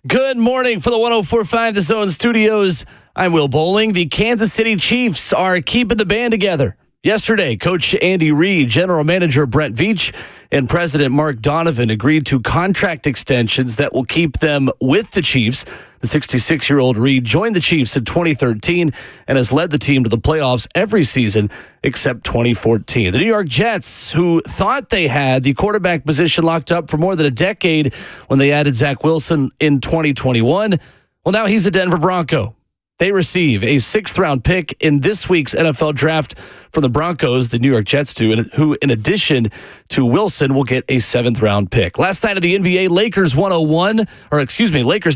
Good morning for the 104.5 The Zone Studios. I'm Will Bowling. The Kansas City Chiefs are keeping the band together. Yesterday, Coach Andy Reid, General Manager Brent Veach, and President Mark Donovan agreed to contract extensions that will keep them with the Chiefs. The 66-year-old Reid joined the Chiefs in 2013 and has led the team to the playoffs every season except 2014. The New York Jets, who thought they had the quarterback position locked up for more than a decade when they added Zach Wilson in 2021, well, now he's a Denver Bronco. They receive a sixth-round pick in this week's NFL draft from the Broncos, the New York Jets do, who, in addition to Wilson, will get a seventh-round pick. Last night of the NBA, Lakers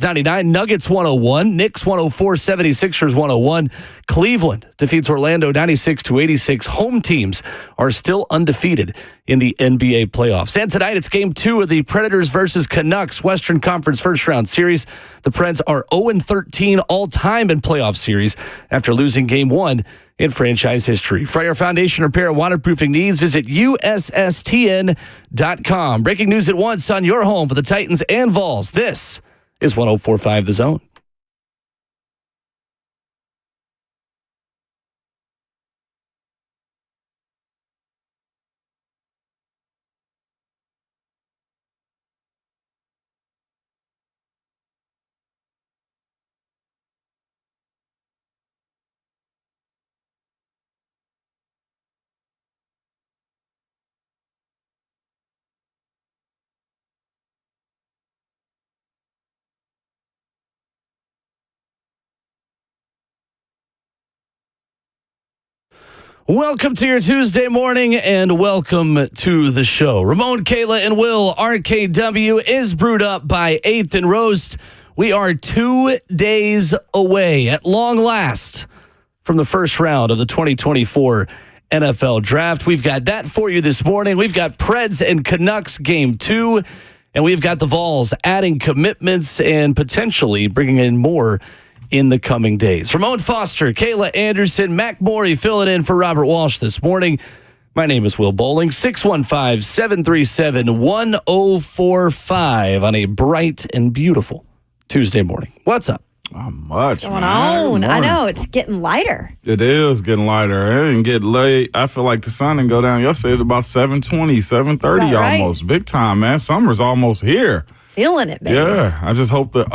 99, Nuggets 101, Knicks 104, 76ers 101. Cleveland defeats Orlando 96-86. Home teams are still undefeated in the NBA playoffs. And tonight, it's Game 2 of the Predators versus Canucks Western Conference first-round series. The Preds are 0-13 all-time in playoff series after losing Game 1 in franchise history. For your foundation repair and waterproofing needs, visit USSTN.com. Breaking news at once on your home for the Titans and Vols. This is 104.5 The Zone. Welcome to your Tuesday morning and welcome to the show. Ramon, Kayla, and Will, RKW is brewed up by 8th and Roast. We are 2 days away at long last from the first round of the 2024 NFL Draft. We've got that for you this morning. We've got Preds and Canucks Game 2, and we've got the Vols adding commitments and potentially bringing in more in the coming days. Ramon Foster, Kayla Anderson, Mac Morey filling in for Robert Walsh this morning. My name is Will Bowling, 615-737-1045 on a bright and beautiful Tuesday morning. What's up? Not much, What's going on? I know, it's getting lighter. It is getting lighter. It didn't get late. I feel like the sun didn't go down yesterday. It's about 7:20, 7:30 almost. Big time, man. Summer's almost here. Feeling it, baby. Yeah, I just hope the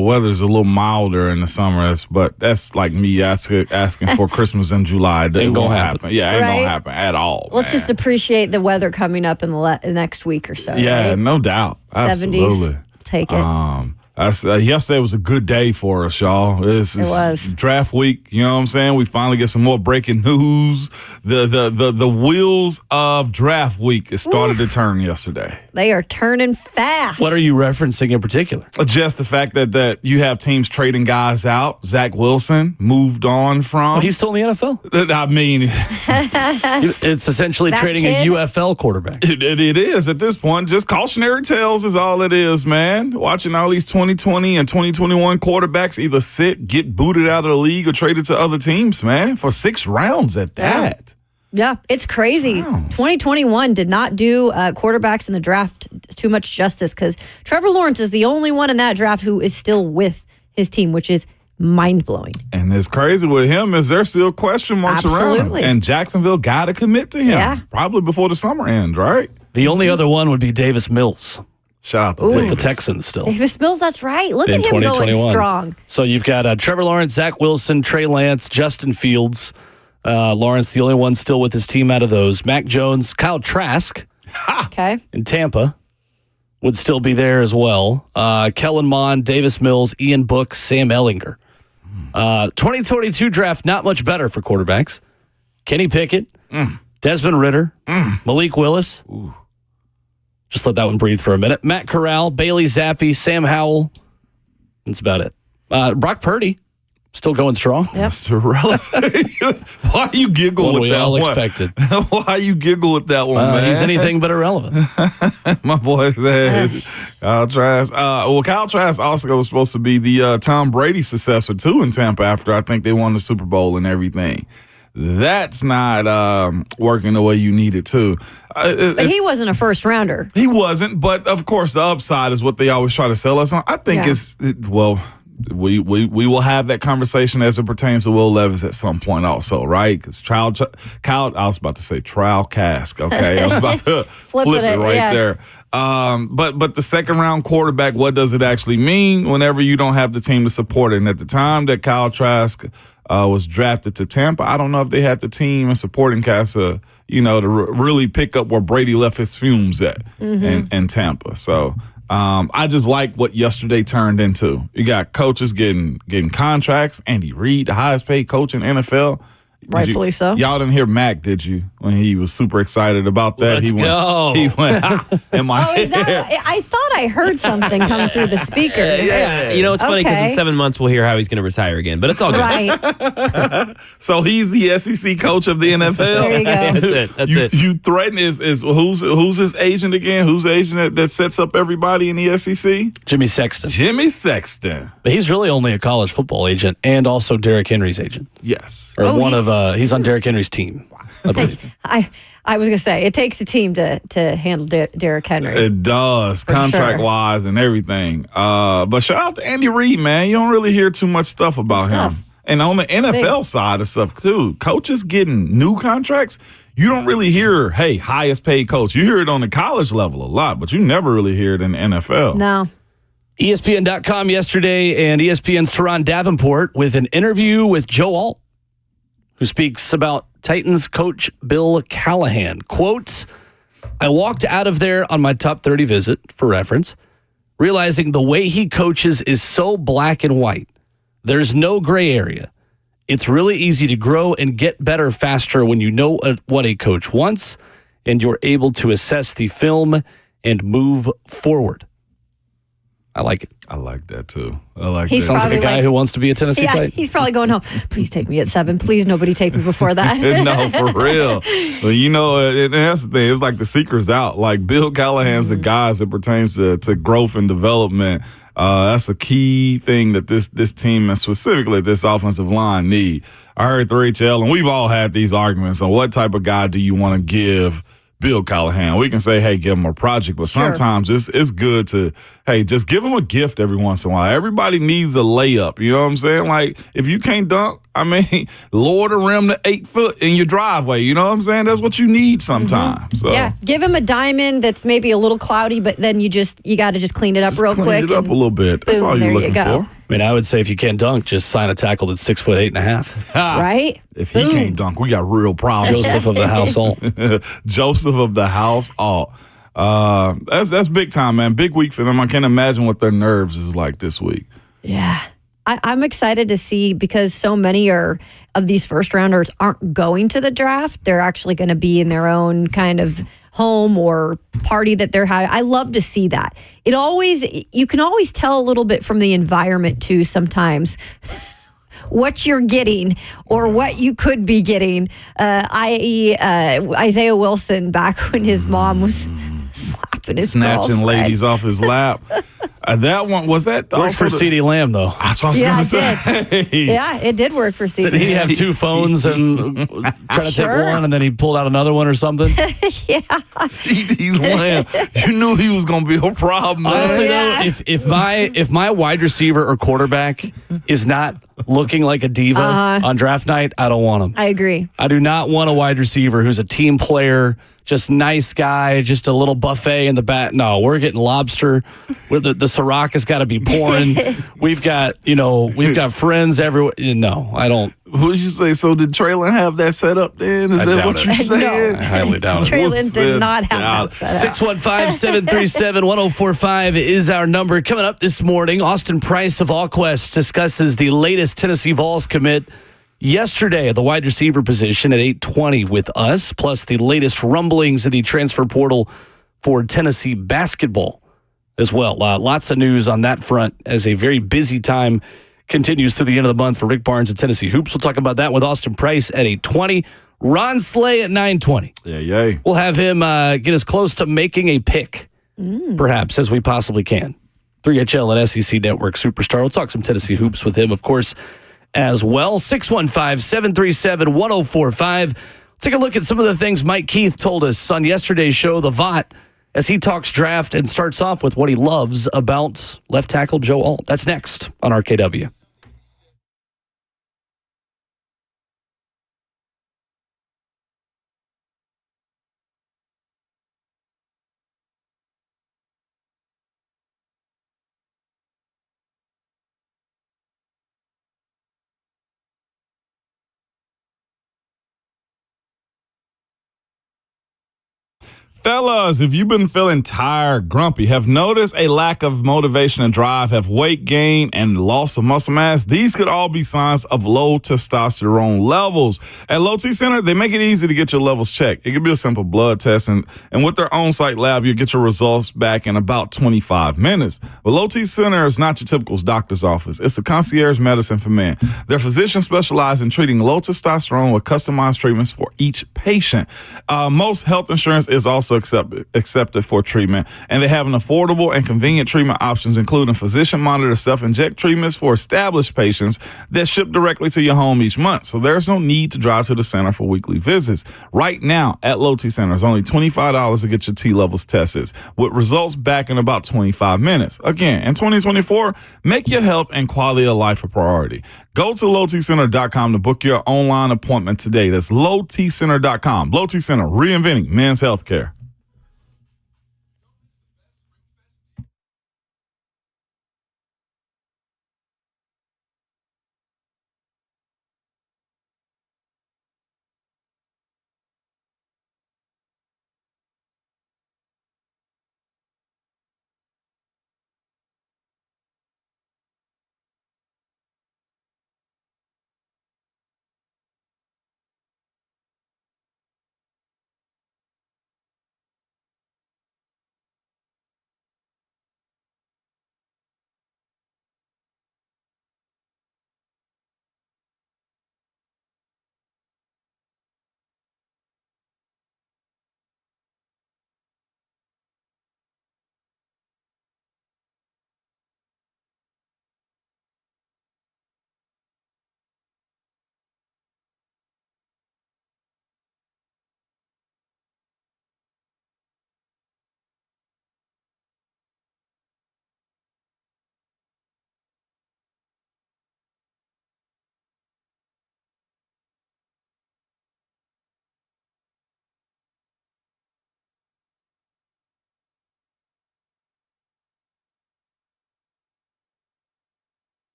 weather's a little milder in the summer. But that's like me asking for Christmas in July. It ain't gonna happen. Yeah, ain't gonna happen at all. Let's just appreciate the weather coming up in the next week or so. Yeah, right? no doubt. 70s. Absolutely. Take it. Yesterday was a good day for us, y'all. It was draft week. You know what I'm saying? We finally get some more breaking news. The wheels of draft week started to turn yesterday. They are turning fast. What are you referencing in particular? Just the fact that you have teams trading guys out. Zach Wilson moved on from. Well, he's still in the NFL. I mean, it's essentially trading a UFL quarterback. It is at this point. Just cautionary tales is all it is, man. Watching all these 2020 and 2021 quarterbacks either get booted out of the league or traded to other teams, man, for 6 rounds at that. Yeah, it's crazy. 2021 did not do quarterbacks in the draft too much justice because Trevor Lawrence is the only one in that draft who is still with his team, which is mind-blowing. And it's crazy with him is there's still question marks around him. And Jacksonville got to commit to him probably before the summer ends, right? The only other one would be Davis Mills. Shout out to with the Texans still. Davis Mills, that's right. Look at him going strong. So you've got Trevor Lawrence, Zach Wilson, Trey Lance, Justin Fields. Lawrence, the only one still with his team out of those. Mac Jones, Kyle Trask in Tampa would still be there as well. Kellen Mond, Davis Mills, Ian Book, Sam Ehlinger. 2022 draft, not much better for quarterbacks. Kenny Pickett, Desmond Ridder, Malik Willis. Ooh. Just let that one breathe for a minute. Matt Corral, Bailey Zappi, Sam Howell. That's about it. Brock Purdy, still going strong. Yep. Mr. Relevant. Why you giggle with we that all one? Expected. Why you giggle with that one, man? He's anything but irrelevant. My boy said Kyle Trask. Kyle Trask also was supposed to be the Tom Brady successor, too, in Tampa after I think they won the Super Bowl and everything. that's not working the way you need it to. But he wasn't a first rounder. He wasn't, but of course the upside is what they always try to sell us on. I think we will have that conversation as it pertains to Will Levis at some point also, right? Because I was about to say trial cask, okay? I was about to flip it right there. But the second round quarterback, what does it actually mean whenever you don't have the team to support it? And at the time that Kyle Trask was drafted to Tampa, I don't know if they had the team and supporting cast to really pick up where Brady left his fumes at in Tampa. So I just like what yesterday turned into. You got coaches getting contracts. Andy Reid, the highest paid coach in NFL. Rightfully so. Y'all didn't hear Mac, did you? When he was super excited about that. Let's go. He went in my head. I thought I heard something come through the speaker. Yeah. It's funny because in 7 months we'll hear how he's going to retire again, but it's all good. Right. So he's the SEC coach of the NFL. There you go. That's it. You threaten is who's his agent again? Who's the agent that sets up everybody in the SEC? Jimmy Sexton. Jimmy Sexton. But he's really only a college football agent and also Derrick Henry's agent. Yes. Or he's on Derrick Henry's team, I believe. I was going to say, it takes a team to handle Derrick Henry. It does, contract-wise and everything. But shout out to Andy Reid, man. You don't really hear too much stuff about him. And on the NFL side of stuff, too, coaches getting new contracts, you don't really hear, hey, highest paid coach. You hear it on the college level a lot, but you never really hear it in the NFL. No. ESPN.com yesterday and ESPN's Teron Davenport with an interview with Joe Alt, who speaks about Titans coach Bill Callahan. Quote, I walked out of there on my top 30 visit, for reference, realizing the way he coaches is so black and white. There's no gray area. It's really easy to grow and get better faster when you know what a coach wants and you're able to assess the film and move forward. I like it. I like that, too. I like He's that. Sounds like a guy who wants to be a Tennessee Titan. He's probably going home. Please take me at 7. Please, nobody take me before that. No, for real. But and that's the thing. It's like the secret's out. Like Bill Callahan's the guy as it pertains to growth and development. That's a key thing that this team and specifically this offensive line need. I heard 3HL, and we've all had these arguments on what type of guy do you want to give Bill Callahan. We can say, hey, give him a project, but sometimes it's good to, hey, just give him a gift every once in a while. Everybody needs a layup. You know what I'm saying? Like, if you can't dunk, lower the rim to 8 foot in your driveway. You know what I'm saying? That's what you need sometimes. So. Yeah, give him a diamond that's maybe a little cloudy, but then you got to just clean it up real quick. Clean it up a little bit. That's all you're looking for. I would say if you can't dunk, just sign a tackle that's 6'8.5". Right? If he can't dunk, we got real problems. Joseph of the house alt. Joseph of the house alt. That's big time, man. Big week for them. I can't imagine what their nerves is like this week. Yeah. I'm excited to see because so many of these first rounders aren't going to the draft. They're actually going to be in their own kind of home or party that they're having. I love to see that. You can always tell a little bit from the environment too sometimes what you're getting or what you could be getting, i.e. Isaiah Wilson back when his mom was slapping his snatching girlfriend. Ladies off his lap. That one, was that worked for CeeDee Lamb, though. That's what I was going to say. Yeah, it did work for CeeDee. Did he have two phones and try to take one, and then he pulled out another one or something? Yeah. CeeDee Lamb. You knew he was going to be a problem. Honestly, though, if my wide receiver or quarterback is not looking like a diva on draft night, I don't want him. I agree. I do not want a wide receiver who's a team player, just nice guy, just a little buffet in the back. No, we're getting lobster. The Ciroc has got to be pouring. We've got friends everywhere. No, I don't. What did you say? So did Traylon have that set up then? Is that what you're saying? No. I highly doubt it. Traylon did not have that set up. 615-737-1045 is our number. Coming up this morning, Austin Price of AllQuest discusses the latest Tennessee Vols commit yesterday at the wide receiver position at 8:20 with us, plus the latest rumblings in the transfer portal for Tennessee basketball as well. Lots of news on that front as a very busy time continues to the end of the month for Rick Barnes at Tennessee Hoops. We'll talk about that with Austin Price at 8:20. Ron Slay at 9:20. Yeah. We'll have him get as close to making a pick, perhaps, as we possibly can. 3HL and SEC Network superstar. We'll talk some Tennessee Hoops with him, of course, as well. 615-737-1045. Take a look at some of the things Mike Keith told us on yesterday's show, the VOTT, as he talks draft and starts off with what he loves about left tackle Joe Alt. That's next on RKW. Fellas, if you've been feeling tired, grumpy, have noticed a lack of motivation and drive, have weight gain and loss of muscle mass, these could all be signs of low testosterone levels. At Low T Center, they make it easy to get your levels checked. It could be a simple blood test, and with their on-site lab, you'll get your results back in about 25 minutes. But Low T Center is not your typical doctor's office. It's a concierge medicine for men. Their physicians specialize in treating low testosterone with customized treatments for each patient. Most health insurance is also accepted for treatment, and they have an affordable and convenient treatment options, including physician-monitored self-inject treatments for established patients that ship directly to your home each month. So there's no need to drive to the center for weekly visits. Right now at Low T Center, it's only $25 to get your T levels tested, with results back in about 25 minutes. Again, in 2024, make your health and quality of life a priority. Go to lowtcenter.com to book your online appointment today. That's lowtcenter.com. Low T Center, reinventing men's healthcare.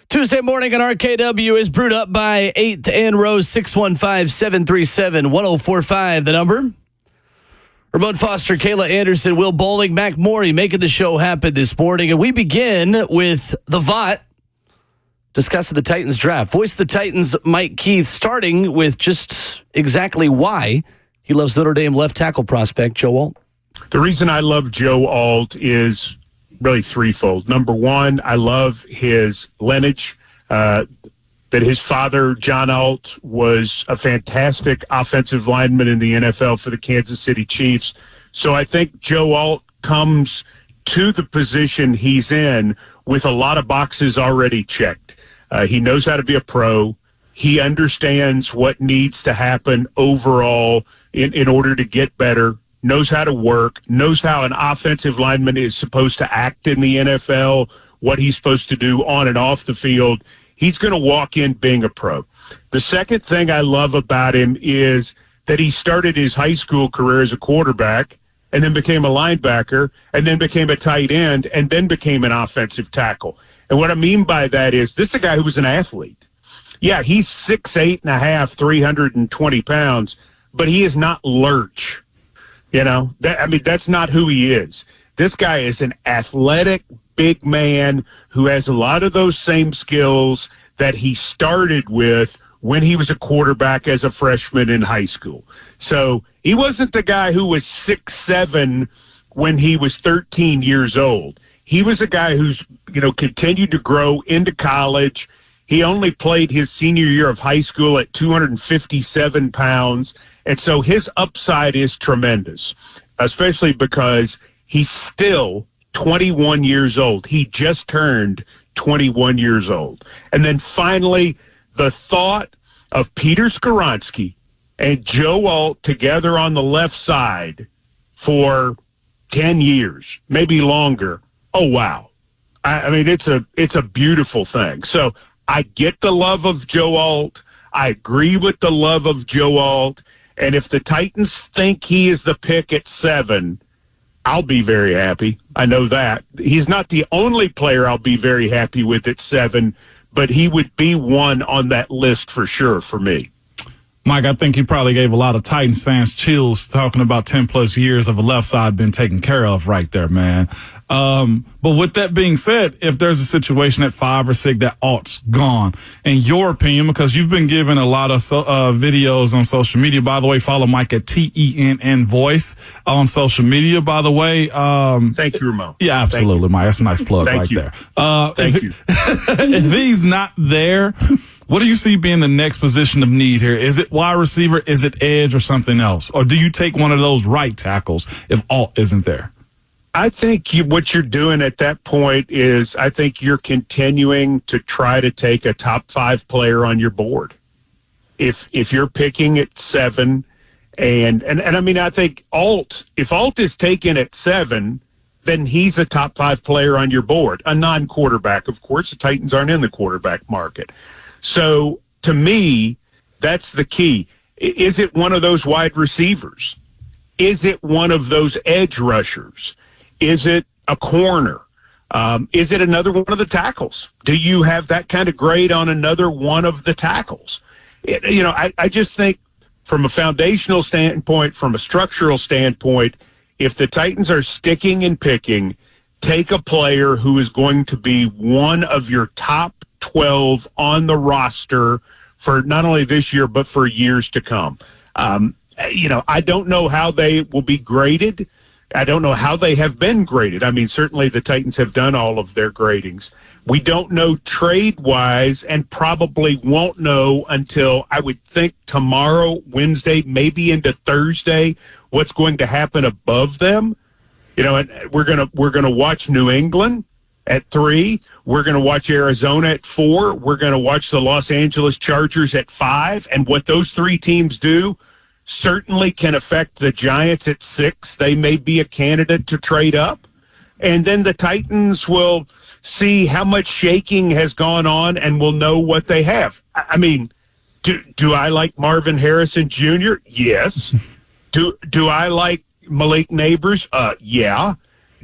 Tuesday morning on RKW is brewed up by 8th and Rose, 615-737-1045. The number? Ramon Foster, Kayla Anderson, Will Bowling, Mac Morey making the show happen this morning. And we begin with the VOTT discussing the Titans draft. Voice of the Titans, Mike Keith, starting with just exactly why he loves Notre Dame left tackle prospect Joe Alt. The reason I love Joe Alt is really threefold. Number one, I love his lineage, that his father, John Alt, was a fantastic offensive lineman in the NFL for the Kansas City Chiefs. So I think Joe Alt comes to the position he's in with a lot of boxes already checked. He knows how to be a pro. He understands what needs to happen overall in order to get better, knows how to work, knows how an offensive lineman is supposed to act in the NFL, what he's supposed to do on and off the field. He's going to walk in being a pro. The second thing I love about him is that he started his high school career as a quarterback and then became a linebacker and then became a tight end and then became an offensive tackle. And what I mean by that is this is a guy who was an athlete. Yeah, he's 6'8.5", 320 pounds, but he is not lurch. You know, that's not who he is. This guy is an athletic, big man who has a lot of those same skills that he started with when he was a quarterback as a freshman in high school. So he wasn't the guy who was 6'7" when he was 13 years old. He was a guy who's, continued to grow into college. He only played his senior year of high school at 257 pounds. And so his upside is tremendous, especially because he's still 21 years old. He just turned 21 years old. And then finally, the thought of Peter Skoronski and Joe Alt together on the left side for 10 years, maybe longer. Oh, wow. I mean, it's a beautiful thing. So I get the love of Joe Alt. I agree with the love of Joe Alt. And if the Titans think he is the pick at 7, I'll be very happy. I know that. He's not the only player I'll be very happy with at 7, but he would be one on that list for sure for me. Mike, I think he probably gave a lot of Titans fans chills talking about 10-plus years of a left side being taken care of right there, man. But with that being said, if there's a situation at 5 or 6 that Alt's gone, in your opinion, because you've been given a lot of videos on social media, by the way, follow Mike at TENN Voice on social media, by the way. Thank you, Ramon. Yeah, absolutely, Mike. That's a nice plug right there. Thank you. If he's not there, what do you see being the next position of need here? Is it wide receiver? Is it edge or something else? Or do you take one of those right tackles if Alt isn't there? I think what you're doing at that point is I think you're continuing to try to take a top 5 player on your board. If you're picking at 7, and I mean, I think if Alt is taken at 7, then he's a top 5 player on your board, a non-quarterback. Of course, the Titans aren't in the quarterback market. So to me, that's the key. Is it one of those wide receivers? Is it one of those edge rushers? Is it a corner? Is it another one of the tackles? Do you have that kind of grade on another one of the tackles? I just think from a foundational standpoint, from a structural standpoint, if the Titans are sticking and picking, take a player who is going to be one of your top 12 on the roster for not only this year, but for years to come. I don't know how they will be graded. I don't know how they have been graded. I mean, certainly the Titans have done all of their gradings. We don't know trade-wise and probably won't know until, I would think, tomorrow, Wednesday, maybe into Thursday, what's going to happen above them. And we're gonna watch New England at 3. We're going to watch Arizona at 4. We're going to watch the Los Angeles Chargers at 5. And what those 3 teams do certainly can affect the Giants at 6. They may be a candidate to trade up. And then the Titans will see how much shaking has gone on and will know what they have. I mean, do I like Marvin Harrison Jr.? Yes. Do I like Malik Neighbors? Yeah.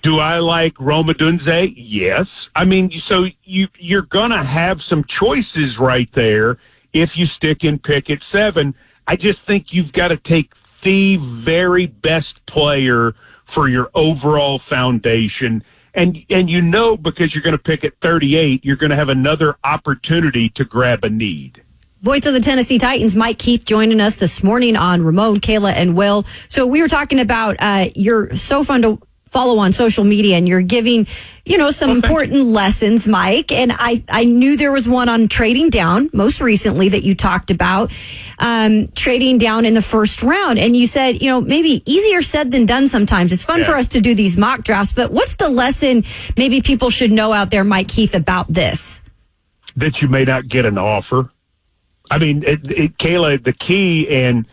Do I like Roma Dunze? Yes. I mean, so you're going to have some choices right there if you stick in pick at 7. I just think you've got to take the very best player for your overall foundation. And because you're going to pick at 38, you're going to have another opportunity to grab a need. Voice of the Tennessee Titans, Mike Keith, joining us this morning on Ramon, Kayla, and Will. So we were talking about you're so fun to follow on social media, and you're giving, some important lessons, Mike. And I knew there was one on trading down most recently that you talked about, trading down in the first round. And you said, maybe easier said than done sometimes. It's fun for us to do these mock drafts, but what's the lesson maybe people should know out there, Mike Keith, about this? That you may not get an offer. I mean, Kayla, the key, and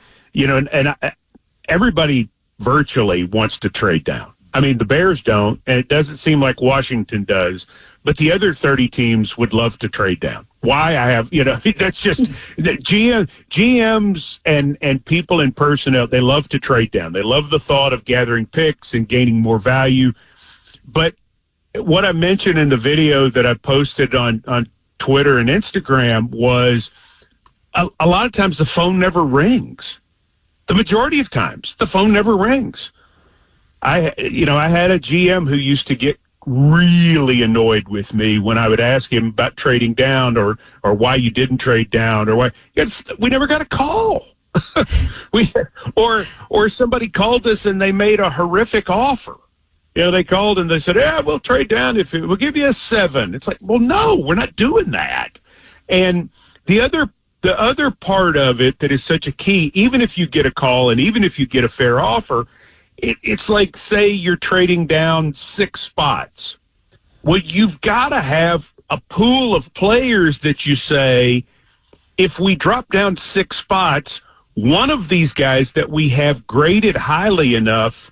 everybody virtually wants to trade down. I mean, the Bears don't, and it doesn't seem like Washington does, but the other 30 teams would love to trade down. Why? That's just GMs and people in personnel, they love to trade down. They love the thought of gathering picks and gaining more value. But what I mentioned in the video that I posted on Twitter and Instagram was a lot of times the phone never rings. The majority of times, the phone never rings. I had a GM who used to get really annoyed with me when I would ask him about trading down or why you didn't trade down or why. We never got a call. or somebody called us and they made a horrific offer. They called and they said, "Yeah, we'll trade down we'll give you a 7." It's like, well, no, we're not doing that. And the other part of it that is such a key, even if you get a call and even if you get a fair offer, it's like, say you're trading down 6 spots. Well, you've got to have a pool of players that you say, if we drop down 6 spots, one of these guys that we have graded highly enough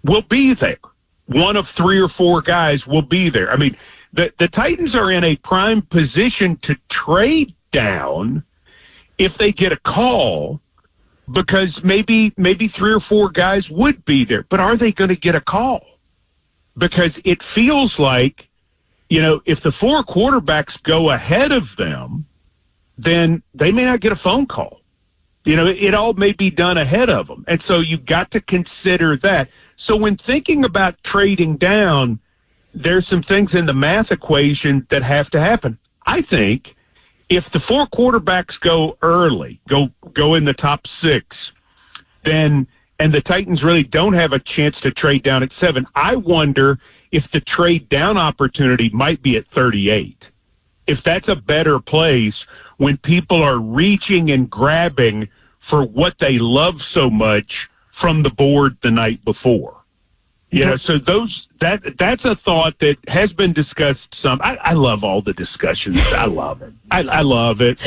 will be there. One of 3 or 4 guys will be there. I mean, the Titans are in a prime position to trade down if they get a call, because maybe 3 or 4 guys would be there. But are they going to get a call? Because it feels like, if the 4 quarterbacks go ahead of them, then they may not get a phone call. It all may be done ahead of them. And so you've got to consider that. So when thinking about trading down, there's some things in the math equation that have to happen. I think if the 4 quarterbacks go early, go in the top 6, and the Titans really don't have a chance to trade down at 7, I wonder if the trade down opportunity might be at 38. If that's a better place when people are reaching and grabbing for what they love so much from the board the night before. So that's a thought that has been discussed some. I love all the discussions. I love it. I love it.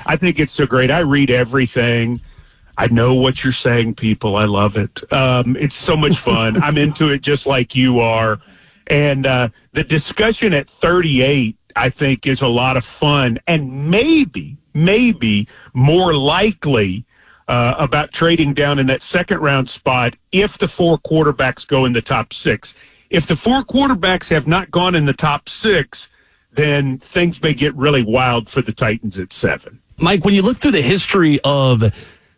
I think it's so great. I read everything. I know what you're saying, people. I love it. It's so much fun. I'm into it just like you are. And the discussion at 38, I think, is a lot of fun and maybe more likely about trading down in that second round spot if the 4 quarterbacks go in the top 6. If the 4 quarterbacks have not gone in the top 6, then things may get really wild for the Titans at 7. Mike, when you look through the history of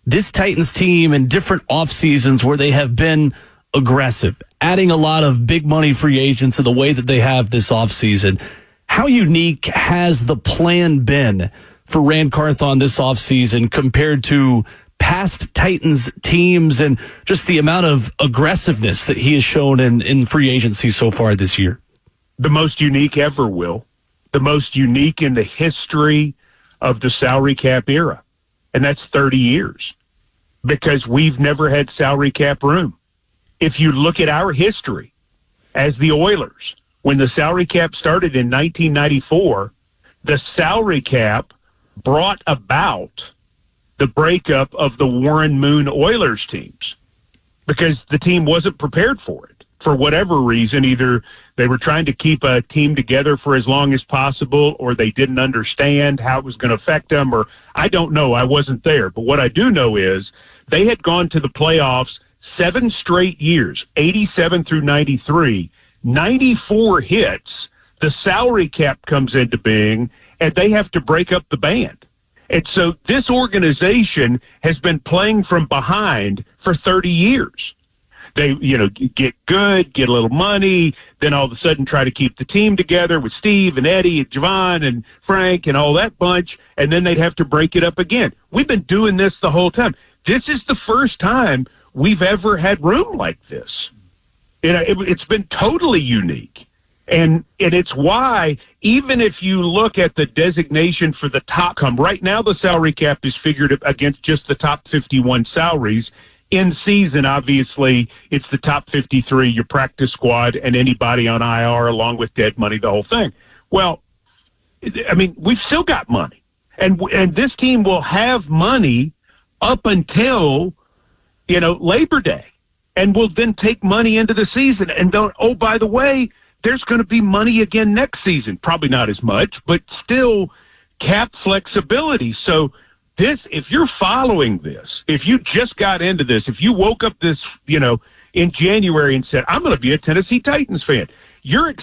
this Titans team and different off seasons where they have been aggressive, adding a lot of big money free agents in the way that they have this off season, how unique has the plan been for Rand Carthon this off season compared to past Titans teams and just the amount of aggressiveness that he has shown in free agency so far this year? The most unique ever, Will. The most unique in the history of the salary cap era. And that's 30 years. Because we've never had salary cap room. If you look at our history as the Oilers, when the salary cap started in 1994, the salary cap brought about the breakup of the Warren Moon Oilers teams because the team wasn't prepared for it for whatever reason. Either they were trying to keep a team together for as long as possible, or they didn't understand how it was going to affect them, or I don't know. I wasn't there. But what I do know is they had gone to the playoffs 7 straight years, 87 through 93, 94 hits, the salary cap comes into being, and they have to break up the band. And so this organization has been playing from behind for 30 years. They, get good, get a little money, then all of a sudden try to keep the team together with Steve and Eddie and Javon and Frank and all that bunch, and then they'd have to break it up again. We've been doing this the whole time. This is the first time we've ever had room like this. It's been totally unique. And it's why, even if you look at the designation for the top right now the salary cap is figured against just the top 51 salaries. In season, obviously, it's the top 53, your practice squad, and anybody on IR along with dead money, the whole thing. Well, I mean, we've still got money. And this team will have money up until, Labor Day. And will then take money into the season. And by the way, there's going to be money again next season. Probably not as much, but still cap flexibility. So if you're following this, if you just got into this, if you woke up this, in January and said, I'm going to be a Tennessee Titans fan, you're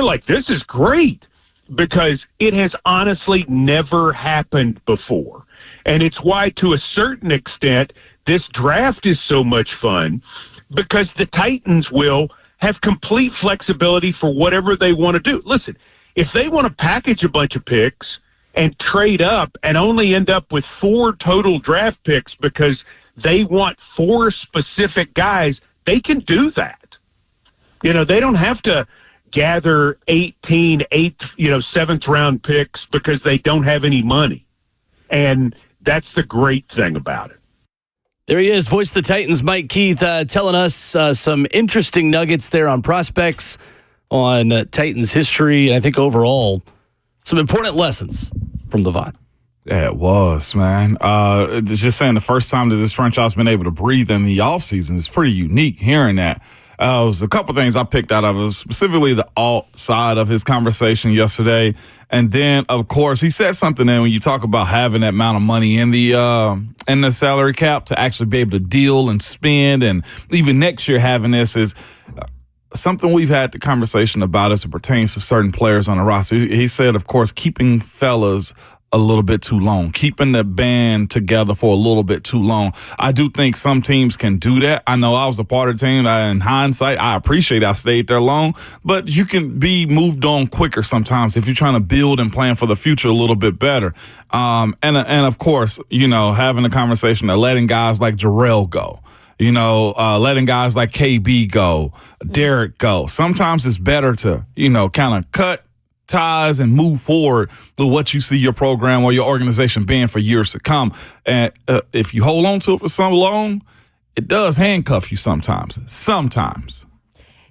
like, this is great, because it has honestly never happened before. And it's why, to a certain extent, this draft is so much fun, because the Titans will have complete flexibility for whatever they want to do. Listen, if they want to package a bunch of picks and trade up and only end up with 4 total draft picks because they want 4 specific guys, they can do that. They don't have to gather 18, 7th round picks because they don't have any money. And that's the great thing about it. There he is, voice of the Titans, Mike Keith, telling us some interesting nuggets there on prospects, on Titans history, and I think overall some important lessons from the VOTT. Yeah, it was, man. Just saying, the first time that this franchise has been able to breathe in the offseason is pretty unique, hearing that. It was a couple things I picked out of it, specifically the alt side of his conversation yesterday. And then, of course, he said something there when you talk about having that amount of money in the salary cap to actually be able to deal and spend. And even next year having this is something we've had the conversation about as it pertains to certain players on the roster. He said, of course, keeping fellas a little bit too long, keeping the band together for a little bit too long. I do think some teams can do that. I know I was a part of the team. In hindsight, I appreciate I stayed there long, but you can be moved on quicker sometimes if you're trying to build and plan for the future a little bit better. And of course, having a conversation of letting guys like Jarrell go. Letting guys like KB go, Derek go. Sometimes it's better to, kind of cut ties and move forward to what you see your program or your organization being for years to come. And if you hold on to it for so long, it does handcuff you sometimes.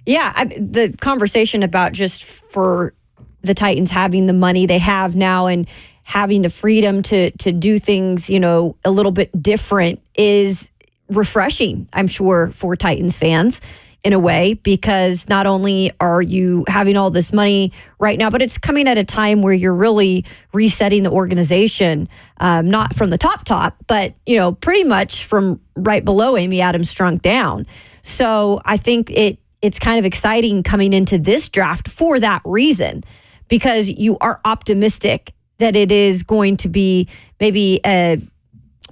Yeah, the conversation about just for the Titans having the money they have now and having the freedom to do things, a little bit different is refreshing, I'm sure, for Titans fans in a way, because not only are you having all this money right now, but it's coming at a time where you're really resetting the organization, not from the top, but, pretty much from right below Amy Adams Strunk down. So I think it's kind of exciting coming into this draft for that reason, because you are optimistic that it is going to be maybe a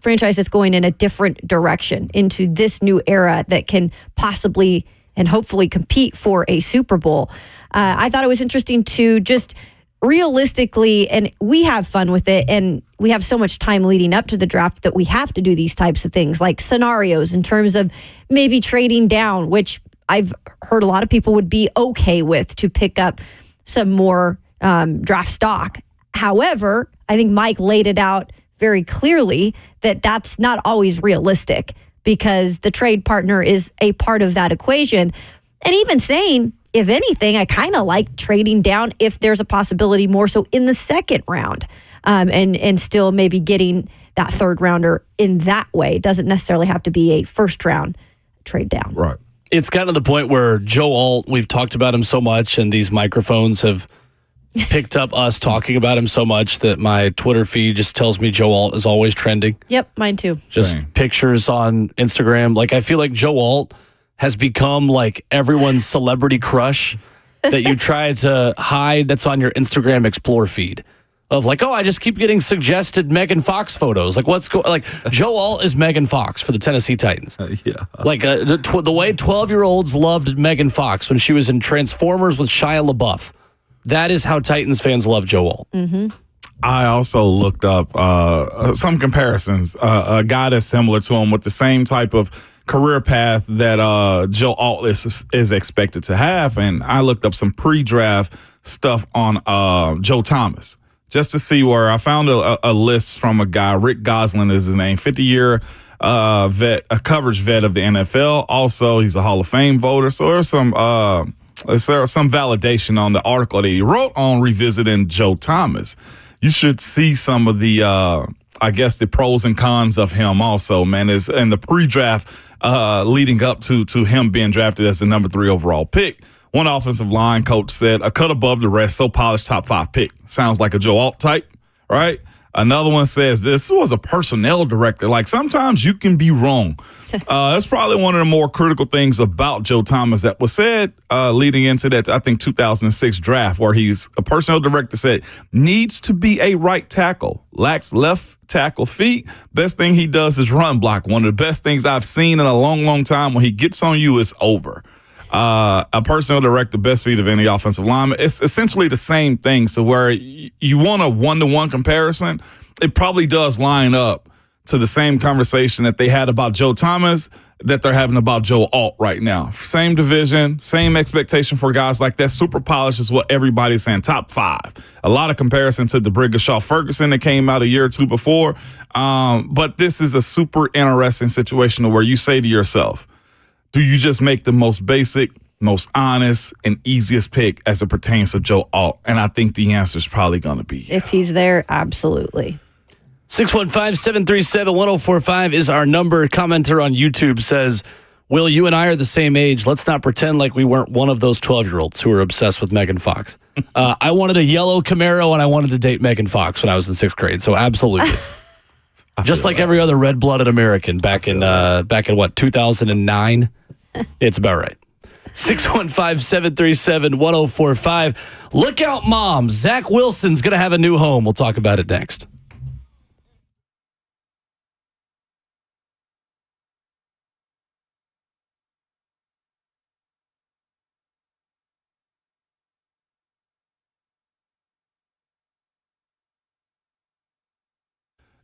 franchise that's going in a different direction into this new era that can possibly and hopefully compete for a Super Bowl. I thought it was interesting to just realistically, and we have fun with it, and we have so much time leading up to the draft that we have to do these types of things, like scenarios in terms of maybe trading down, which I've heard a lot of people would be okay with to pick up some more draft stock. However, I think Mike laid it out very clearly that that's not always realistic, because the trade partner is a part of that equation. And even saying, if anything, I kind of like trading down if there's a possibility more so in the second round, and still maybe getting that third rounder in that way. It doesn't necessarily have to be a first round trade down. Right. It's kind of the point where Joe Alt, we've talked about him so much, and these microphones have picked up us talking about him so much that my Twitter feed just tells me Joe Alt is always trending. Yep, mine too. Just pictures on Instagram. Like, I feel like Joe Alt has become like everyone's celebrity crush that you try to hide that's on your Instagram Explore feed. Of like, oh, I just keep getting suggested Megan Fox photos. Like, like Joe Alt is Megan Fox for the Tennessee Titans. Yeah. Like the way 12-year-olds loved Megan Fox when she was in Transformers with Shia LaBeouf. That is how Titans fans love Joe Alt. Mm-hmm. I also looked up some comparisons. A guy that's similar to him with the same type of career path that Joe Alt is expected to have. And I looked up some pre-draft stuff on Joe Thomas. Just to see where I found a list from a guy, Rick Gosselin is his name, 50-year vet, a coverage vet of the NFL. Also, he's a Hall of Fame voter. So there's some validation on the article that he wrote on revisiting Joe Thomas. You should see some of the, I guess, the pros and cons of him also, man. And the pre-draft leading up to him being drafted as the number 3 overall pick. One offensive line coach said, a cut above the rest, so polished, top 5 pick. Sounds like a Joe Alt type, right? Another one says, this was a personnel director. Like, sometimes you can be wrong. That's probably one of the more critical things about Joe Thomas that was said leading into that, I think, 2006 draft, where he's a personnel director said, needs to be a right tackle, lacks left tackle feet. Best thing he does is run block. One of the best things I've seen in a long, long time. When he gets on you, it's over. A personnel director, best feet of any offensive lineman. It's essentially the same thing. So where you want a one-to-one comparison, it probably does line up to the same conversation that they had about Joe Thomas that they're having about Joe Alt right now. Same division, same expectation for guys like that. Super polished is what everybody's saying, top 5. A lot of comparison to the Brigashaw Ferguson that came out a year or two before. But this is a super interesting situation where you say to yourself, do you just make the most basic, most honest, and easiest pick as it pertains to Joe Alt? And I think the answer is probably going to be If he's there, absolutely. 615-737-1045 is our number. Commenter on YouTube says, Will, you and I are the same age. Let's not pretend like we weren't one of those 12-year-olds who were obsessed with Megan Fox. I wanted a yellow Camaro, and I wanted to date Megan Fox when I was in 6th grade. So absolutely. Just like every other red-blooded American back in what, 2009? It's about right. 615-737-1045. Look out, Mom. Zach Wilson's going to have a new home. We'll talk about it next.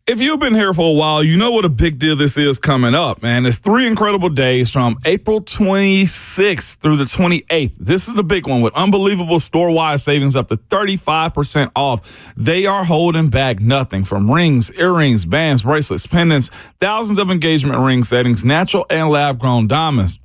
If you've been here for a while, you know what a big deal this is coming up, man. It's 3 incredible days from April 26th through the 28th. This is the big one with unbelievable store-wide savings up to 35% off. They are holding back nothing from rings, earrings, bands, bracelets, pendants, thousands of engagement ring settings, natural and lab-grown diamonds.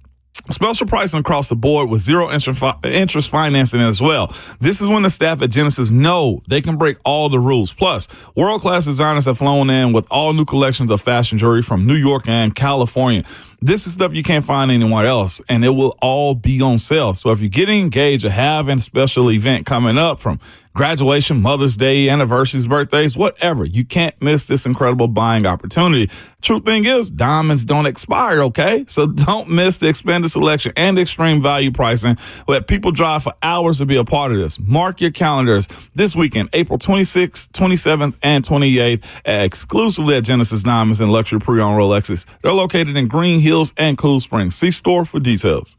Special pricing across the board with zero interest financing as well. This is when the staff at Genesis know they can break all the rules. Plus, world-class designers have flown in with all new collections of fashion jewelry from New York and California. This is stuff you can't find anywhere else, and it will all be on sale. So if you're getting engaged or have a special event coming up, from graduation, Mother's Day, anniversaries, birthdays, whatever, you can't miss this incredible buying opportunity. True thing is, diamonds don't expire, okay? So don't miss the expanded selection and extreme value pricing where people drive for hours to be a part of this. Mark your calendars this weekend, April 26th, 27th, and 28th, exclusively at Genesis Diamonds and Luxury Pre-Owned Rolexes. They're located in Green Hills and Cool Springs. See store for details.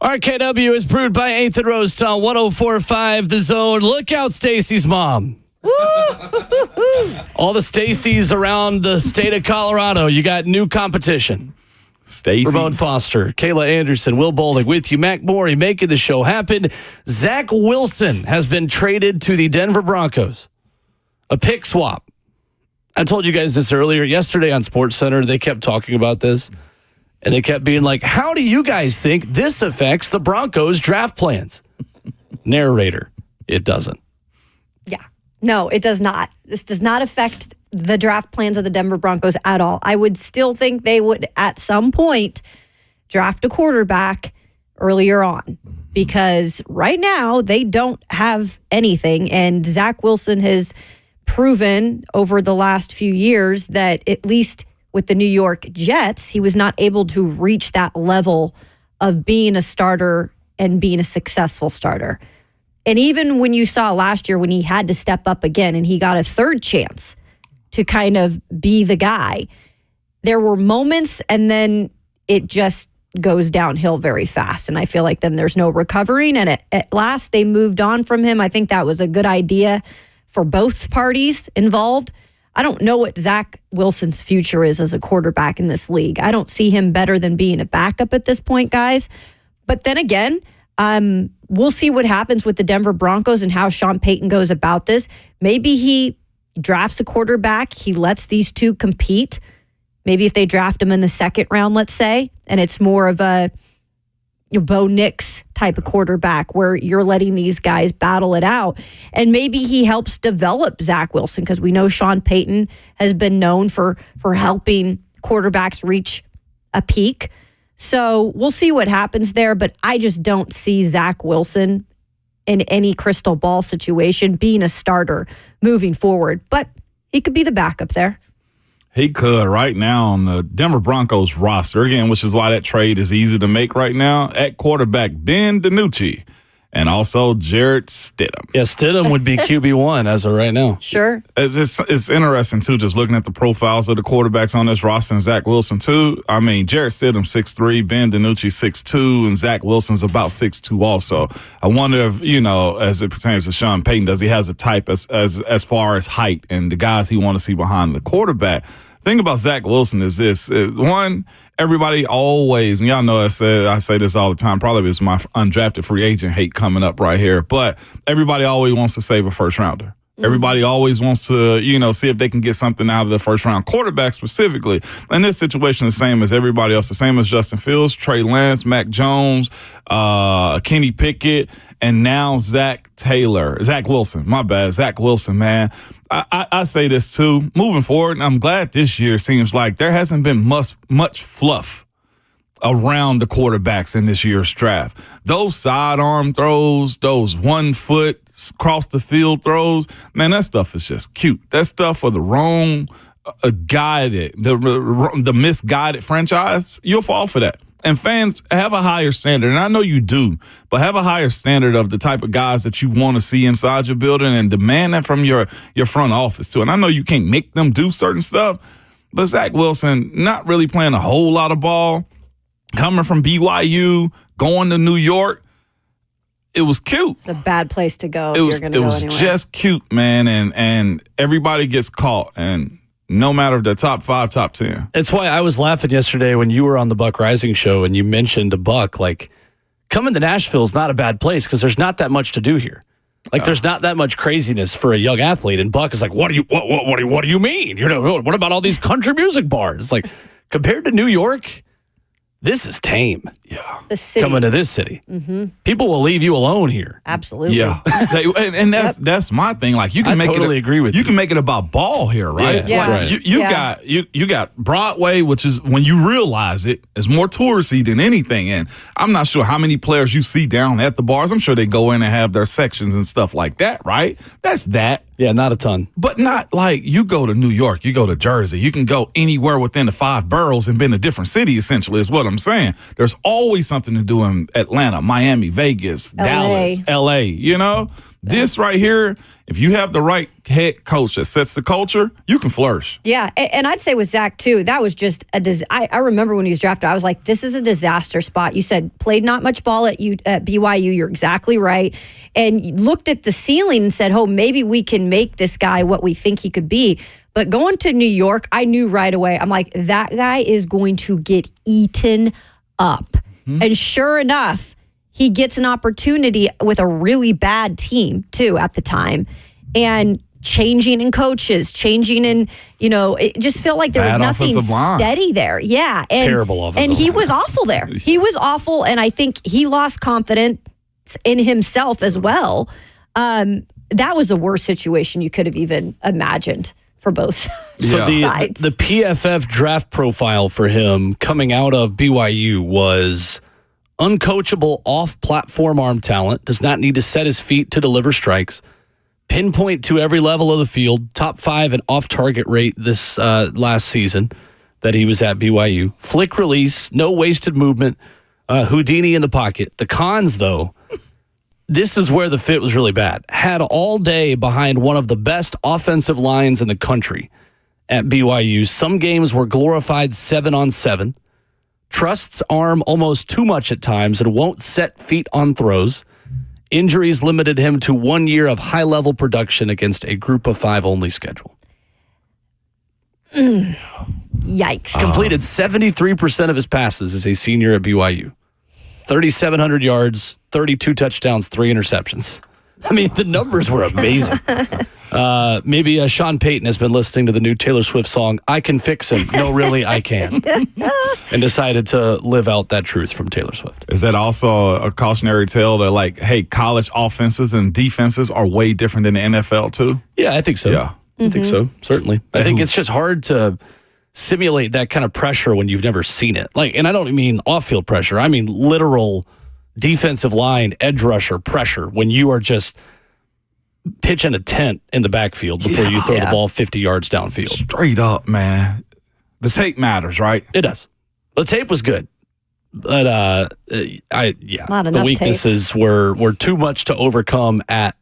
RKW is brewed by 8th and Rose on 104.5 The Zone. Look out, Stacy's mom. All the Stacys around the state of Colorado, you got new competition. Stacey. Ramon Foster, Kayla Anderson, Will Bowling with you. Mac Morey making the show happen. Zach Wilson has been traded to the Denver Broncos. A pick swap. I told you guys this earlier. Yesterday on SportsCenter, they kept talking about this. And they kept being like, how do you guys think this affects the Broncos' draft plans? Narrator, it doesn't. Yeah. No, it does not. This does not affect the draft plans of the Denver Broncos at all. I would still think they would, at some point, draft a quarterback earlier on. Because right now, they don't have anything. And Zach Wilson has proven over the last few years that at least with the New York Jets, he was not able to reach that level of being a starter and being a successful starter. And even when you saw last year when he had to step up again and he got a third chance to kind of be the guy, there were moments and then it just goes downhill very fast. And I feel like then there's no recovering. And at last they moved on from him. I think that was a good idea for both parties involved. I don't know what Zach Wilson's future is as a quarterback in this league. I don't see him better than being a backup at this point, guys. But then again, we'll see what happens with the Denver Broncos and how Sean Payton goes about this. Maybe he drafts a quarterback. He lets these two compete. Maybe if they draft him in the second round, let's say, and it's more of a Bo Nix type of quarterback where you're letting these guys battle it out. And maybe he helps develop Zach Wilson because we know Sean Payton has been known for helping quarterbacks reach a peak. So we'll see what happens there, but I just don't see Zach Wilson in any crystal ball situation being a starter moving forward. But he could be the backup there. He could right now on the Denver Broncos roster, again, which is why that trade is easy to make right now. At quarterback, Ben DiNucci and also Jarrett Stidham. Yeah, Stidham would be QB1 as of right now. Sure. It's interesting, too, just looking at the profiles of the quarterbacks on this roster and Zach Wilson, too. I mean, Jarrett Stidham, 6'3", Ben DiNucci, 6'2", and Zach Wilson's about 6'2" also. I wonder if, as it pertains to Sean Payton, does he has a type as far as height and the guys he want to see behind the quarterback? Thing about Zach Wilson is this. One, everybody always, and y'all know I say this all the time, probably it's my undrafted free agent hate coming up right here, but everybody always wants to save a first rounder. Mm-hmm. Everybody always wants to, see if they can get something out of the first round quarterback specifically. In this situation, the same as everybody else, the same as Justin Fields, Trey Lance, Mac Jones, Kenny Pickett, and now Zach Wilson, man. I say this too. Moving forward, I'm glad this year seems like there hasn't been much fluff around the quarterbacks in this year's draft. Those sidearm throws, those 1 foot across the field throws, man, that stuff is just cute. That stuff for the wrong the misguided franchise, you'll fall for that. And fans have a higher standard, and I know you do, but have a higher standard of the type of guys that you want to see inside your building and demand that from your front office, too. And I know you can't make them do certain stuff, but Zach Wilson not really playing a whole lot of ball, coming from BYU, going to New York, it was cute. It's a bad place to go. It was just cute, man, and everybody gets caught, and no matter if they're top 5, top 10. It's why I was laughing yesterday when you were on the Buck Rising show and you mentioned a Buck. Like, coming to Nashville is not a bad place because there's not that much to do here. Like, there's not that much craziness for a young athlete. And Buck is like, what do you mean? What about all these country music bars? Like, compared to New York, this is tame. Yeah. The city. Coming to this city. Mm-hmm. People will leave you alone here. Absolutely. Yeah. and that's my thing. Like, you can agree with you. You can make it about ball here, right? Yeah. Like, Right. you got Broadway, which is when you realize it, is more touristy than anything. And I'm not sure how many players you see down at the bars. I'm sure they go in and have their sections and stuff like that, right? That's that. Yeah, not a ton. But not like you go to New York, you go to Jersey, you can go anywhere within the 5 boroughs and be in a different city, essentially, is what I'm saying. There's always something to do in Atlanta, Miami, Vegas, Dallas, LA, This right here, if you have the right head coach that sets the culture, you can flourish. Yeah, and I'd say with Zach, too, that was just I remember when he was drafted, I was like, this is a disaster spot. You said played not much ball at BYU. You're exactly right. And you looked at the ceiling and said, oh, maybe we can make this guy what we think he could be. But going to New York, I knew right away. I'm like, that guy is going to get eaten up. And sure enough, he gets an opportunity with a really bad team, too, at the time. And changing in coaches, changing in, it just felt like there was nothing steady there. Yeah. And, terrible offensive And he line. was awful there. He was awful, and I think he lost confidence in himself as well. That was the worst situation you could have even imagined for both sides. So the PFF draft profile for him coming out of BYU was uncoachable off-platform arm talent, does not need to set his feet to deliver strikes, pinpoint to every level of the field, top 5 in off-target rate this last season that he was at BYU, flick release, no wasted movement, Houdini in the pocket. The cons, though, this is where the fit was really bad. Had all day behind one of the best offensive lines in the country at BYU. Some games were glorified 7-on-7. Trusts arm almost too much at times and won't set feet on throws. Injuries limited him to 1 year of high-level production against a group of 5 only schedule. Yikes. Completed 73% of his passes as a senior at BYU. 3,700 yards, 32 touchdowns, 3 interceptions. I mean, the numbers were amazing. Maybe Sean Payton has been listening to the new Taylor Swift song, I Can Fix Him. No, really, I can. And decided to live out that truth from Taylor Swift. Is that also a cautionary tale that, like, hey, college offenses and defenses are way different than the NFL, too? Yeah, I think so. Yeah. I think so, certainly. I think it's just hard to simulate that kind of pressure when you've never seen it. And I don't mean off-field pressure. I mean literal defensive line, edge rusher pressure when you are just pitching a tent in the backfield before you throw the ball 50 yards downfield. Straight up, man. The tape matters, right? It does. The tape was good. But Not the enough weaknesses were too much to overcome at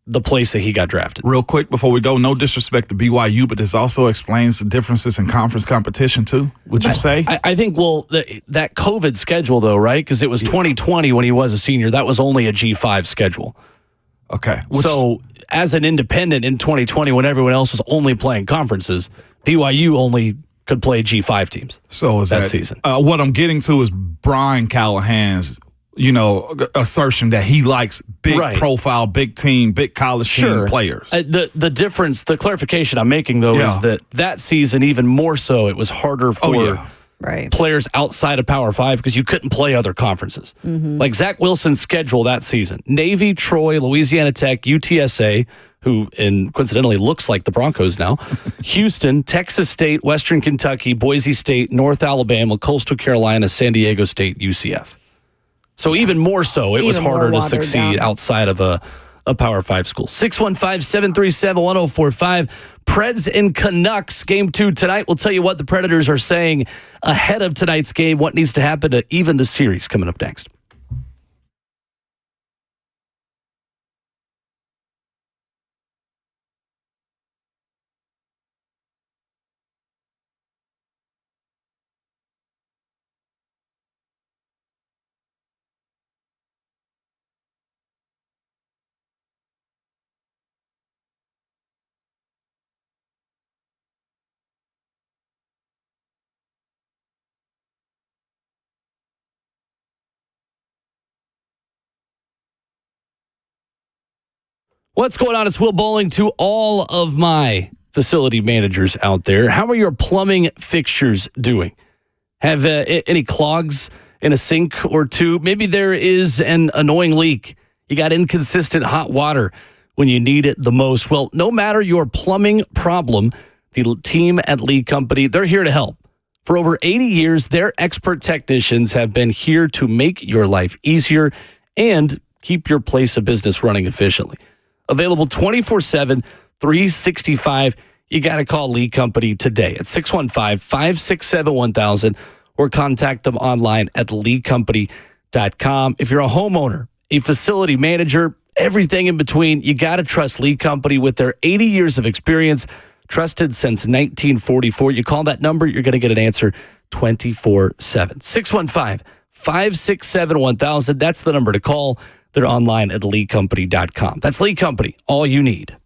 the place that he got drafted. Real quick before we go, no disrespect to BYU, but this also explains the differences in conference competition too, would you say? I think, that COVID schedule, though, right? Because it was 2020 when he was a senior. That was only a G5 schedule. Okay. So as an independent in 2020, when everyone else was only playing conferences, BYU only could play G5 teams. So is that season. What I'm getting to is Brian Callahan's assertion that he likes big profile, big team, big college team players. The difference, the clarification I'm making, though, is that season, even more so, it was harder for players outside of Power 5 because you couldn't play other conferences. Like Zach Wilson's schedule that season, Navy, Troy, Louisiana Tech, UTSA, who coincidentally looks like the Broncos now, Houston, Texas State, Western Kentucky, Boise State, North Alabama, Coastal Carolina, San Diego State, UCF. So even more so, it was harder to succeed outside of a Power 5 school. 615-737-1045. Preds and Canucks, Game 2 tonight. We'll tell you what the Predators are saying ahead of tonight's game, what needs to happen to even the series coming up next. What's going on? It's Will Bowling to all of my facility managers out there. How are your plumbing fixtures doing? Have any clogs in a sink or two? Maybe there is an annoying leak. You got inconsistent hot water when you need it the most. Well, no matter your plumbing problem, the team at Lee Company, they're here to help. For over 80 years, their expert technicians have been here to make your life easier and keep your place of business running efficiently. Available 24/7, 365. You got to call Lee Company today at 615-567-1000 or contact them online at leecompany.com. If you're a homeowner, a facility manager, everything in between. You got to trust Lee Company with their 80 years of experience, trusted since 1944. You call that number, you're going to get an answer 24/7. 615-567-1000. That's the number to call. They're online at leecompany.com. That's Lee Company, all you need.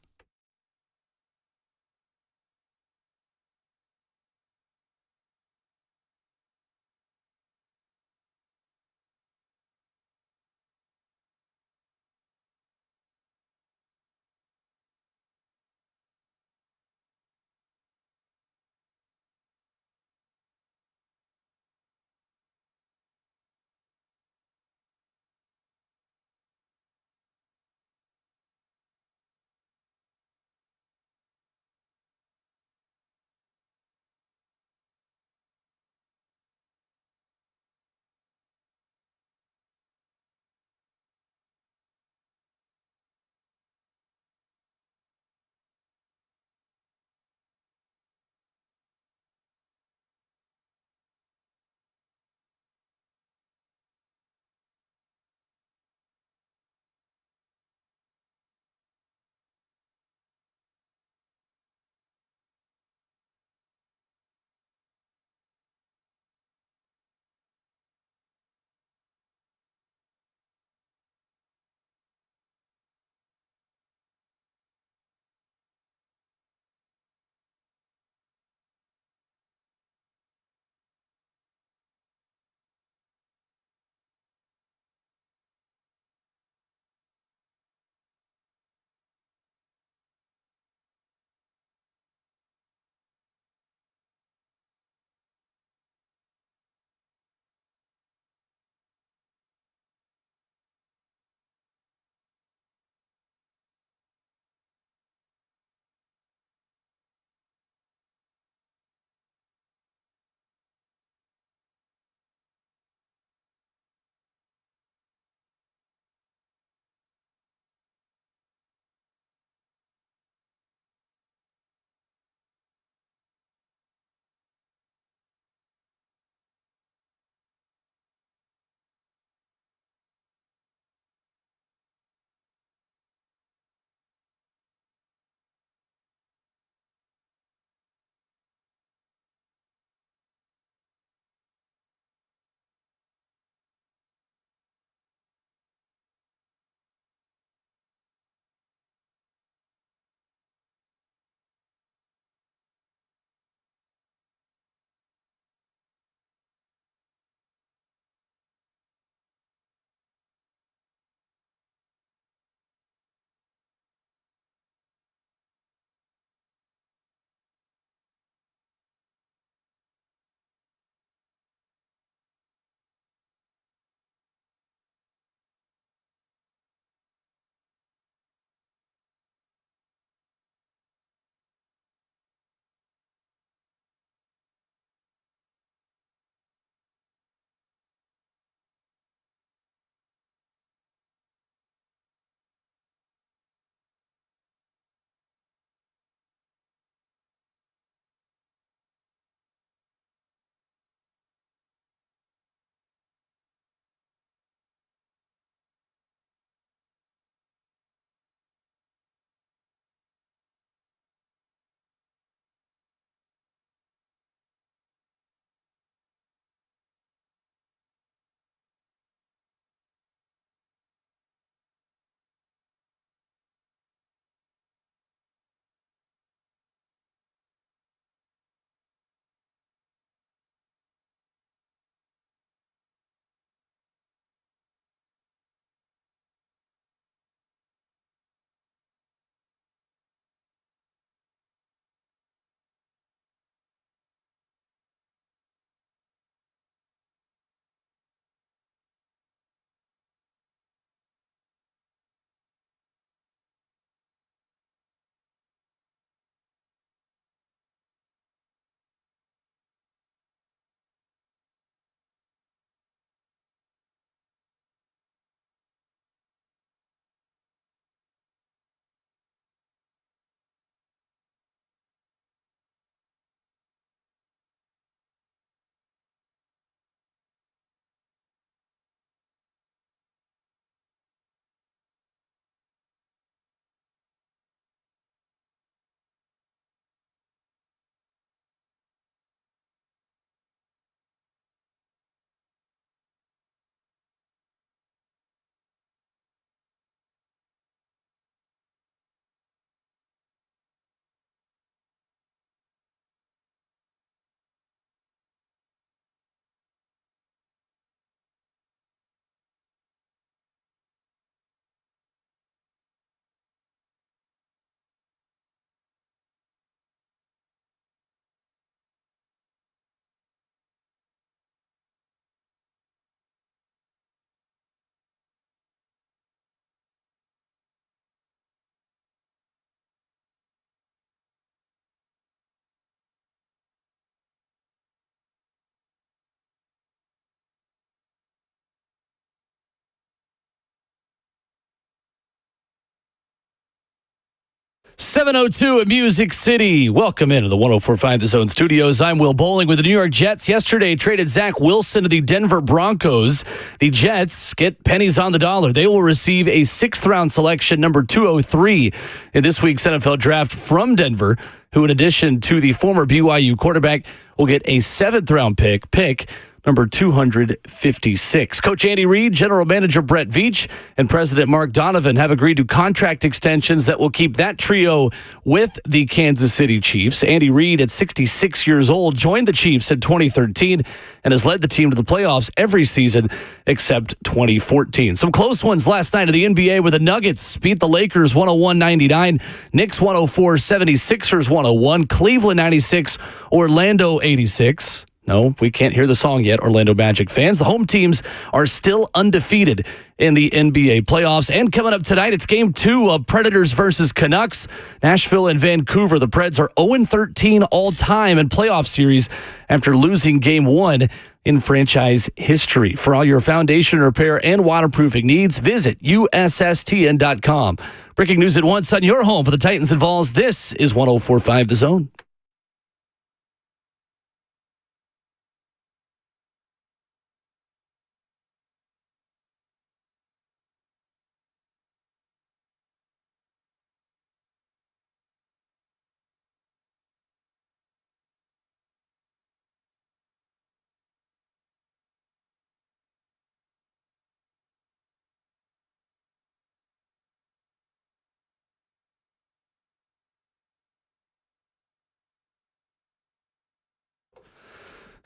7:02 at Music City. Welcome into the 104.5 The Zone studios. I'm Will Bowling with the New York Jets. Yesterday traded Zach Wilson to the Denver Broncos. The Jets get pennies on the dollar. They will receive a 6th-round selection, number 203, in this week's NFL Draft from Denver, who, in addition to the former BYU quarterback, will get a 7th-round pick number 256. Coach Andy Reid, General Manager Brett Veach, and President Mark Donovan have agreed to contract extensions that will keep that trio with the Kansas City Chiefs. Andy Reid, at 66 years old, joined the Chiefs in 2013 and has led the team to the playoffs every season except 2014. Some close ones last night in the NBA where the Nuggets beat the Lakers 101-99, Knicks 104, 76ers 101, Cleveland 96, Orlando 86. No, we can't hear the song yet, Orlando Magic fans. The home teams are still undefeated in the NBA playoffs. And coming up tonight, it's Game 2 of Predators versus Canucks. Nashville and Vancouver. The Preds are 0-13 all-time in playoff series after losing Game 1 in franchise history. For all your foundation repair and waterproofing needs, visit USSTN.com. Breaking news at once on your home for the Titans and Vols. This is 104.5 The Zone.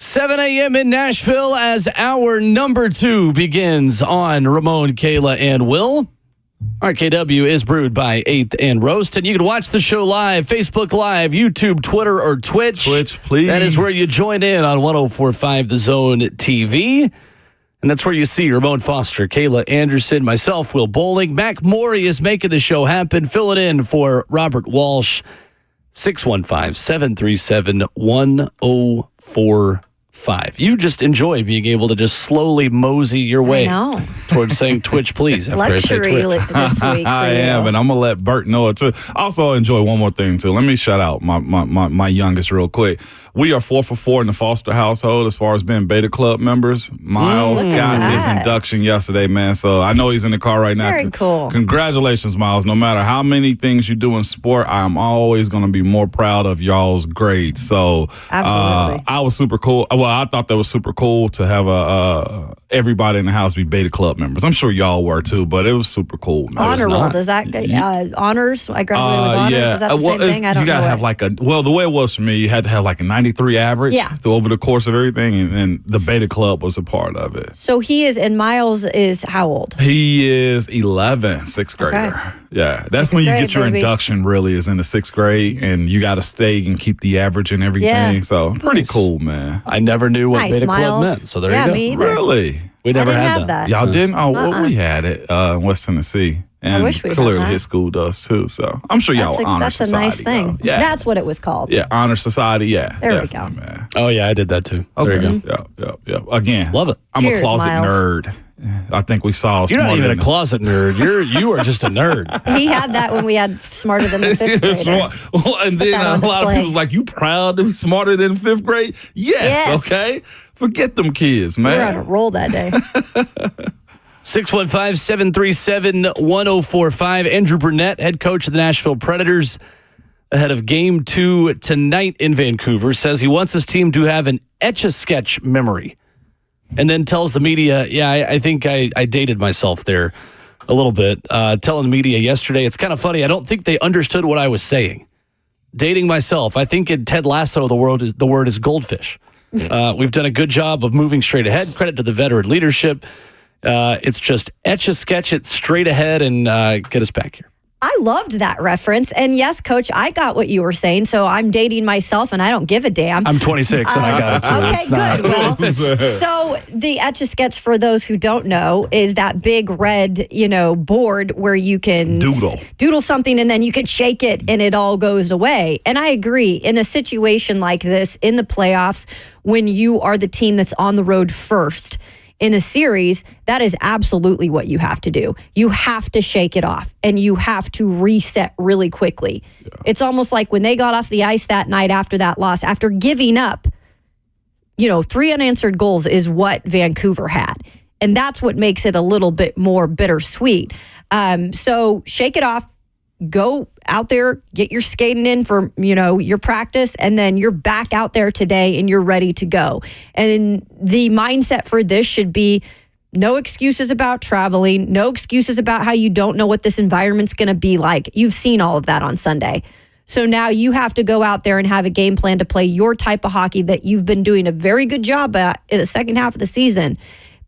Seven a.m. in Nashville as hour number 2 begins on Ramon, Kayla, and Will. RKW is brewed by 8th and Roast, and you can watch the show live, Facebook Live, YouTube, Twitter, or Twitch. Twitch, please. That is where you join in on 104.5 The Zone TV. And that's where you see Ramon Foster, Kayla Anderson, myself, Will Bowling. Mac Morey is making the show happen. Fill it in for Robert Walsh. 615-737-1045. You just enjoy being able to just slowly mosey your way towards saying Twitch, please. After Luxury I say Twitch. this week. I am, and I'm going to let Bert know it too. Also, enjoy one more thing too. Let me shout out my youngest real quick. We are 4 for 4 in the Foster household as far as being Beta Club members. Miles got his induction yesterday, man. So I know he's in the car right now. Very cool. Congratulations, Miles. No matter how many things you do in sport, I'm always going to be more proud of y'all's grades. So I was super cool. Well, I thought that was super cool to have everybody in the house be Beta Club members. I'm sure y'all were too, but it was super cool. Man. Honor roll, does that honors? I graduated with honors. Yeah. Is that the same thing? I don't know. You gotta have the way it was for me, you had to have like a 93 average over the course of everything, and the Beta Club was a part of it. So he is, and Miles is how old? He is 11, 6th grader. Okay. Yeah, that's when you get your induction. Really, is in the 6th grade, and you got to stay and keep the average and everything. Yeah. So pretty cool, man. I never knew what Beta Club meant. So there you go. Me either. Really, we never had that. Y'all didn't? Oh, well, we had it in West Tennessee. And I wish we clearly had that. his school does too. So I'm sure y'all honor society. That's a nice thing. Yeah. That's what it was called. Yeah, honor society. Yeah. There we go. Man. Oh, yeah, I did that too. Okay. There you go. Yeah. Again, love it. I'm Cheers, a closet Miles. nerd. I think we saw. You're not even a closet nerd. You are just a nerd. He had that when we had smarter than the 5th grader. And then a lot of people's like, "You proud to be smarter than 5th grade?" Yes. Okay. Forget them kids, man. We were on a roll that day. 615-737-1045. Andrew Burnett, head coach of the Nashville Predators, ahead of Game 2 tonight in Vancouver, says he wants his team to have an Etch-a-Sketch memory. And then tells the media, I think I dated myself there a little bit, telling the media yesterday, it's kind of funny, I don't think they understood what I was saying. Dating myself. I think in Ted Lasso, the word is goldfish. We've done a good job of moving straight ahead. Credit to the veteran leadership. It's just etch-a-sketch it straight ahead and get us back here. I loved that reference. And yes, Coach, I got what you were saying. So I'm dating myself and I don't give a damn. I'm 26 and I got it too. Okay, good. Well, so the Etch-a-Sketch, for those who don't know, is that big red, board where you can doodle something and then you can shake it and it all goes away. And I agree. In a situation like this, in the playoffs, when you are the team that's on the road first, in a series, that is absolutely what you have to do. You have to shake it off and you have to reset really quickly. Yeah. It's almost like when they got off the ice that night after that loss, after giving up, 3 unanswered goals is what Vancouver had. And that's what makes it a little bit more bittersweet. So shake it off. Go out there, get your skating in for, your practice, and then you're back out there today and you're ready to go. And the mindset for this should be no excuses about traveling, no excuses about how you don't know what this environment's going to be like. You've seen all of that on Sunday. So now you have to go out there and have a game plan to play your type of hockey that you've been doing a very good job at in the second half of the season,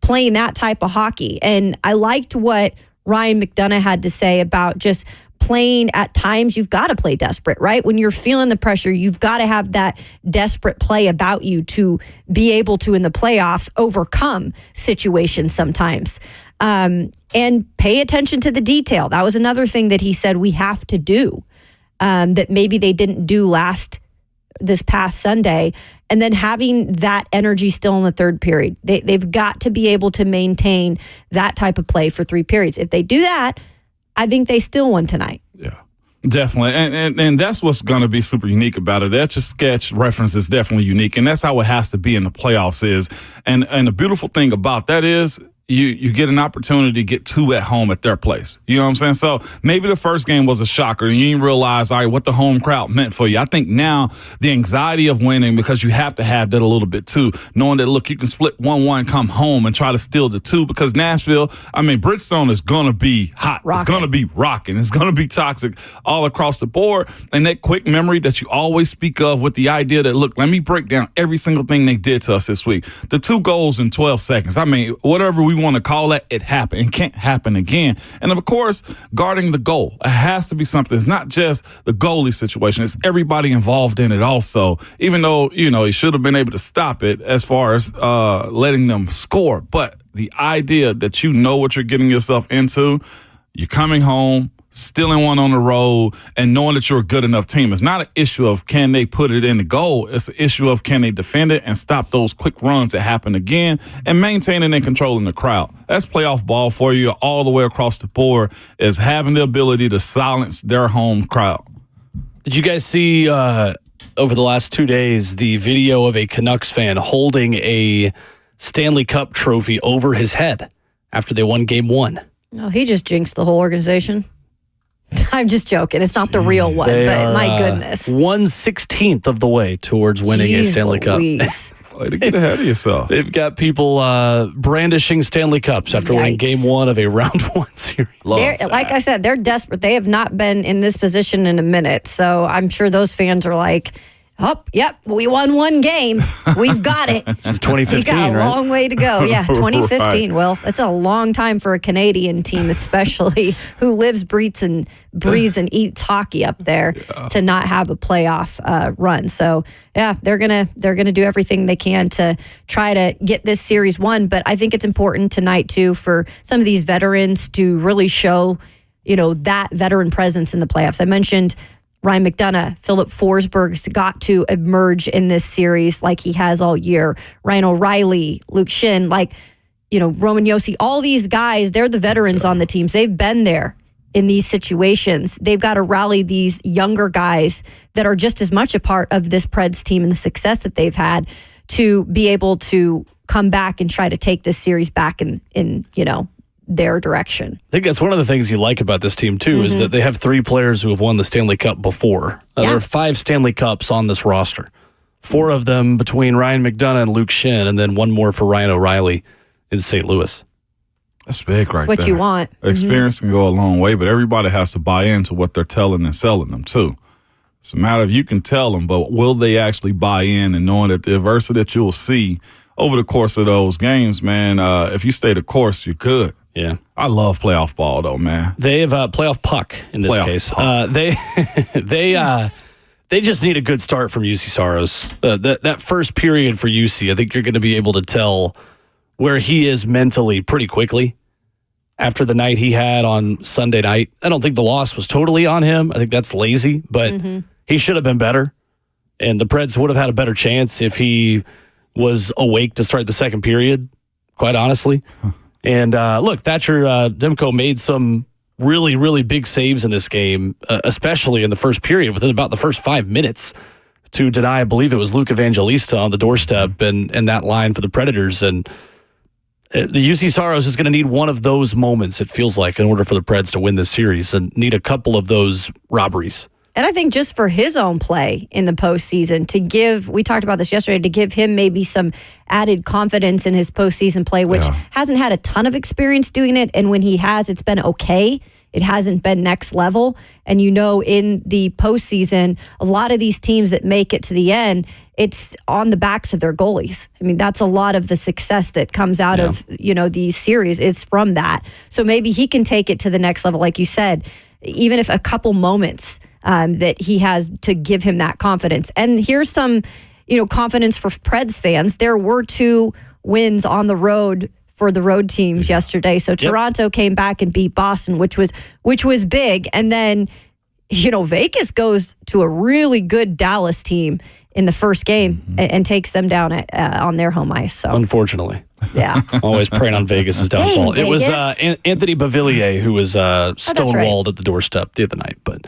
playing that type of hockey. And I liked what Ryan McDonough had to say about just playing at times. You've got to play desperate, right? When you're feeling the pressure, you've got to have that desperate play about you to be able to, in the playoffs, overcome situations sometimes. And pay attention to the detail. That was another thing that he said we have to do that maybe they didn't do this past Sunday. And then having that energy still in the third period. They've got to be able to maintain that type of play for 3 periods. If they do that, I think they still won tonight. Yeah, definitely. And that's what's going to be super unique about it. That Etch a Sketch reference is definitely unique. And that's how it has to be in the playoffs is. And the beautiful thing about that is you get an opportunity to get 2 at home at their place. You know what I'm saying? So maybe the first game was a shocker and you didn't realize, all right, what the home crowd meant for you. I think now the anxiety of winning, because you have to have that a little bit too, knowing that, look, you can split 1-1, come home and try to steal the 2, because Nashville, Bridgestone is going to be hot. Rocking. It's going to be rocking. It's going to be toxic all across the board. And that quick memory that you always speak of with the idea that, look, let me break down every single thing they did to us this week. The 2 goals in 12 seconds. Whatever we want to call that, it happened. It can't happen again. And of course, guarding the goal. It has to be something. It's not just the goalie situation. It's everybody involved in it also. Even though, he should have been able to stop it as far as letting them score. But the idea that you know what you're getting yourself into, you're coming home, stealing one on the road, and knowing that you're a good enough team. It's not an issue of can they put it in the goal. It's an issue of can they defend it and stop those quick runs that happen again and maintaining and controlling the crowd. That's playoff ball for you all the way across the board, is having the ability to silence their home crowd. Did you guys see over the last 2 days the video of a Canucks fan holding a Stanley Cup trophy over his head after they won Game 1? No, he just jinxed the whole organization. I'm just joking. It's not the real one, but my goodness. 1/16 of the way towards winning a Stanley Cup. Way to get ahead of yourself. They've got people brandishing Stanley Cups after winning Game 1 of a Round 1 series. Like I said, they're desperate. They have not been in this position in a minute. So I'm sure those fans are like, oh, yep, we won 1 game. We've got it. Since 2015, We've got a long way to go. Yeah, 2015. Right. Well, it's a long time for a Canadian team, especially who lives, breathes, and eats hockey up there, to not have a playoff run. So, yeah, they're gonna do everything they can to try to get this series won. But I think it's important tonight too for some of these veterans to really show, that veteran presence in the playoffs. I mentioned Ryan McDonough, Philip Forsberg's got to emerge in this series like he has all year. Ryan O'Reilly, Luke Shin, Roman Josi, all these guys, they're the veterans on the teams. They've been there in these situations. They've got to rally these younger guys that are just as much a part of this Preds team and the success that they've had to be able to come back and try to take this series back in their direction. I think that's one of the things you like about this team too, is that they have 3 players who have won the Stanley Cup before. There are 5 Stanley Cups on this roster. 4 of them between Ryan McDonough and Luke Shin, and then 1 more for Ryan O'Reilly in St. Louis. That's big right there. That's what you want. Experience can go a long way, but everybody has to buy into what they're telling and selling them too. It's a matter of you can tell them, but will they actually buy in, and knowing that the adversity that you'll see over the course of those games, man, if you stay the course, you're good. Yeah. I love playoff ball, though, man. They have playoff puck in this case. They just need a good start from UC Saros. That first period for UC, I think you're going to be able to tell where he is mentally pretty quickly after the night he had on Sunday night. I don't think the loss was totally on him. I think that's lazy, but he should have been better. And the Preds would have had a better chance if he was awake to start the second period. quite honestly. And look, Thatcher Demko made some really, really big saves in this game, especially in the first period, within about the first 5 minutes, to deny, I believe it was Luke Evangelista on the doorstep and that line for the Predators. And the UC Soros is going to need one of those moments, it feels like, in order for the Preds to win this series, and need a couple of those robberies. And I think just for his own play in the postseason, to give, we talked about this yesterday, to give him maybe some added confidence in his postseason play, which hasn't had a ton of experience doing it. And when he has, it's been okay. It hasn't been next level. And in the postseason, a lot of these teams that make it to the end, it's on the backs of their goalies. I mean, that's a lot of the success that comes out of, these series is from that. So maybe he can take it to the next level, like you said, even if a couple moments that he has to give him that confidence. And here's some, confidence for Preds fans. There were 2 wins on the road for the road teams yesterday. So Toronto came back and beat Boston, which was big. And then, Vegas goes to a really good Dallas team in the first game and takes them down on their home ice. So unfortunately. Yeah. Always preying on Vegas' downfall. Dang, it was Vegas. Anthony Beauvillier who was stonewalled at the doorstep the other night. But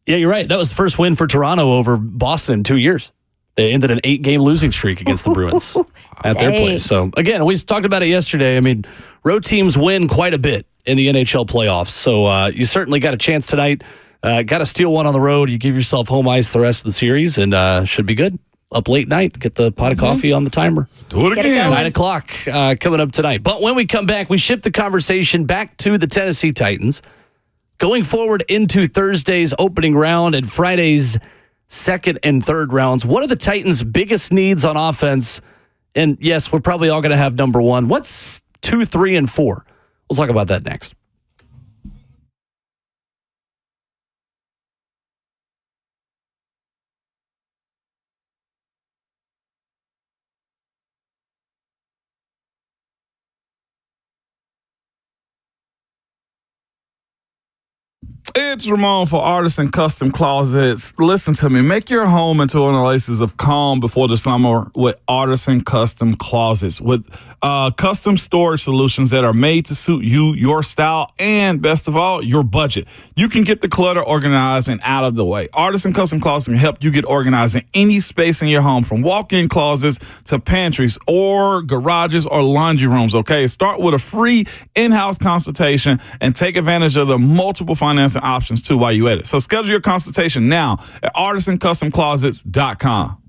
yeah, you're right. That was the first win for Toronto over Boston in 2 years. They ended an 8-game losing streak against the Bruins at their place. So again, we talked about it yesterday. I mean, road teams win quite a bit in the NHL playoffs. So you certainly got a chance tonight. Got to steal one on the road. You give yourself home ice the rest of the series, and should be good. Up late night, get the pot of coffee on the timer. Do it again. 9 o'clock coming up tonight. But when we come back, we shift the conversation back to the Tennessee Titans. Going forward into Thursday's opening round and Friday's second and third rounds, what are the Titans' biggest needs on offense? And yes, we're probably all going to have number 1. What's 2, 3, and 4? We'll talk about that next. It's Ramon for Artisan Custom Closets. Listen to me. Make your home into an oasis of calm before the summer with Artisan Custom Closets. With custom storage solutions that are made to suit you, your style, and best of all, your budget. You can get the clutter organized and out of the way. Artisan Custom Closets can help you get organized in any space in your home, from walk-in closets to pantries or garages or laundry rooms, okay? Start with a free in-house consultation and take advantage of the multiple financing options too while you at it. So schedule your consultation now at artisancustomclosets.com.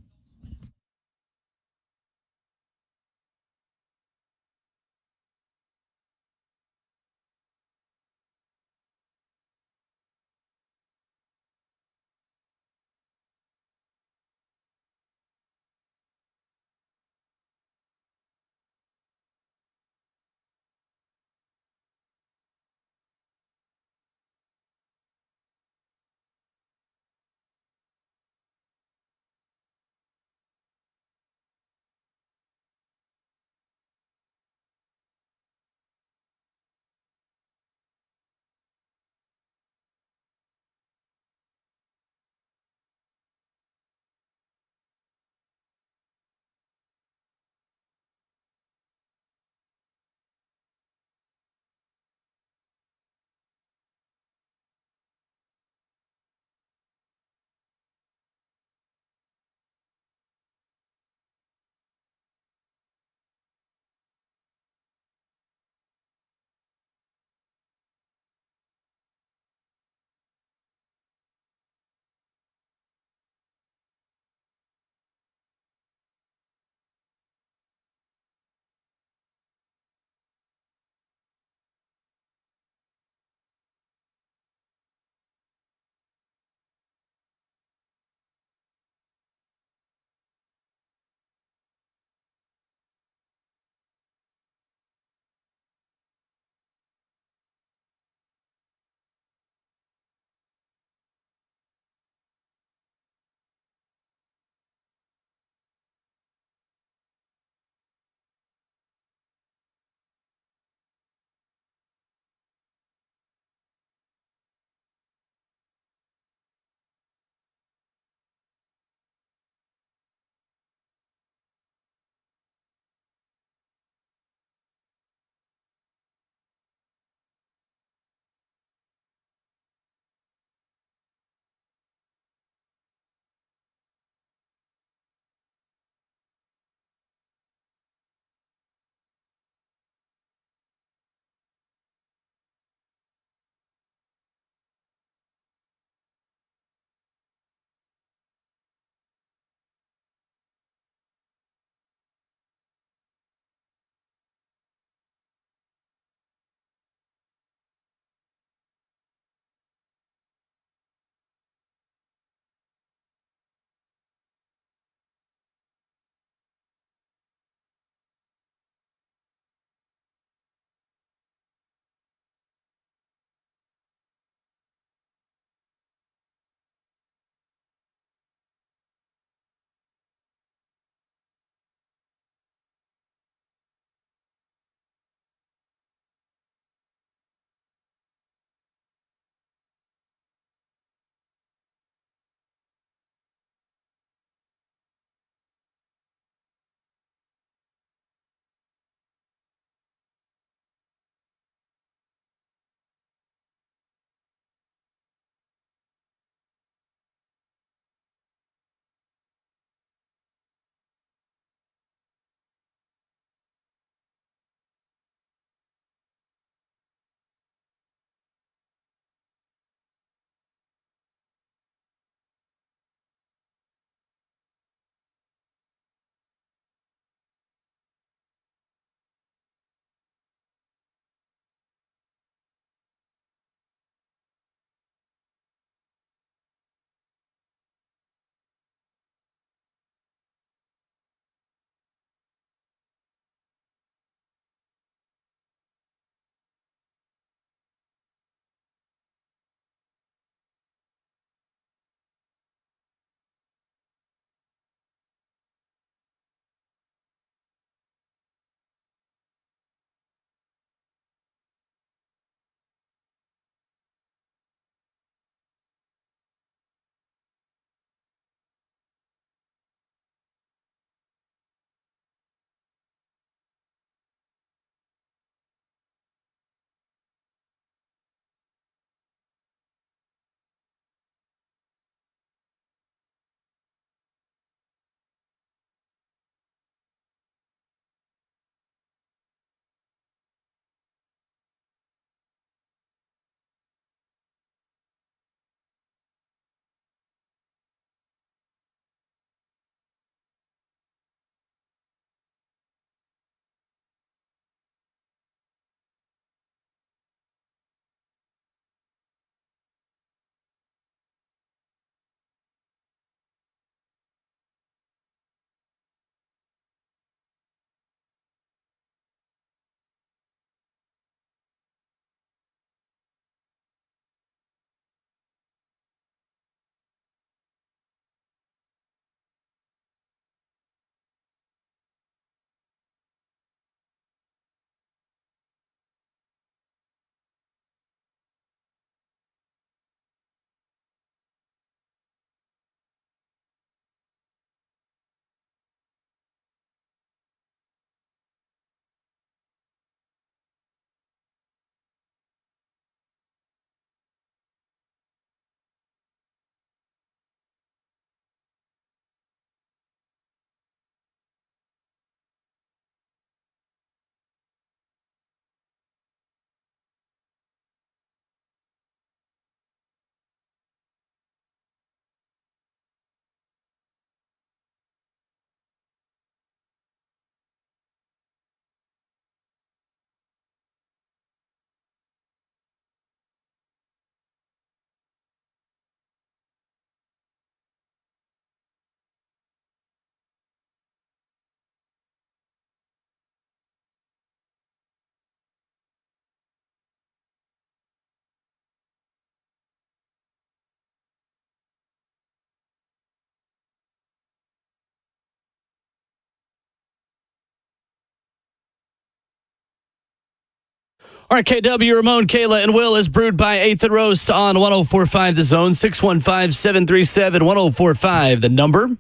RKW, Ramon, Kayla, and Will is brewed by 8th and Roast on 104.5 The Zone, 615-737-1045. The number.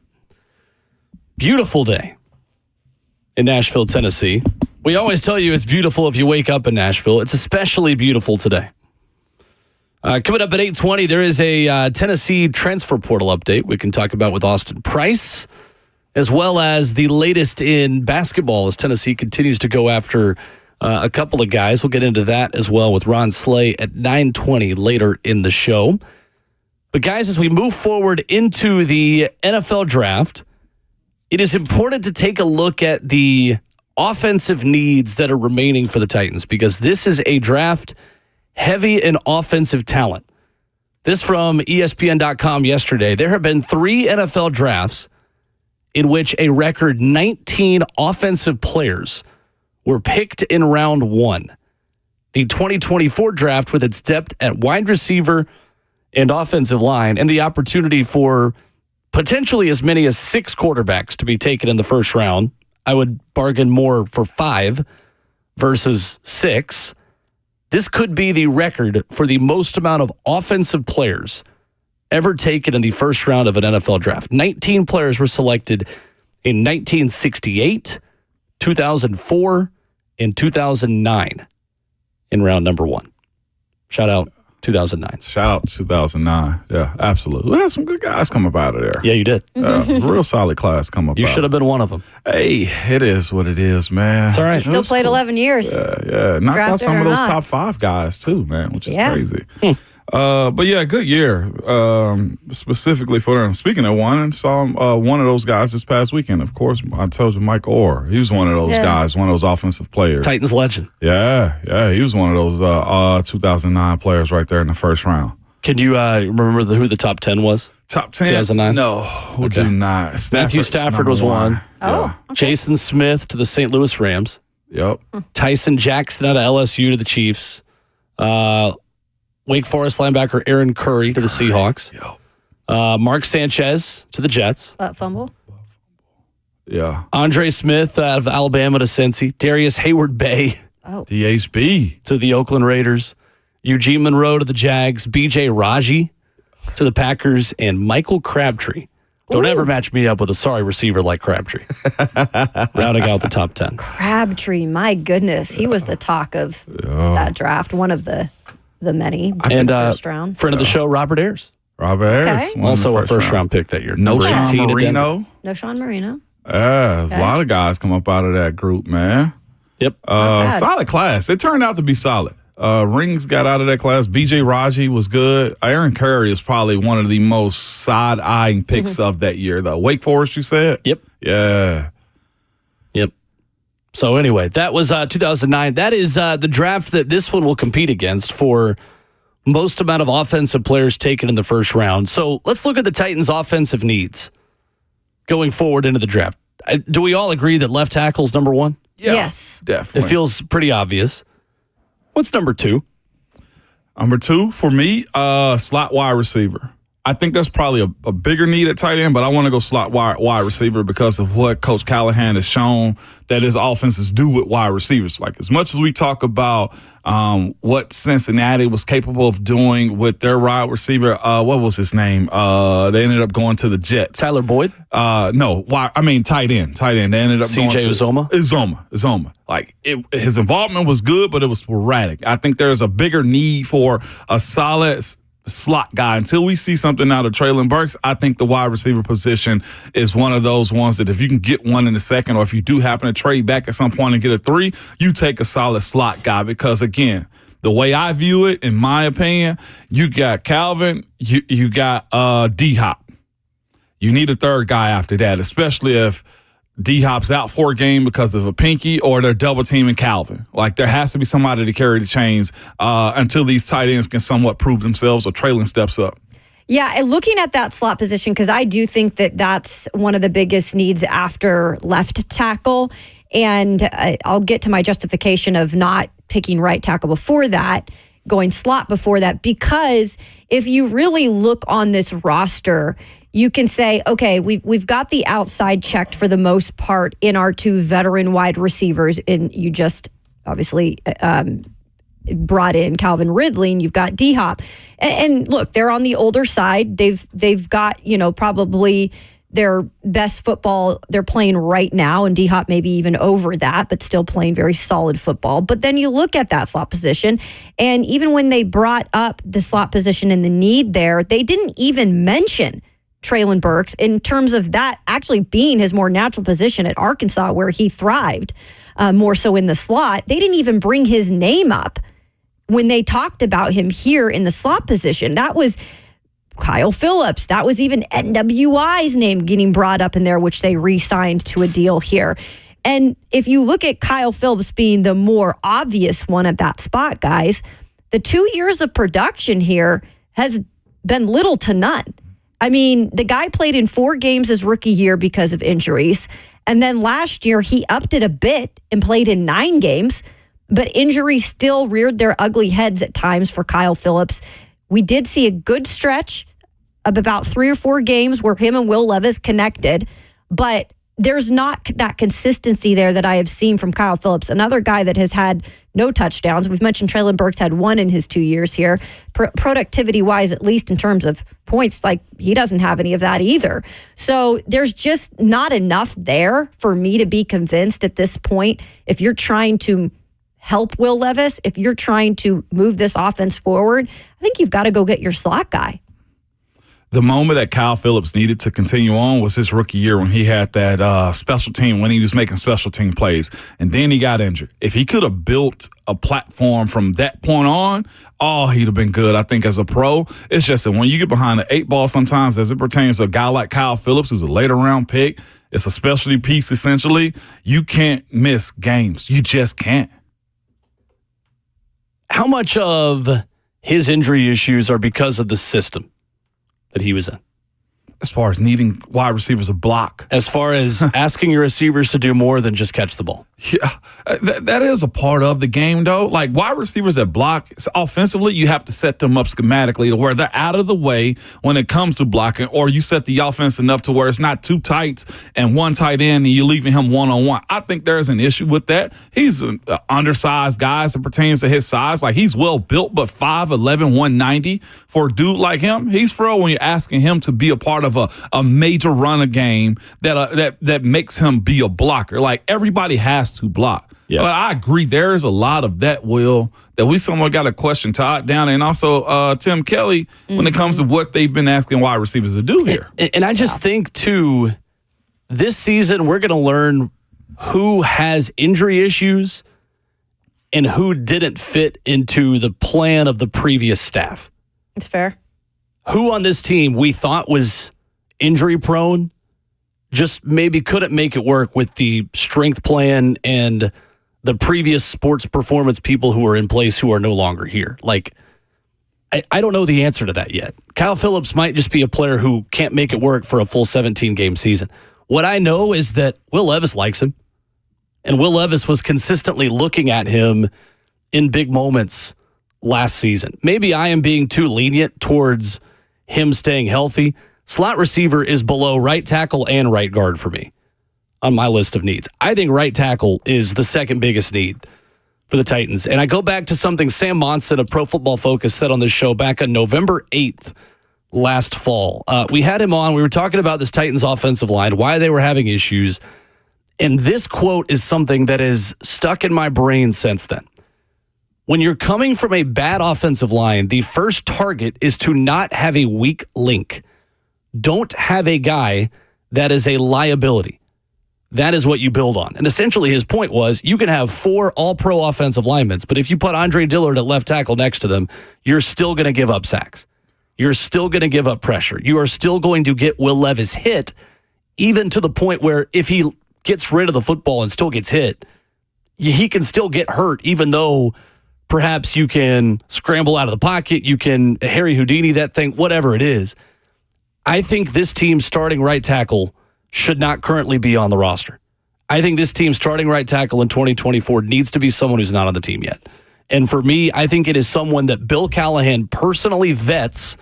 Beautiful day in Nashville, Tennessee. We always tell you it's beautiful if you wake up in Nashville. It's especially beautiful today. Coming up at 8:20, there is a Tennessee transfer portal update we can talk about with Austin Price, as well as the latest in basketball as Tennessee continues to go after a couple of guys. We'll get into that as well with Ron Slay at 9:20 later in the show. But guys, as we move forward into the NFL draft, it is important to take a look at the offensive needs that are remaining for the Titans, because this is a draft heavy in offensive talent. This from ESPN.com yesterday. There have been 3 NFL drafts in which a record 19 offensive players were picked in round 1. The 2024 draft, with its depth at wide receiver and offensive line, and the opportunity for potentially as many as 6 quarterbacks to be taken in the first round. I would bargain more for 5 versus 6. This could be the record for the most amount of offensive players ever taken in the first round of an NFL draft. 19 players were selected in 1968, 2004, and 2009 in round number 1. Shout out 2009. Shout out 2009. Yeah, absolutely. We had some good guys come up out of there. Yeah, you did. Real solid class come up. You should have been one of them. Hey, it is what it is, man. It's all right. Still played 11 years. Yeah. Knocked out some of those top 5 guys too, man, which is crazy. But yeah, good year. Specifically for them. Speaking of one, saw one of those guys this past weekend. Of course, I told you Mike Orr. He was one of those guys, one of those offensive players. Titans legend. Yeah. He was one of those 2009 players right there in the first round. Can you remember who the top 10 was? Top 10? 2009? No, we do not. Matthew Stafford was one. Oh, Yeah. okay. Jason Smith to the St. Louis Rams. Yep. Tyson Jackson out of LSU to the Chiefs. Wake Forest linebacker Aaron Curry to the Seahawks. Yep. Mark Sanchez to the Jets. Fumble. Yeah. Andre Smith out of Alabama to Cincy. Darius Hayward-Bay DHB. to the Oakland Raiders. Eugene Monroe to the Jags. B.J. Raji to the Packers. And Michael Crabtree. Don't ever match me up with a sorry receiver like Crabtree. Rounding out the top 10. Crabtree, my goodness. He was the talk of that draft, one of the many. And first round. friend of the show, Robert Ayers. Robert Ayers. Okay. Also a first round pick that year. No Number Sean 18 at Marino. No Sean Marino. Yeah, there's a lot of guys come up out of that group, man. Yep. bad. Solid class. It turned out to be solid. Rings got out of that class. B.J. Raji was good. Aaron Curry is probably one of the most side-eyeing picks of that year, though. Wake Forest, you said? Yep. Yeah. Yep. So anyway, that was 2009. That is the draft that this one will compete against for most amount of offensive players taken in the first round. So let's look at the Titans' offensive needs going forward into the draft. Do we all agree that left tackle is number 1? Yeah, Yes. definitely. It feels pretty obvious. What's number 2? Number 2, for me, slot wide receiver. I think that's probably a bigger need at tight end, but I want to go slot wide receiver because of what Coach Callahan has shown that his offenses do with wide receivers. Like, as much as we talk about what Cincinnati was capable of doing with their wide receiver, what was his name? They ended up going to the Jets. Tyler Boyd? No, tight end. They ended up going to Uzomah? Uzomah. Like, his involvement was good, but it was sporadic. I think there's a bigger need for a solid slot guy. Until we see something out of Traylon Burks, I think the wide receiver position is one of those ones that if you can get one in the second, or if you do happen to trade back at some point and get a 3, you take a solid slot guy. Because again, the way I view it, in my opinion, you got Calvin, you got D-Hop. You need a third guy after that, especially if D-Hop's out for a game because of a pinky, or they're double teaming Calvin. Like, there has to be somebody to carry the chains until these tight ends can somewhat prove themselves, or Traylon steps up. Yeah, and looking at that slot position, because I do think that that's one of the biggest needs after left tackle. And I'll get to my justification of not picking right tackle before that, going slot before that, because if you really look on this roster, you can say, okay, we've got the outside checked for the most part in our 2 veteran wide receivers. And you just obviously brought in Calvin Ridley, and you've got D-Hop. And look, they're on the older side. They've got, probably their best football they're playing right now, and D-Hop maybe even over that, but still playing very solid football. But then you look at that slot position, and even when they brought up the slot position and the need there, they didn't even mention Treylon Burks in terms of that actually being his more natural position at Arkansas, where he thrived more so in the slot. They didn't even bring his name up when they talked about him here in the slot position. That was Kyle Phillips. That was even NWI's name getting brought up in there, which they re-signed to a deal here. And if you look at Kyle Phillips being the more obvious one at that spot, guys, the 2 years of production here has been little to none. I mean, the guy played in 4 games his rookie year because of injuries. And then last year, he upped it a bit and played in 9 games. But injuries still reared their ugly heads at times for Kyle Phillips. We did see a good stretch of about 3 or 4 games where him and Will Levis connected. But there's not that consistency there that I have seen from Kyle Phillips, another guy that has had no touchdowns. We've mentioned Treylon Burks had 1 in his 2 years here. Productivity-wise, at least in terms of points, like he doesn't have any of that either. So there's just not enough there for me to be convinced at this point. If you're trying to help Will Levis, if you're trying to move this offense forward, I think you've got to go get your slot guy. The moment that Kyle Phillips needed to continue on was his rookie year when he had that special team, when he was making special team plays, and then he got injured. If he could have built a platform from that point on, he'd have been good, I think, as a pro. It's just that when you get behind the 8 ball sometimes as it pertains to a guy like Kyle Phillips, who's a later round pick, it's a specialty piece essentially, you can't miss games. You just can't. How much of his injury issues are because of the system that he was in? As far as needing wide receivers to block. As far as asking your receivers to do more than just catch the ball. Yeah, that is a part of the game, though. Like, wide receivers that block, offensively, you have to set them up schematically to where they're out of the way when it comes to blocking, or you set the offense enough to where it's not 2 tights and 1 tight end and you're leaving him one-on-one. I think there's an issue with that. He's an undersized guy as it pertains to his size. Like, he's well built, but 5'11", 190 for a dude like him, he's frail when you're asking him to be a part of a major runner game that makes him be a blocker. Like, everybody has to block. Yeah. But I agree, there is a lot of that, Will, that we somewhat got to question Todd Downing and also Tim Kelly when it comes to what they've been asking wide receivers to do here. And I just think, too, this season we're going to learn who has injury issues and who didn't fit into the plan of the previous staff. It's fair. Who on this team we thought was injury prone just maybe couldn't make it work with the strength plan and the previous sports performance people who are in place who are no longer here. Like, I don't know the answer to that yet. Kyle Phillips might just be a player who can't make it work for a full 17-game season. What I know is that Will Levis likes him, and Will Levis was consistently looking at him in big moments last season. Maybe I am being too lenient towards him staying healthy. Slot receiver is below right tackle and right guard for me on my list of needs. I think right tackle is the second biggest need for the Titans. And I go back to something Sam Monson of Pro Football Focus said on this show back on November 8th last fall. We had him on. We were talking about this Titans offensive line, why they were having issues. And this quote is something that is stuck in my brain since then. When you're coming from a bad offensive line, the first target is to not have a weak link. Don't have a guy that is a liability. That is what you build on. And essentially his point was you can have 4 all-pro offensive linemen, but if you put Andre Dillard at left tackle next to them, you're still going to give up sacks. You're still going to give up pressure. You are still going to get Will Levis hit, even to the point where if he gets rid of the football and still gets hit, he can still get hurt, even though perhaps you can scramble out of the pocket, you can Harry Houdini that thing, whatever it is. I think this team's starting right tackle should not currently be on the roster. I think this team's starting right tackle in 2024 needs to be someone who's not on the team yet. And for me, I think it is someone that Bill Callahan personally vets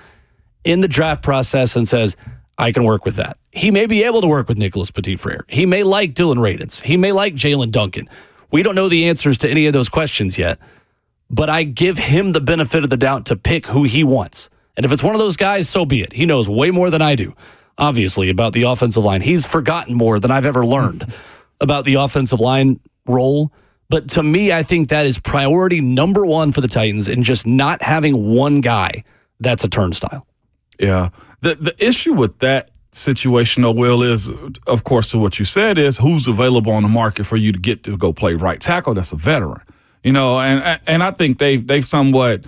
in the draft process and says, I can work with that. He may be able to work with Nicholas Petit-Frere. He may like Dylan Radins. He may like Jalen Duncan. We don't know the answers to any of those questions yet. but I give him the benefit of the doubt to pick who he wants. And if it's one of those guys, so be it. He knows way more than I do, obviously, about the offensive line. He's forgotten more than I've ever learned about the offensive line role. But to me, I think that is priority number one for the Titans, and just not having one guy that's a turnstile. Yeah. The issue with that situation, though, Will, is, of course, to what you said, is who's available on the market for you to get to go play right tackle that's a veteran. And I think they've somewhat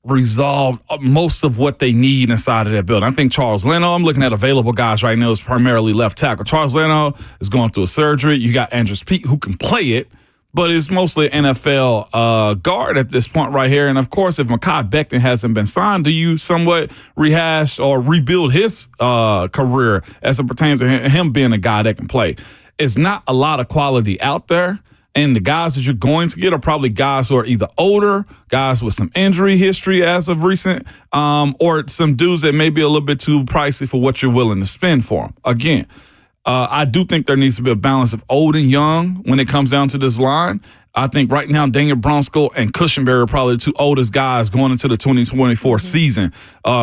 resolved most of what they need inside of that building. I think Charles Leno, I'm looking at available guys right now, is primarily left tackle. Charles Leno is going through a surgery. You got Andrews Peat, who can play it, but it's mostly NFL guard at this point right here. And, of course, if Mekhi Becton hasn't been signed, do you somewhat rehash or rebuild his career as it pertains to him being a guy that can play? It's not a lot of quality out there. And the guys that you're going to get are probably guys who are either older, guys with some injury history as of recent, or some dudes that may be a little bit too pricey for what you're willing to spend for them. Again, I do think there needs to be a balance of old and young when it comes down to this line. I think right now Daniel Brunskill and Cushenberry are probably the two oldest guys going into the 2024 season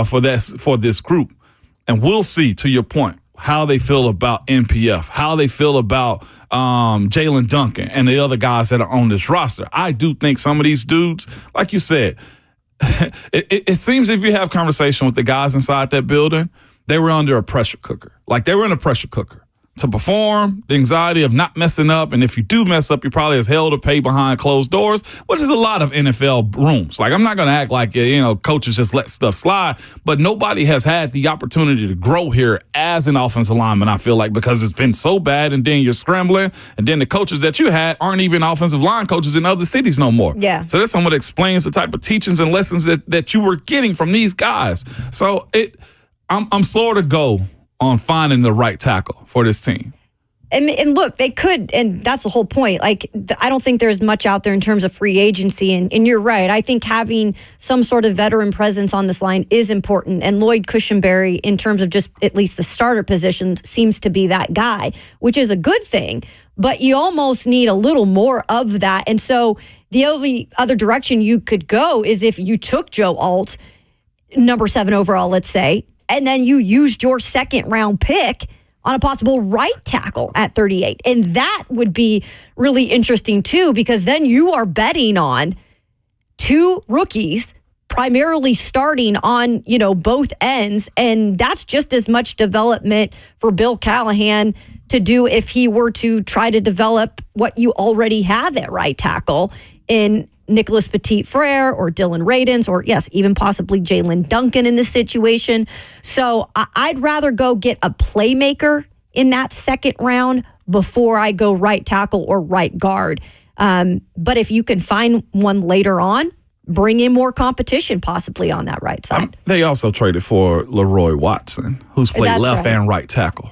for this group. And we'll see, to your point, how they feel about NPF, how they feel about Jalen Duncan and the other guys that are on this roster. I do think some of these dudes, like you said, it seems if you have conversation with the guys inside that building, they were under a pressure cooker. Like they were in a pressure cooker to perform, the anxiety of not messing up. And if you do mess up, you're probably as hell to pay behind closed doors, which is a lot of NFL rooms. Like I'm not going to act like, coaches just let stuff slide, but nobody has had the opportunity to grow here as an offensive lineman, I feel like, because it's been so bad, and then you're scrambling, and then the coaches that you had aren't even offensive line coaches in other cities no more. Yeah. So that's someone that explains the type of teachings and lessons that you were getting from these guys. So I'm slower to go on finding the right tackle for this team. And look, they could, and that's the whole point. Like, I don't think there's much out there in terms of free agency. And you're right. I think having some sort of veteran presence on this line is important. And Lloyd Cushenberry, in terms of just at least the starter position, seems to be that guy, which is a good thing. But you almost need a little more of that. And so the only other direction you could go is if you took Joe Alt, number 7 overall, let's say, and then you used your second round pick on a possible right tackle at 38. And that would be really interesting too, because then you are betting on 2 rookies primarily starting on, both ends. And that's just as much development for Bill Callahan to do if he were to try to develop what you already have at right tackle in Nicholas Petit-Frere or Dylan Radins, or yes, even possibly Jalen Duncan in this situation. So I'd rather go get a playmaker in that second round before I go right tackle or right guard. But if you can find one later on, bring in more competition possibly on that right side. They also traded for Leroy Watson, who's played That's left right. and right tackle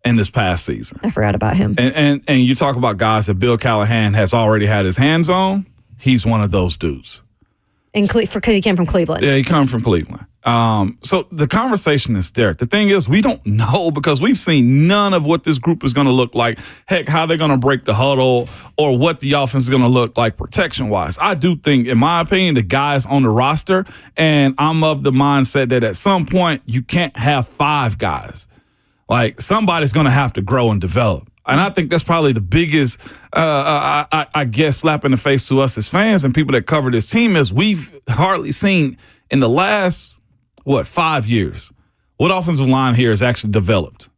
in this past season. I forgot about him. And you talk about guys that Bill Callahan has already had his hands on. He's one of those dudes. Because he came from Cleveland. Yeah, he comes from Cleveland. So the conversation is there. The thing is, we don't know because we've seen none of what this group is going to look like. Heck, how they're going to break the huddle or what the offense is going to look like protection-wise. I do think, in my opinion, the guys on the roster, and I'm of the mindset that at some point you can't have 5 guys. Like, somebody's going to have to grow and develop. And I think that's probably the biggest, I guess, slap in the face to us as fans and people that cover this team is we've hardly seen in the last, 5 years, what offensive line here has actually developed.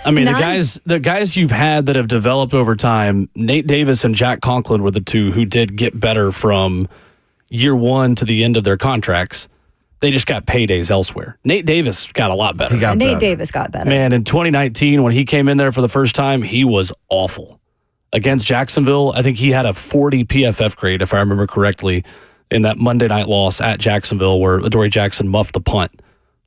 I mean, the guys you've had that have developed over time, Nate Davis and Jack Conklin were the 2 who did get better from year 1 to the end of their contracts. They just got paydays elsewhere. Nate Davis got a lot better. Nate Davis got better. Man, in 2019, when he came in there for the first time, he was awful. Against Jacksonville, I think he had a 40 PFF grade, if I remember correctly, in that Monday night loss at Jacksonville where Adoree Jackson muffed the punt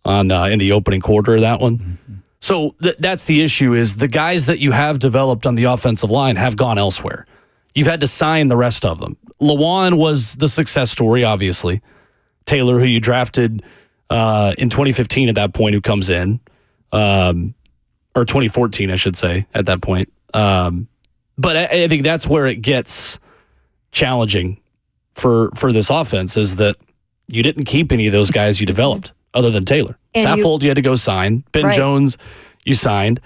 in the opening quarter of that one. Mm-hmm. So that's the issue is the guys that you have developed on the offensive line have gone elsewhere. You've had to sign the rest of them. Lawan was the success story, obviously. Taylor, who you drafted in 2015 at that point, who comes in, or 2014, I should say, at that point. But I think that's where it gets challenging for this offense is that you didn't keep any of those guys you developed other than Taylor. And Saffold, you had to go sign. Ben Right. Jones, you signed.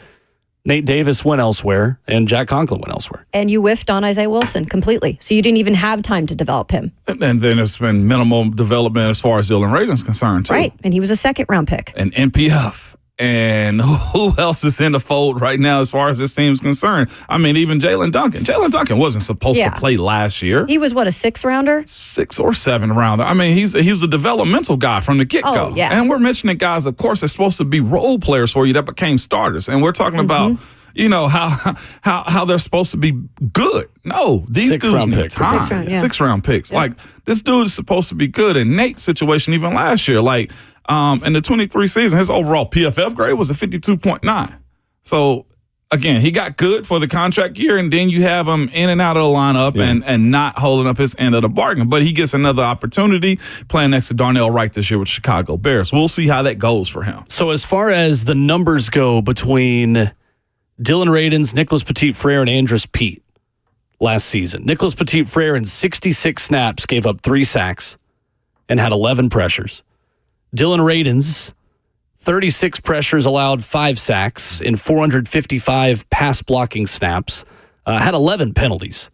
Nate Davis went elsewhere, and Jack Conklin went elsewhere. And you whiffed on Isaiah Wilson completely. So you didn't even have time to develop him. And then it's been minimal development as far as Dylan Radin's concerned, too. Right. And he was a second-round pick. And NPF. And who else is in the fold right now as far as this team's concerned? I mean, even Jalen Duncan. Jalen Duncan wasn't supposed to play last year. He was, what, a 6th-rounder? 6 or 7 rounder. I mean, he's a developmental guy from the get-go. Oh, yeah. And we're mentioning guys, of course, they're supposed to be role players for you that became starters. And we're talking about, how they're supposed to be good. No, these dudes need time. 6th-round picks. Yeah. Like, this dude is supposed to be good. And Nate's situation even last year, like, in the 23 season, his overall PFF grade was a 52.9. So, again, he got good for the contract year, and then you have him in and out of the lineup and not holding up his end of the bargain. But he gets another opportunity playing next to Darnell Wright this year with Chicago Bears. We'll see how that goes for him. So as far as the numbers go between Dylan Radins, Nicholas Petit-Frere, and Andrus Peat last season, Nicholas Petit-Frere in 66 snaps gave up 3 sacks and had 11 pressures. Dylan Radins, 36 pressures, allowed 5 sacks in 455 pass blocking snaps, had 11 penalties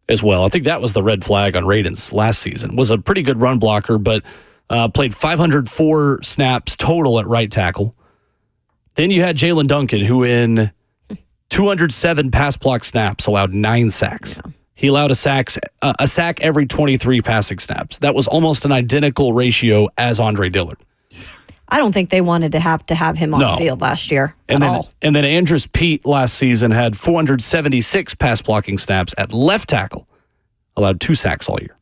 as well. I think that was the red flag on Radins last season. Was a pretty good run blocker, but played 504 snaps total at right tackle. Then you had Jalen Duncan, who in 207 pass block snaps allowed 9 sacks. Yeah. He allowed a sack every 23 passing snaps. That was almost an identical ratio as Andre Dillard. I don't think they wanted to have him on the field last year at all. And then Andrus Peat last season had 476 pass blocking snaps at left tackle, allowed 2 sacks all year.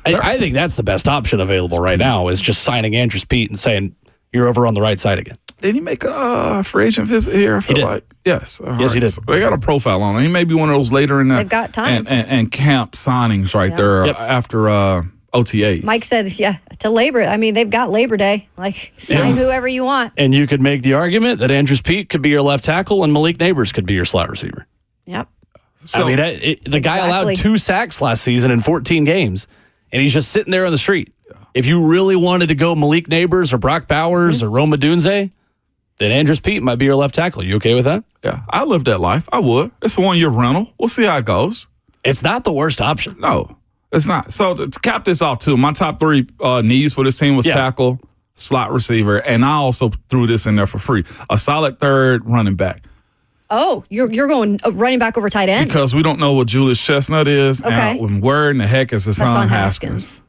I think that's the best option available right now is just signing Andrus Peat and saying, you're over on the right side again. Did he make a free agent visit here? I feel like yes. Yes, he did. So they got a profile on him. He may be one of those later in the They've got time. and camp signings right there after OTAs. Mike said, to Labor. I mean, they've got Labor Day. Like, sign whoever you want. And you could make the argument that Andrus Peat could be your left tackle and Malik Neighbors could be your slot receiver. Yep. So, I mean, the guy allowed 2 sacks last season in 14 games, and he's just sitting there on the street. If you really wanted to go Malik Neighbors or Brock Bowers or Roma Dunze, then Andrus Peat might be your left tackle. You okay with that? Yeah, I live that life. I would. It's a 1-year rental. We'll see how it goes. It's not the worst option. No, it's not. So to cap this off, too, my top 3 needs for this team was tackle, slot receiver, and I also threw this in there for free. A solid third running back. Oh, you're going running back over tight end? Because we don't know what Julius Chestnut is. Okay. And where in the heck is Hassan Haskins?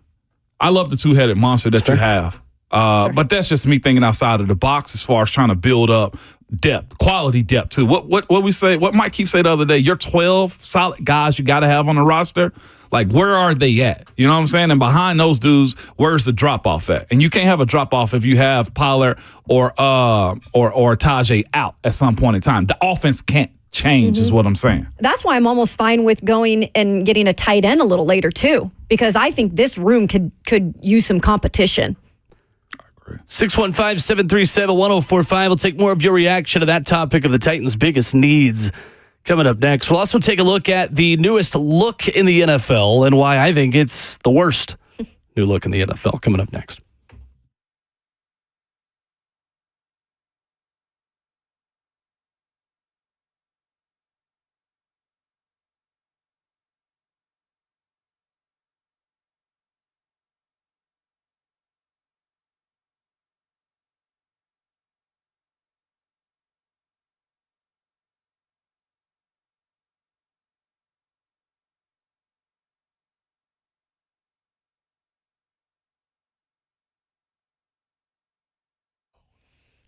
I love the 2-headed monster that you have. But that's just me thinking outside of the box as far as trying to build up depth, quality depth too. What we say, what Mike Keith said the other day, your 12 solid guys you got to have on the roster, like where are they at? You know what I'm saying? And behind those dudes, where's the drop off at? And you can't have a drop off if you have Pollard or Tajay out at some point in time. The offense can't change is what I'm saying. That's why I'm almost fine with going and getting a tight end a little later too, because I think this room could use some competition. 615-737-1045. We'll take more of your reaction to that topic of the Titans' biggest needs coming up next. We'll also take a look at the newest look in the NFL and why I think it's the worst new look in the NFL coming up next.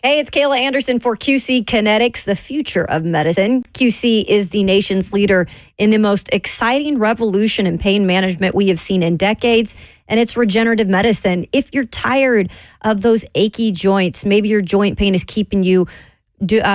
Hey, it's Kayla Anderson for QC Kinetics, the future of medicine. QC is the nation's leader in the most exciting revolution in pain management we have seen in decades, and it's regenerative medicine. If you're tired of those achy joints, maybe your joint pain is keeping you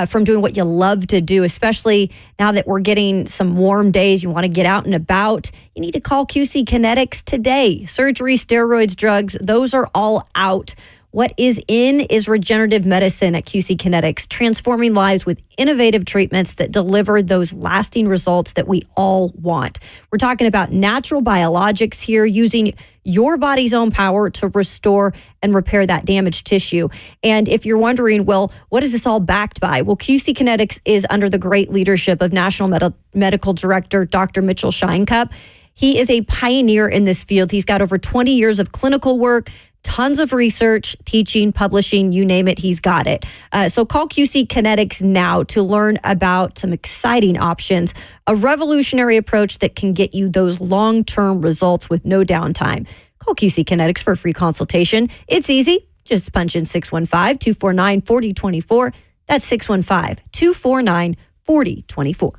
from doing what you love to do, especially now that we're getting some warm days, you want to get out and about, you need to call QC Kinetics today. Surgery, steroids, drugs, those are all out. What is in is regenerative medicine at QC Kinetics, transforming lives with innovative treatments that deliver those lasting results that we all want. We're talking about natural biologics here, using your body's own power to restore and repair that damaged tissue. And if you're wondering, well, what is this all backed by? Well, QC Kinetics is under the great leadership of National Medical Director Dr. Mitchell Scheinkup. He is a pioneer in this field. He's got over 20 years of clinical work, tons of research, teaching, publishing, you name it, he's got it. So call QC Kinetics now to learn about some exciting options, a revolutionary approach that can get you those long-term results with no downtime. Call QC Kinetics for a free consultation. It's easy. Just punch in 615-249-4024. That's 615-249-4024.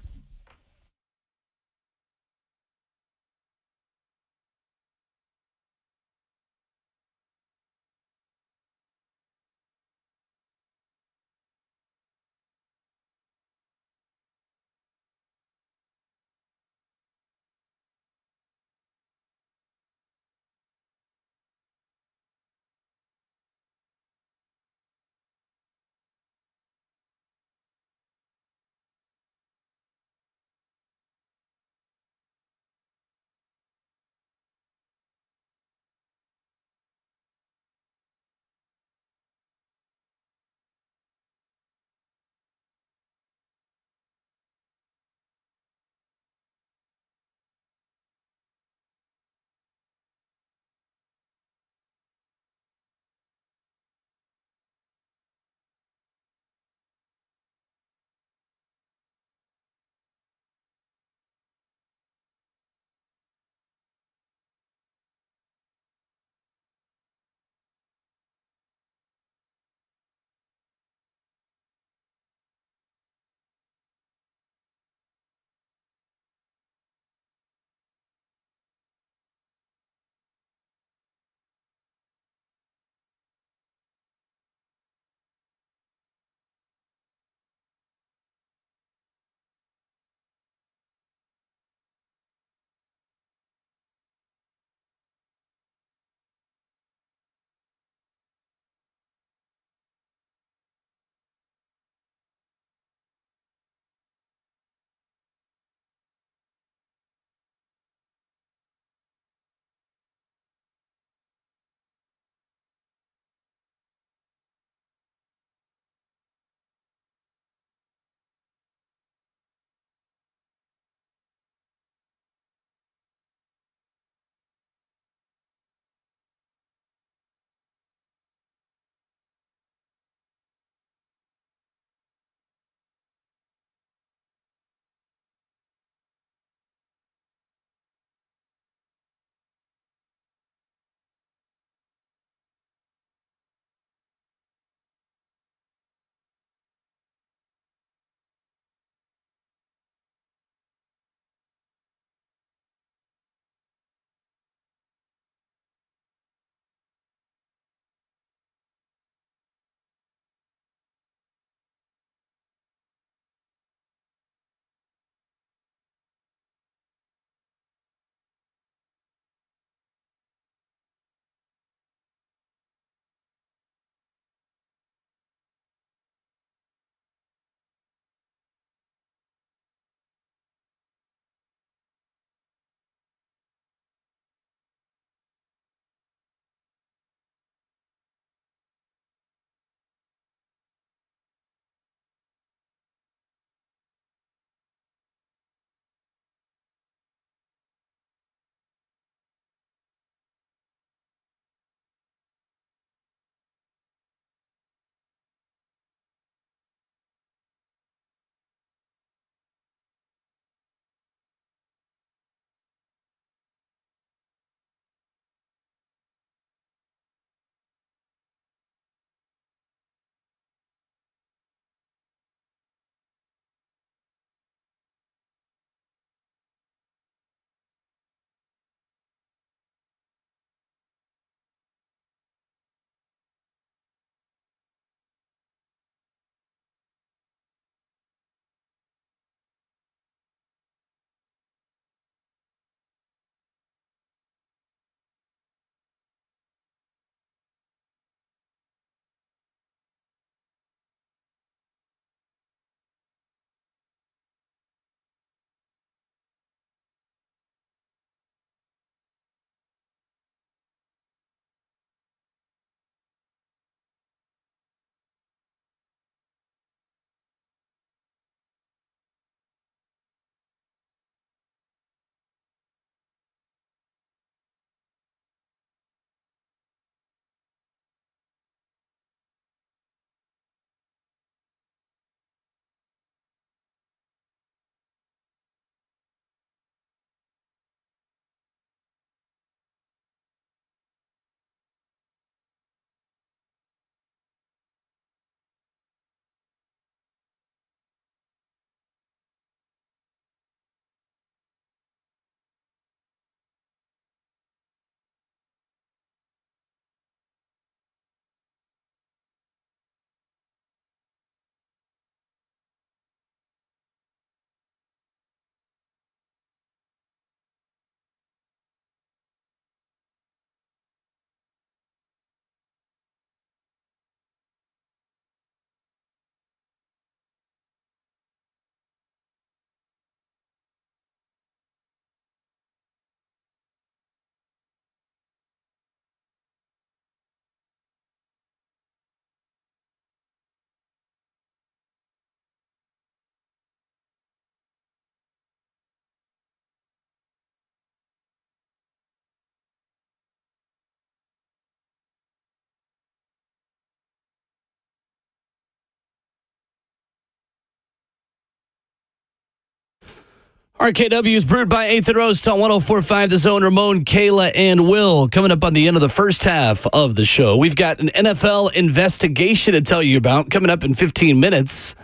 RKW is brewed by 8th and Roast on 104.5 The Zone. Ramon, Kayla, and Will. Coming up on the end of the first half of the show, we've got an NFL investigation to tell you about coming up in 15 minutes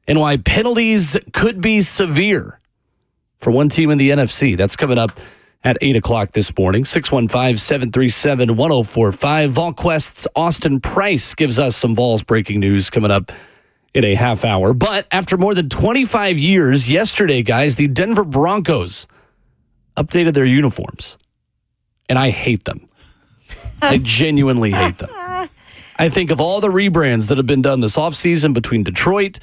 and why penalties could be severe for one team in the NFC. That's coming up at 8 o'clock this morning. 615-737-1045. VolQuest's Austin Price gives us some Vols breaking news coming up in a half hour. But after more than 25 years, yesterday, guys, the Denver Broncos updated their uniforms. And I hate them. I genuinely hate them. I think of all the rebrands that have been done this offseason between Detroit,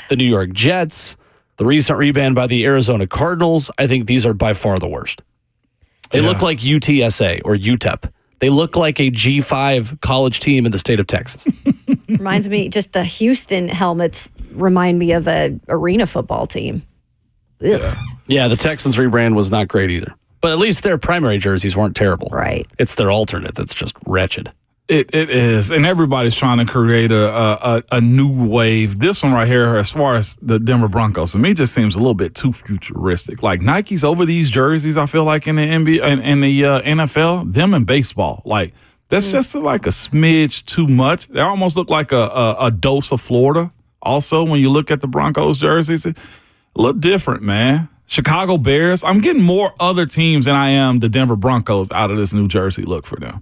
the New York Jets, the recent rebrand by the Arizona Cardinals, I think these are by far the worst. They look like UTSA or UTEP. They look like a G5 college team in the state of Texas. Reminds me, just the Houston helmets remind me of a arena football team. Ugh. Yeah, the Texans rebrand was not great either. But at least their primary jerseys weren't terrible. Right. It's their alternate that's just wretched. It is, and everybody's trying to create a new wave. This one right here, as far as the Denver Broncos, to me, just seems a little bit too futuristic. Like Nike's over these jerseys, I feel like in the NBA and in the NFL, them in baseball, like that's just like a smidge too much. They almost look like a dose of Florida. Also, when you look at the Broncos jerseys, it look different, man. Chicago Bears. I'm getting more other teams than I am the Denver Broncos out of this new jersey look for them.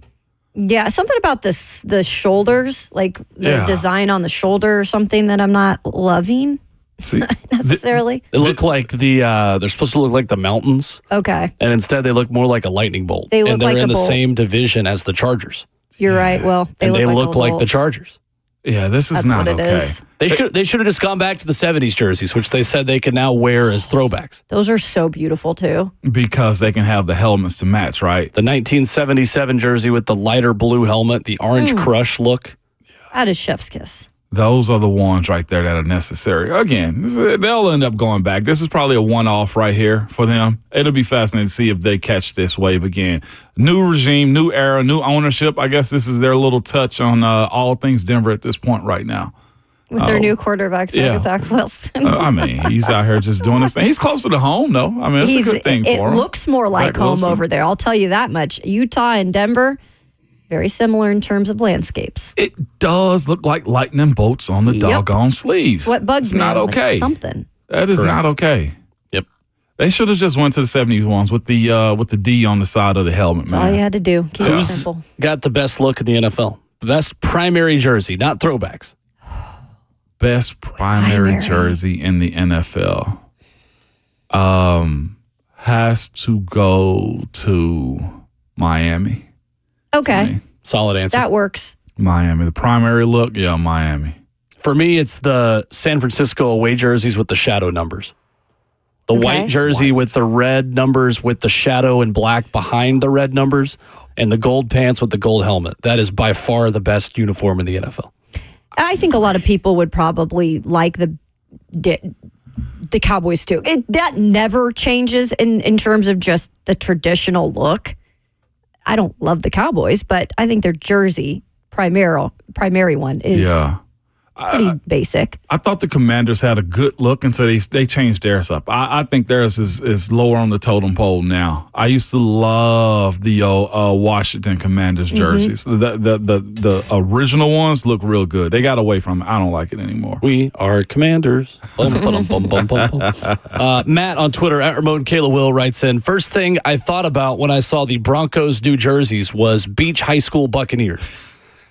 Yeah, something about the shoulders, like the design on the shoulder or something that I'm not loving. See, necessarily. They look like they're supposed to look like the mountains. Okay. And instead they look more like a lightning bolt. They look and they're like in a the bolt. same division as the Chargers. You're right. Well, They look like bolt. the Chargers. Yeah, this is That's not what it okay. is. They should have just gone back to the 70s jerseys, which they said they can now wear as throwbacks. Those are so beautiful too. Because they can have the helmets to match, right? The 1977 jersey with the lighter blue helmet, the orange crush look. That is chef's kiss. Those are the ones right there that are necessary. Again, they'll end up going back. This is probably a one-off right here for them. It'll be fascinating to see if they catch this wave again. New regime, new era, new ownership. I guess this is their little touch on all things Denver at this point right now. With their new quarterback, Zach Wilson. I mean, he's out here just doing this thing. He's closer to home, though. I mean, it's a good thing for him. It looks more like Zach home Wilson. over there. I'll tell you that much. Utah and Denver, very similar in terms of landscapes. It does look like lightning bolts on the doggone sleeves. What bugs it's me not is like okay. something. That is not okay. Yep. They should have just went to the 70s ones with the D on the side of the helmet, That's all you man. had to do. Keep it simple. Got the best look in the NFL. Best primary jersey, not throwbacks. Best primary jersey in the NFL. Has to go to Miami. Okay. Solid answer. That works. Miami. The primary look, Miami. For me, it's the San Francisco away jerseys with the shadow numbers. The white jersey with the red numbers with the shadow and black behind the red numbers, and the gold pants with the gold helmet. That is by far the best uniform in the NFL. I think a lot of people would probably like the Cowboys too. That never changes in terms of just the traditional look. I don't love the Cowboys, but I think their jersey primary one is pretty basic. I thought the Commanders had a good look until they changed theirs up. I think theirs is lower on the totem pole now. I used to love the Washington Commanders jerseys. The original ones look real good. They got away from it. I don't like it anymore. We are Commanders. Bum, ba-dum, bum, bum, bum, bum. Matt on Twitter, at Ramon Kayla Will, writes in, first thing I thought about when I saw the Broncos' new jerseys was Beach High School Buccaneers.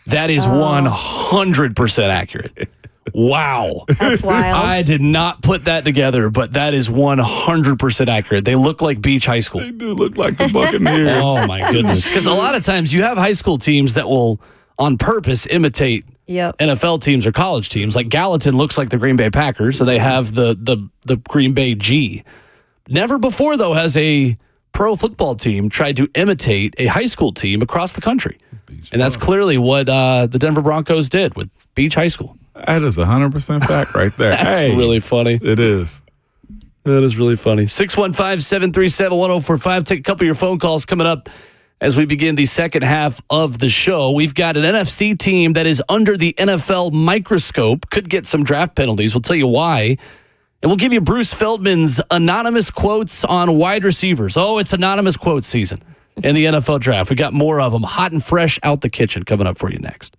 That is 100% accurate. Wow. That's wild. I did not put that together, but that is 100% accurate. They look like Beach High School. They do look like the Buccaneers. Oh, my goodness. Because a lot of times you have high school teams that will, on purpose, imitate NFL teams or college teams. Like Gallatin looks like the Green Bay Packers, so they have the Green Bay G. Never before, though, has a pro football team tried to imitate a high school team across the country. And that's clearly what the Denver Broncos did with Beach High School. That is 100% fact right there. That's really funny. It is. That is really funny. 615-737-1045. Take a couple of your phone calls coming up as we begin the second half of the show. We've got an NFC team that is under the NFL microscope, could get some draft penalties. We'll tell you why And we'll give you Bruce Feldman's anonymous quotes on wide receivers. Oh, it's anonymous quotes season in the NFL draft. We got more of them hot and fresh out the kitchen coming up for you next.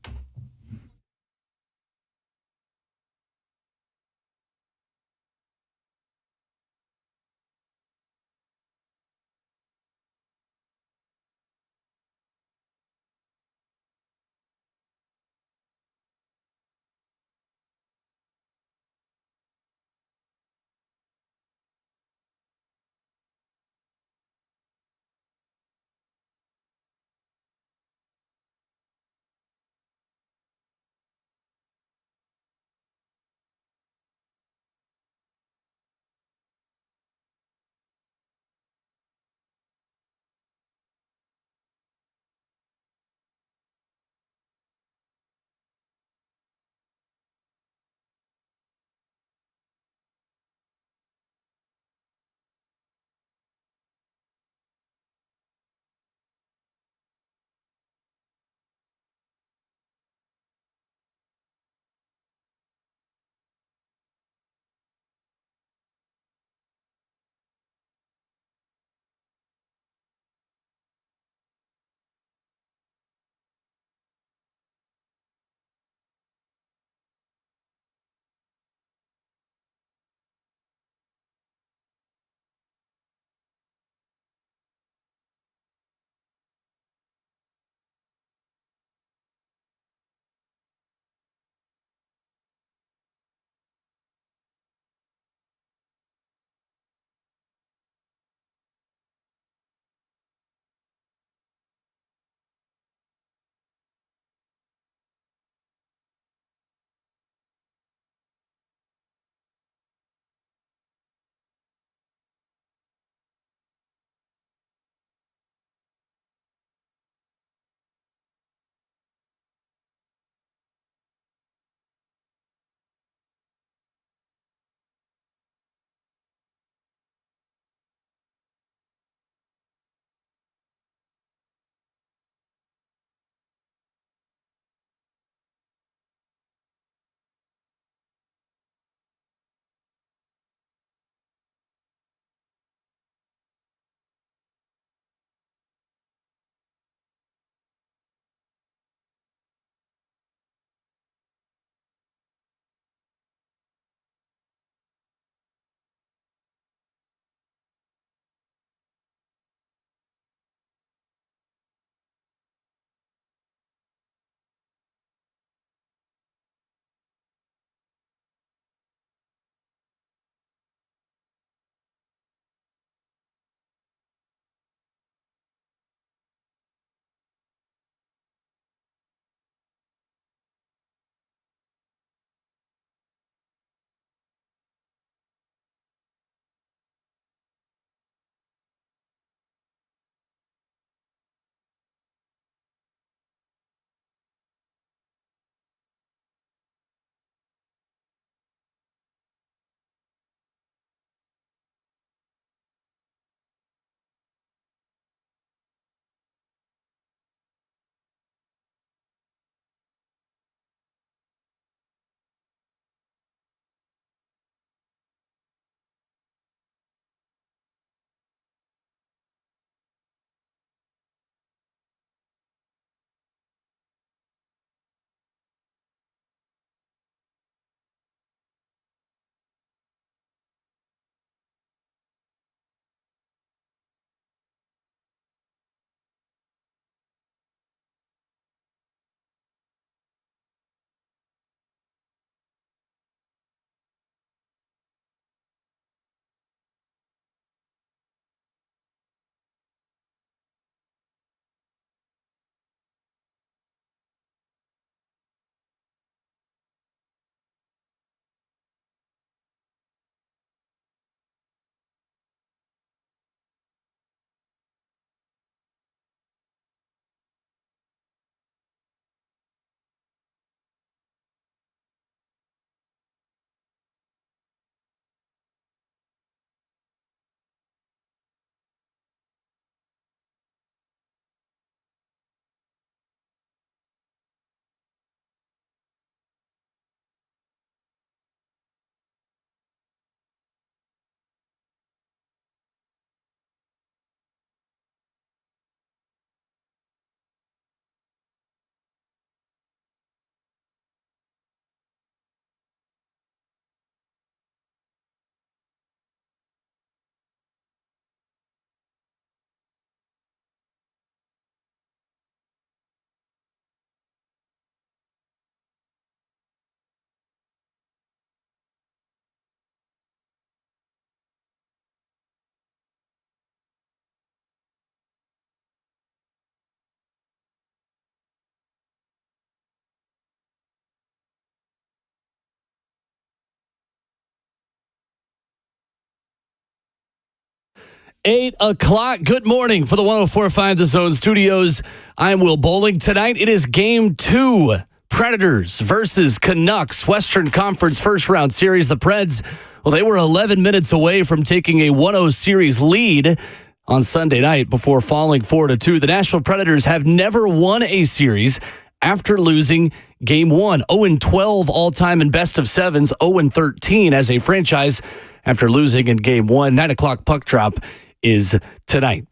8 o'clock. Good morning for the 104.5 The Zone Studios. I'm Will Bowling. Tonight it is Game 2. Predators versus Canucks, Western Conference first-round series. The Preds, well, they were 11 minutes away from taking a 1-0 series lead on Sunday night before falling 4-2. The Nashville Predators have never won a series after losing Game 1. 0-12 all-time in best-of-sevens, 0-13 as a franchise after losing in Game 1. 9 o'clock puck drop is tonight.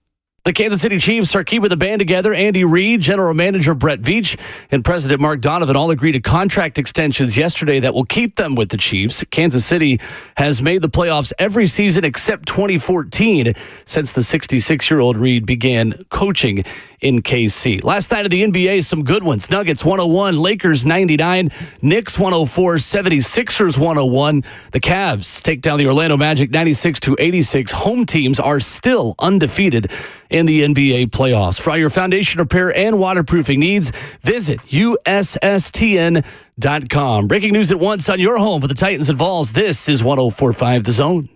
The Kansas City Chiefs are keeping the band together. Andy Reid, General Manager Brett Veach, and President Mark Donovan all agreed to contract extensions yesterday that will keep them with the Chiefs. Kansas City has made the playoffs every season except 2014 since the 66-year-old Reid began coaching in KC. Last night of the NBA, some good ones. Nuggets 101, Lakers 99, Knicks 104, 76ers 101. The Cavs take down the Orlando Magic 96-86. Home teams are still undefeated in the NBA playoffs. For all your foundation repair and waterproofing needs, visit USSTN.com. Breaking news at once on your home for the Titans and Vols. This is 104.5 The Zone.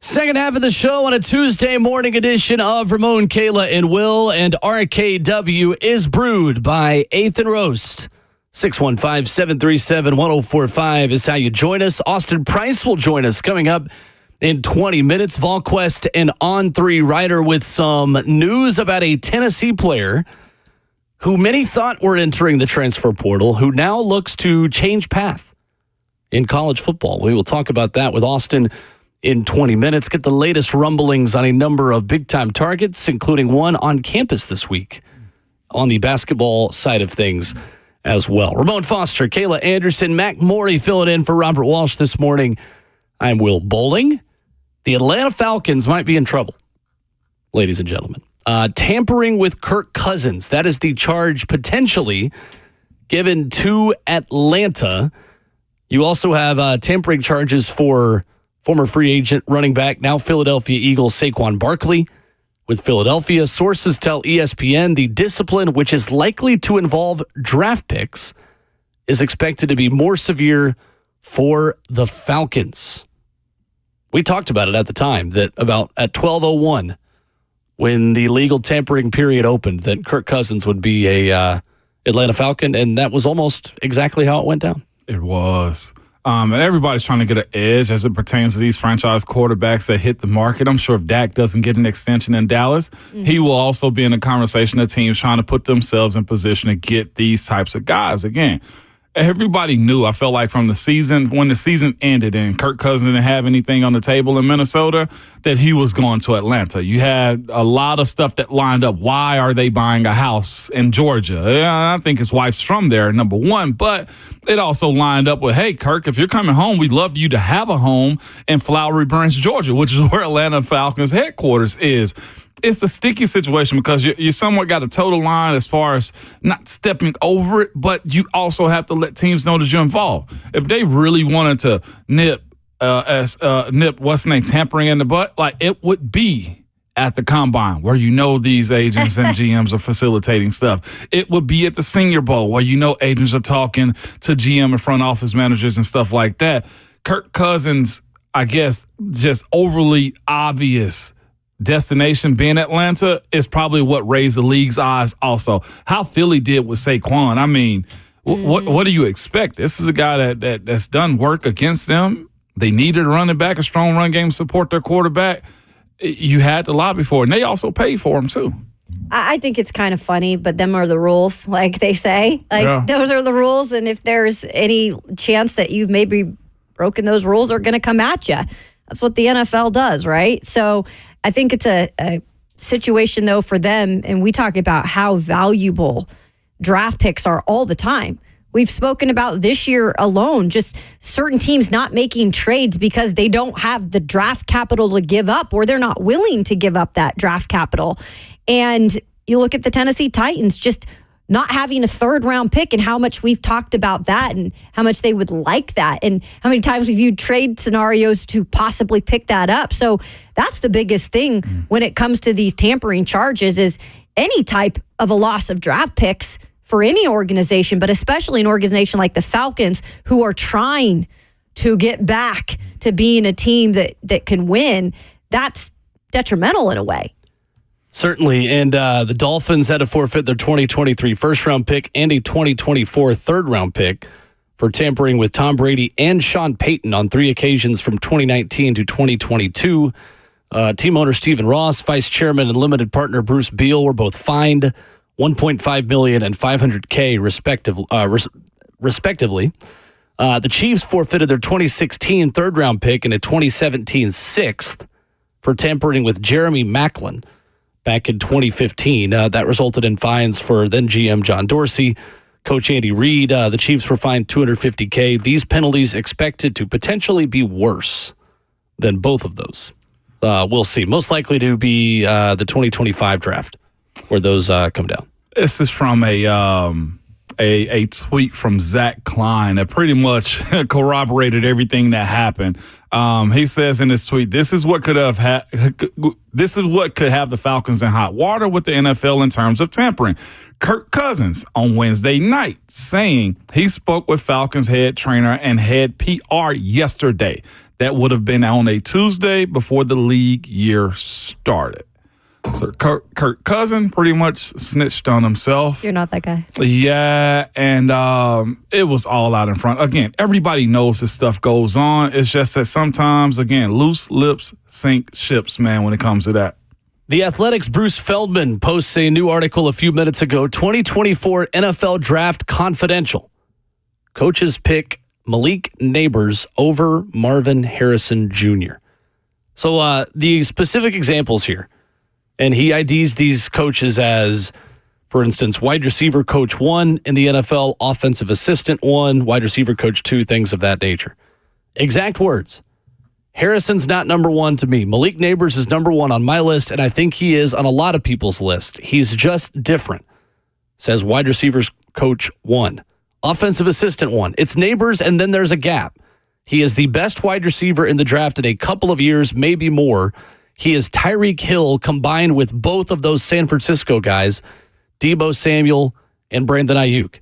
Second half of the show on a Tuesday morning edition of Ramon, Kayla, and Will. And RKW is brewed by 8th and Roast. 615-737-1045 is how you join us. Austin Price will join us coming up in 20 minutes. VolQuest and On3 writer with some news about a Tennessee player who many thought were entering the transfer portal, who now looks to change path in college football. We will talk about that with Austin in 20 minutes. Get the latest rumblings on a number of big-time targets, including one on campus this week on the basketball side of things as well. Ramon Foster, Kayla Anderson, Mac Morey filling in for Robert Walsh this morning. I'm Will Bowling. The Atlanta Falcons might be in trouble, ladies and gentlemen. Tampering with Kirk Cousins. That is the charge potentially given to Atlanta. You also have tampering charges for former free agent running back, now Philadelphia Eagles, Saquon Barkley with Philadelphia. Sources tell ESPN the discipline, which is likely to involve draft picks, is expected to be more severe for the Falcons. We talked about it at the time, that about at 12:01, when the legal tampering period opened, that Kirk Cousins would be a Atlanta Falcon, and that was almost exactly how it went down. It was. And everybody's trying to get an edge as it pertains to these franchise quarterbacks that hit the market. I'm sure if Dak doesn't get an extension in Dallas, he will also be in a conversation of teams trying to put themselves in position to get these types of guys. Again, everybody knew, I felt like from the season, when the season ended and Kirk Cousins didn't have anything on the table in Minnesota, that he was going to Atlanta. You had a lot of stuff that lined up. Why are they buying a house in Georgia? Yeah, I think his wife's from there, number one. But it also lined up with, hey, Kirk, if you're coming home, we'd love you to have a home in Flowery Branch, Georgia, which is where Atlanta Falcons headquarters is. It's a sticky situation because you somewhat got a total line as far as not stepping over it, but you also have to let teams know that you're involved. If they really wanted to nip what's the name, tampering in the butt, like it would be at the combine where you know these agents and GMs are facilitating stuff. It would be at the Senior Bowl where you know agents are talking to GM and front office managers and stuff like that. Kirk Cousins, I guess, just overly obvious destination being Atlanta is probably what raised the league's eyes also. How Philly did with Saquon, I mean, what do you expect? This is a guy that's done work against them. They needed a running back, a strong run game to support their quarterback. You had to lobby for it, and they also paid for him too. I think it's kind of funny, but them are the rules, like they say. Those are the rules, and if there's any chance that you've maybe broken those rules, are going to come at you. That's what the NFL does, right? So I think it's a situation, though, for them, and we talk about how valuable draft picks are all the time. we've spoken about this year alone, just certain teams not making trades because they don't have the draft capital to give up, or they're not willing to give up that draft capital. And you look at the Tennessee Titans just not having a third-round pick, and how much we've talked about that and how much they would like that and how many times we've viewed trade scenarios to possibly pick that up. So that's the biggest thing when it comes to these tampering charges, is any type of a loss of draft picks for any organization, but especially an organization like the Falcons, who are trying to get back to being a team that can win. That's detrimental in a way. Certainly, and the Dolphins had to forfeit their 2023 first-round pick and a 2024 third-round pick for tampering with Tom Brady and Sean Payton on 3 occasions from 2019 to 2022. Team owner Stephen Ross, vice chairman and limited partner Bruce Beal were both fined $1.5 million and $500K respectively. The Chiefs forfeited their 2016 third-round pick and a 2017 sixth for tampering with Jeremy Maclin back in 2015. That resulted in fines for then GM John Dorsey, Coach Andy Reid. The Chiefs were fined $250K. These penalties expected to potentially be worse than both of those. We'll see. Most likely to be the 2025 draft where those come down. This is from a tweet from Zach Klein that pretty much corroborated everything that happened. He says in this tweet, this is what could have the Falcons in hot water with the NFL in terms of tampering. Kirk Cousins on Wednesday night saying he spoke with Falcons head trainer and head PR yesterday. That would have been on a Tuesday before the league year started. So Kirk Cousins pretty much snitched on himself. You're not that guy. Yeah, and it was all out in front. Again, everybody knows this stuff goes on. It's just that sometimes, again, loose lips sink ships, man, when it comes to that. The Athletic's Bruce Feldman posts a new article a few minutes ago, 2024 NFL Draft Confidential. Coaches pick Malik Neighbors over Marvin Harrison Jr. So the specific examples here, and he IDs these coaches as, for instance, wide receiver coach 1 in the NFL, offensive assistant 1, wide receiver coach 2, things of that nature. Exact words. Harrison's not number 1 to me. Malik Neighbors is number 1 on my list, and I think he is on a lot of people's list. He's just different. Says wide receivers coach 1. Offensive assistant 1. It's Neighbors, and then there's a gap. He is the best wide receiver in the draft in a couple of years, maybe more. He is Tyreek Hill combined with both of those San Francisco guys, Deebo Samuel and Brandon Ayuk.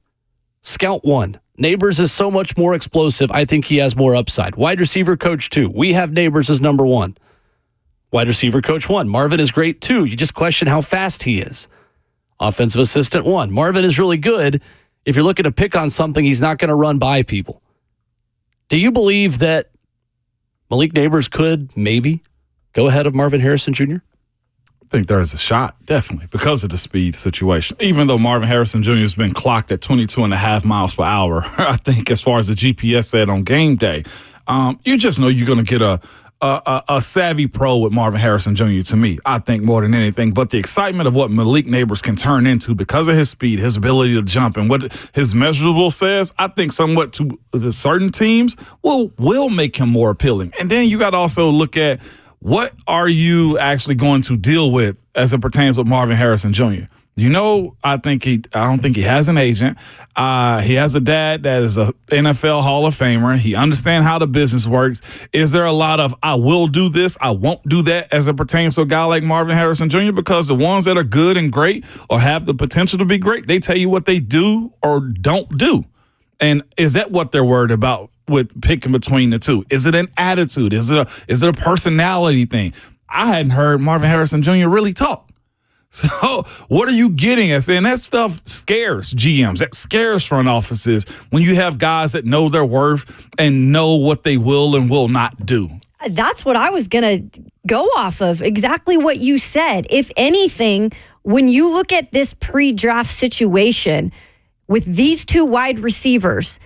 Scout 1. Neighbors is so much more explosive. I think he has more upside. Wide receiver coach 2. We have Neighbors as number 1. Wide receiver coach 1. Marvin is great too. You just question how fast he is. Offensive assistant 1. Marvin is really good. If you're looking to pick on something, he's not going to run by people. Do you believe that Malik Neighbors could maybe go ahead of Marvin Harrison Jr.? I think there is a shot, definitely, because of the speed situation. Even though Marvin Harrison Jr. has been clocked at 22.5 miles per hour, I think as far as the GPS said on game day, you just know you're going to get a savvy pro with Marvin Harrison Jr. to me, I think, more than anything. But the excitement of what Malik Neighbors can turn into because of his speed, his ability to jump, and what his measurable says, I think somewhat to certain teams will make him more appealing. And then you got to also look at what are you actually going to deal with as it pertains with Marvin Harrison Jr.? You know, I don't think he has an agent. He has a dad that is a NFL Hall of Famer. He understands how the business works. Is there a lot of, I will do this, I won't do that as it pertains to a guy like Marvin Harrison Jr.? Because the ones that are good and great or have the potential to be great, they tell you what they do or don't do. And is that what they're worried about with picking between the two? Is it an attitude? Is it a personality thing? I hadn't heard Marvin Harrison Jr. really talk. So what are you getting at? And that stuff scares GMs. That scares front offices when you have guys that know their worth and know what they will and will not do. That's what I was going to go off of. Exactly what you said. If anything, when you look at this pre-draft situation with these two wide receivers,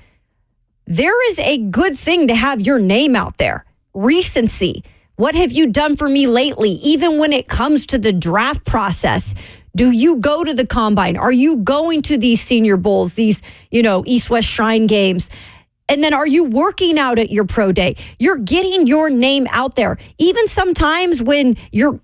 there is a good thing to have your name out there. Recency. What have you done for me lately? Even when it comes to the draft process, Do you go to the combine? Are you going to these senior bowls, these, East-West Shrine games? And then are you working out at your pro day? You're getting your name out there. Even sometimes when you're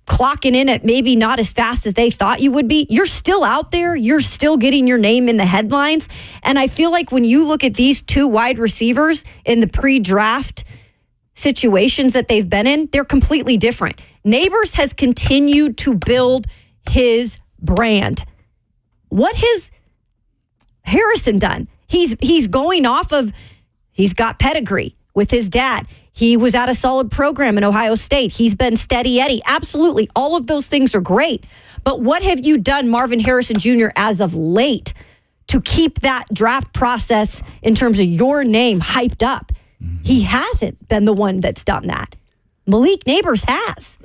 clocking in at maybe not as fast as they thought you would be, you're still out there. You're still getting your name in the headlines. And I feel like when you look at these two wide receivers in the pre-draft situations that they've been in, they're completely different. Neighbors has continued to build his brand. What has Harrison done? He's going off of, he's got pedigree with his dad. He was at a solid program in Ohio State. He's been steady Eddie. Absolutely. All of those things are great. But what have you done, Marvin Harrison Jr., as of late to keep that draft process in terms of your name hyped up? He hasn't been the one that's done that. Malik Neighbors has.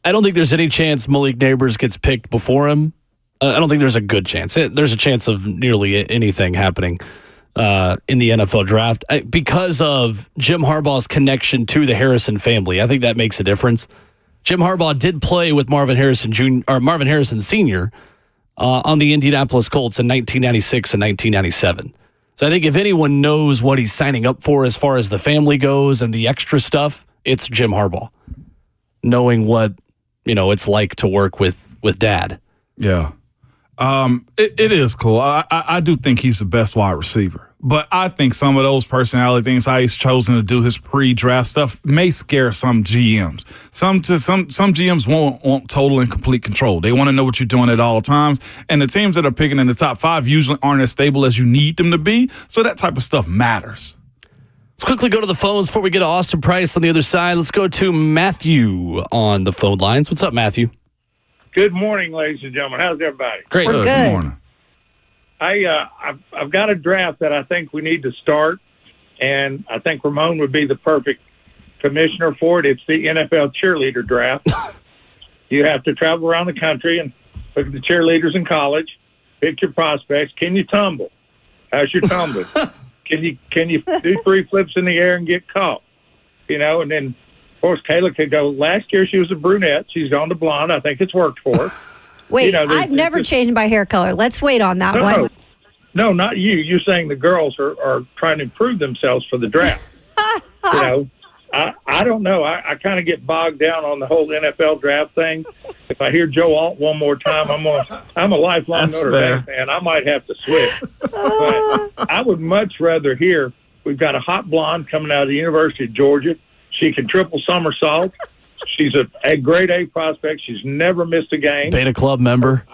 I don't think there's any chance Malik Neighbors gets picked before him. I don't think there's a good chance. There's a chance of nearly anything happening in the NFL draft because of Jim Harbaugh's connection to the Harrison family. I think that makes a difference. Jim Harbaugh did play with Marvin Harrison Jr. or Marvin Harrison Sr. On the Indianapolis Colts in 1996 and 1997. So I think if anyone knows what he's signing up for as far as the family goes and the extra stuff, it's Jim Harbaugh. Knowing what it's like to work with Dad. Yeah. It is cool. I do think he's the best wide receiver. But I think some of those personality things, how he's chosen to do his pre-draft stuff, may scare some GMs. Some GMs want total and complete control. They want to know what you're doing at all times. And the teams that are picking in the top 5 usually aren't as stable as you need them to be. So that type of stuff matters. Let's quickly go to the phones before we get to Austin Price on the other side. Let's go to Matthew on the phone lines. What's up, Matthew? Good morning, ladies and gentlemen. How's everybody? Great. We're good. Good morning. I've got a draft that I think we need to start, and I think Ramon would be the perfect commissioner for it. It's the NFL cheerleader draft. You have to travel around the country and look at the cheerleaders in college, pick your prospects. Can you tumble? How's your tumbling? Can you do 3 flips in the air and get caught? And then, of course, Kayla could go. Last year she was a brunette. She's gone to blonde. I think it's worked for her. Wait, I've never changed my hair color. Let's wait on that one. No, not you. You're saying the girls are trying to improve themselves for the draft. I don't know. I kind of get bogged down on the whole NFL draft thing. If I hear Joe Alt one more time, I'm a lifelong Notre Dame fan. I might have to switch. But I would much rather hear we've got a hot blonde coming out of the University of Georgia. She can triple somersault. She's a grade A prospect. She's never missed a game. Beta Club member.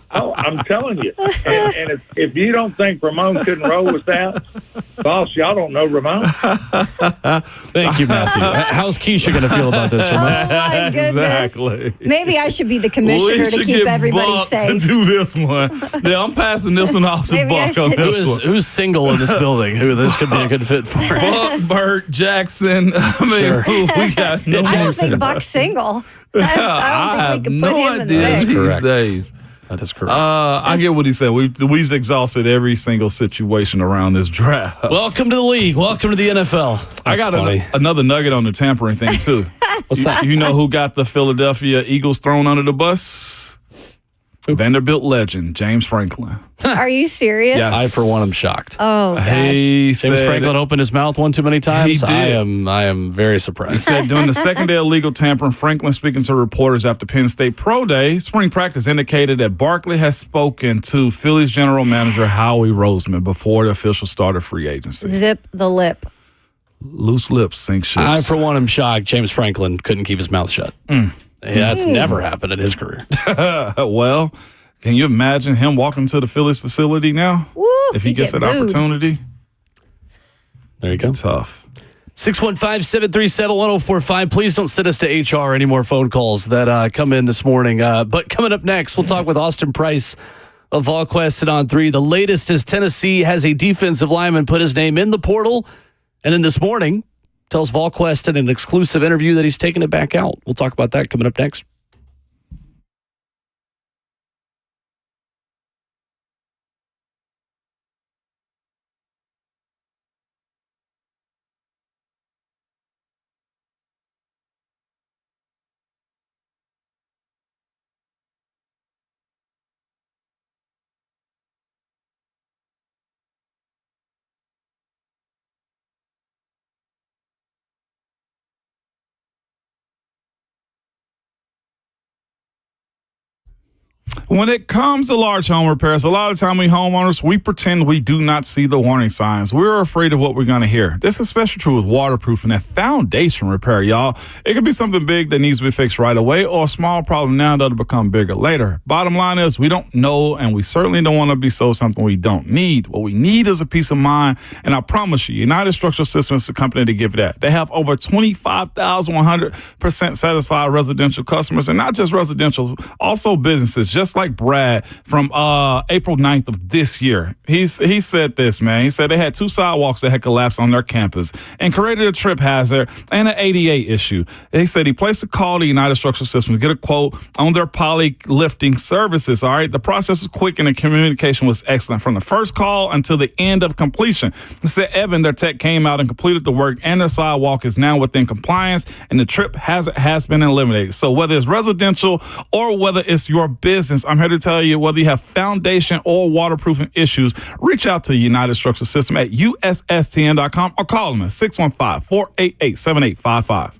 Oh, I'm telling you. And if you don't think Ramon couldn't roll with that, boss, y'all don't know Ramon. Thank you, Matthew. How's Keisha going to feel about this, Ramon? Oh, my goodness. Exactly. Maybe I should be the commissioner to keep everybody safe. To do this one. Yeah, I'm passing this one off to Maybe I Buck on should. this one. Who's single in this building? Who this could be a good fit for? Buck, Burt, Jackson. I mean, who we got? No I don't Jackson. think Buck's single. I don't think we could put him in the idea mix. these correct. days. That is correct. I get what he said. We've exhausted every single situation around this draft. Welcome to the league. Welcome to the NFL. That's I got funny. another nugget on the tampering thing, too. What's that? You know who got the Philadelphia Eagles thrown under the bus? Vanderbilt legend, James Franklin. Are you serious? Yes. I, for one, am shocked. Oh, gosh. He James said, Franklin opened his mouth one too many times. He did. I am very He surprised. said during the second day of legal tampering, Franklin speaking to reporters after Penn State Pro Day, spring practice indicated that Barkley has spoken to Phillies general manager Howie Roseman before the official start of free agency. Zip the lip. Loose lips sink ships. I, for one, am shocked James Franklin couldn't keep his mouth shut. Yeah, that's never happened in his career. Well, can you imagine him walking to the Phillies facility now? Woo, If he gets get that booed. opportunity? There you go. Tough. 615-737-1045. Please don't send us to HR any more phone calls that come in this morning. But coming up next, we'll talk with Austin Price of VolQuest and On 3. The latest is Tennessee has a defensive lineman put his name in the portal. And then this morning, tells VolQuest in an exclusive interview that he's taking it back out. We'll talk about that coming up next. When it comes to large home repairs, a lot of time we homeowners, we pretend we do not see the warning signs. We're afraid of what we're going to hear. This is especially true with waterproofing and foundation repair, y'all. It could be something big that needs to be fixed right away or a small problem now that'll become bigger later. Bottom line is we don't know, and we certainly don't want to be sold something we don't need. What we need is a peace of mind, and I promise you, United Structural Systems is the company to give that. They have over 25,100% satisfied residential customers, and not just residential, also businesses, just like Brad from April 9th of this year. He said this, man. He said they had 2 sidewalks that had collapsed on their campus and created a trip hazard and an ADA issue. He said he placed a call to United Structural Systems to get a quote on their poly lifting services. All right. The process was quick and the communication was excellent from the first call until the end of completion. He said Evan, their tech, came out and completed the work, and their sidewalk is now within compliance, and the trip hazard has been eliminated. So whether it's residential or whether it's your business, I'm here to tell you, whether you have foundation or waterproofing issues, reach out to United Structural System at USSTN.com or call them at 615-488-7855.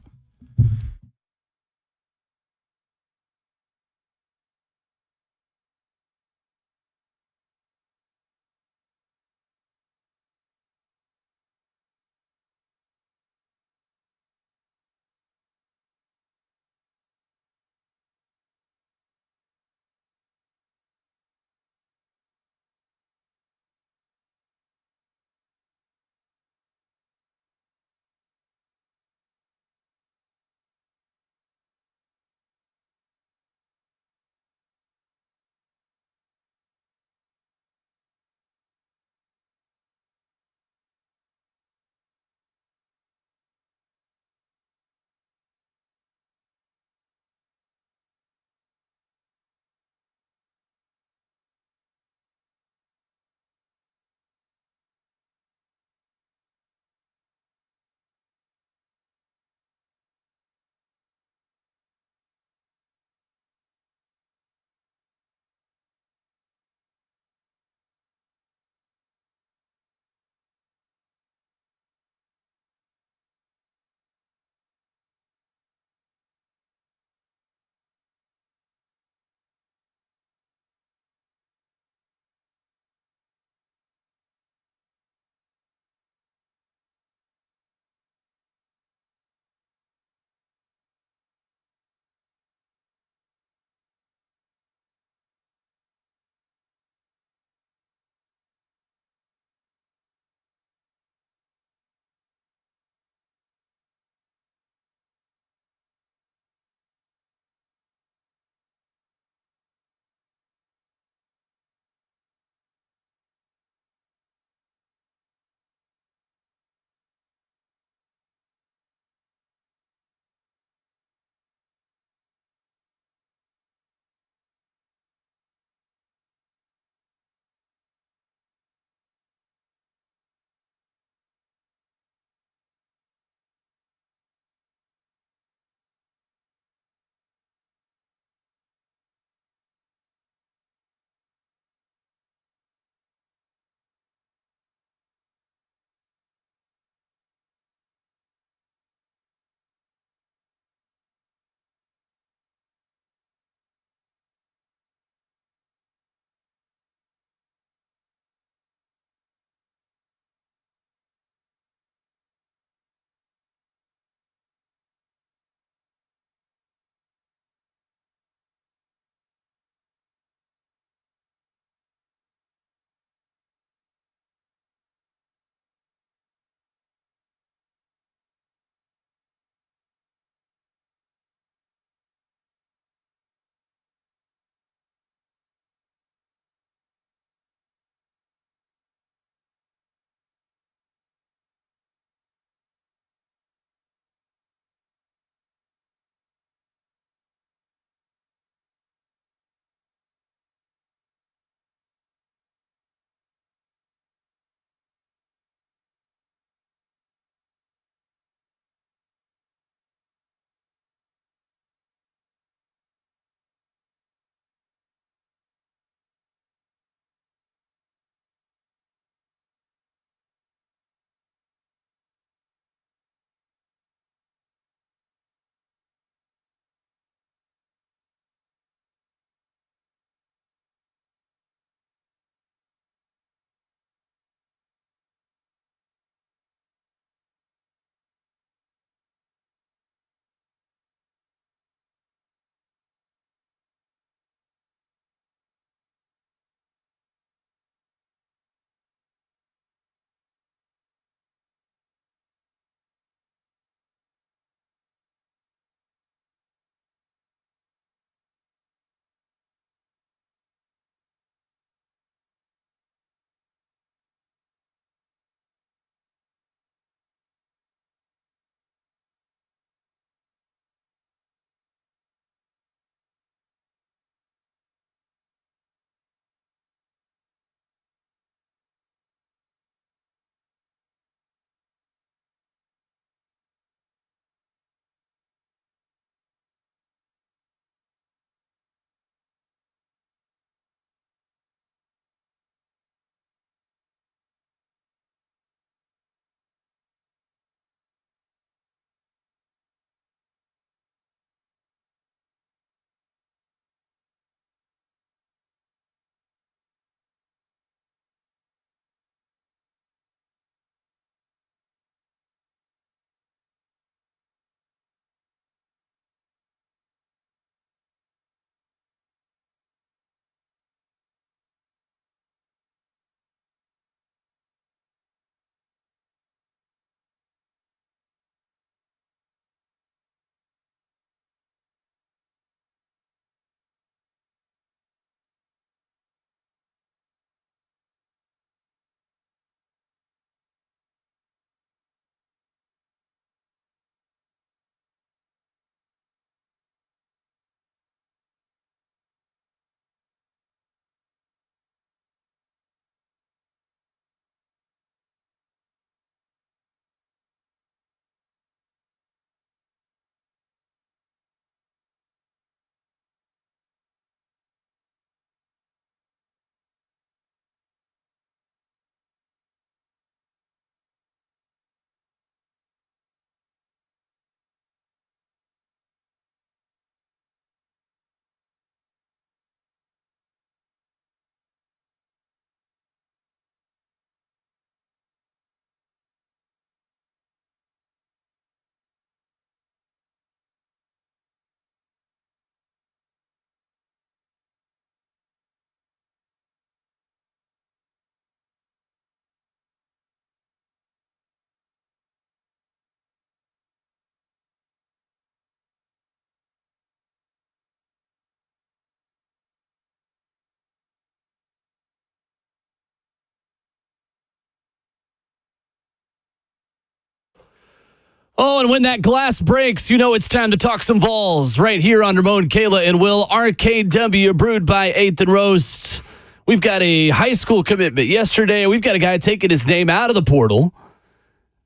Oh, and when that glass breaks, you know it's time to talk some Vols right here on Ramon, Kayla, and Will. RKW brewed by 8th and Roast. We've got a high school commitment yesterday. We've got a guy taking his name out of the portal.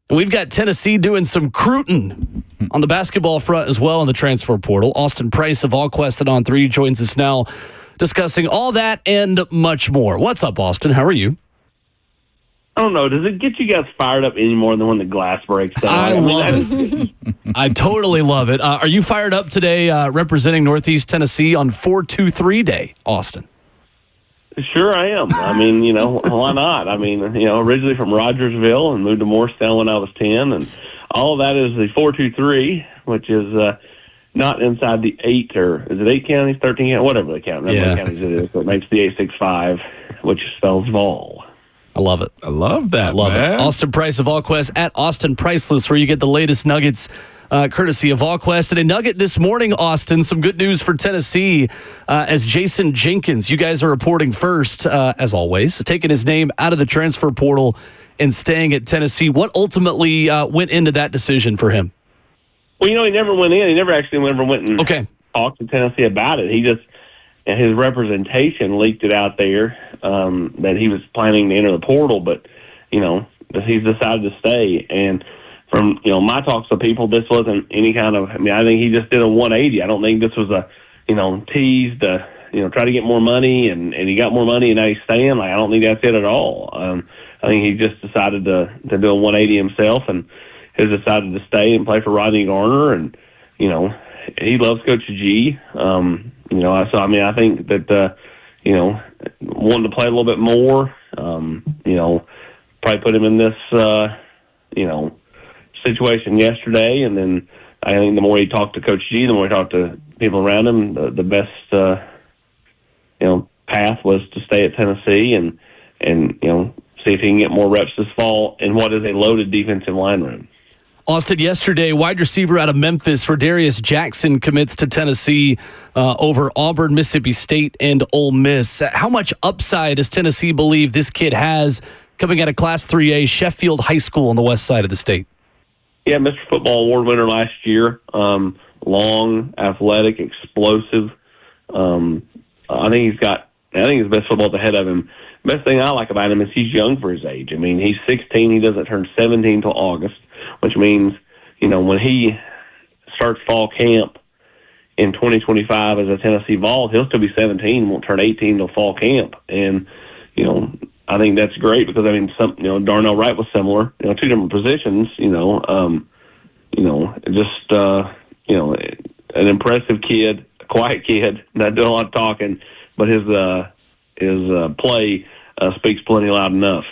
And we've got Tennessee doing some recruiting on the basketball front as well in the transfer portal. Austin Price of VOTT and On 3 joins us now discussing all that and much more. What's up, Austin? How are you? I don't know. Does it get you guys fired up any more than when the glass breaks down? I love it. I totally love it. Are you fired up today representing Northeast Tennessee on 4-2-3 Day, Austin? Sure I am. I mean, why not? I mean, originally from Rogersville and moved to Morristown when I was 10. And all of that is the 4-2-3, which is not inside the 8, or is it 8 counties, 13 counties, whatever they count. How many counties it is. So it makes the 865, which spells Vol. I love it. I love that. I love man. it. Austin Price of VolQuest at Austin Priceless, where you get the latest nuggets, courtesy of VolQuest. And a nugget this morning, Austin. Some good news for Tennessee as Jason Jenkins. You guys are reporting first, as always, taking his name out of the transfer portal and staying at Tennessee. What ultimately went into that decision for him? Well, he never went in. He never actually went and talked to Tennessee about it. He just, his representation leaked it out there that he was planning to enter the portal, but, he's decided to stay. And from, my talks to people, this wasn't any kind of, I think he just did a 180. I don't think this was a, tease to, try to get more money and he got more money and now he's staying. I don't think that's it at all. I think he just decided to do a 180 himself and has decided to stay and play for Rodney Garner. And, he loves Coach G. I think that, wanting to play a little bit more, probably put him in this, situation yesterday. And then I think the more he talked to Coach G, the more he talked to people around him, the best, path was to stay at Tennessee and see if he can get more reps this fall in what is a loaded defensive line room. Austin, yesterday, wide receiver out of Memphis, Rodarius Jackson commits to Tennessee over Auburn, Mississippi State, and Ole Miss. How much upside does Tennessee believe this kid has coming out of Class 3A, Sheffield High School on the west side of the state? Yeah, Mr. Football Award winner last year. Long, athletic, explosive. I think his best football's ahead of him. Best thing I like about him is he's young for his age. I mean, he's 16. He doesn't turn 17 until August, which means, when he starts fall camp in 2025 as a Tennessee Vol, he'll still be 17, won't turn 18 till fall camp. And, I think that's great because, Darnell Wright was similar, two different positions, an impressive kid, a quiet kid, not doing a lot of talking, but his play speaks plenty loud enough.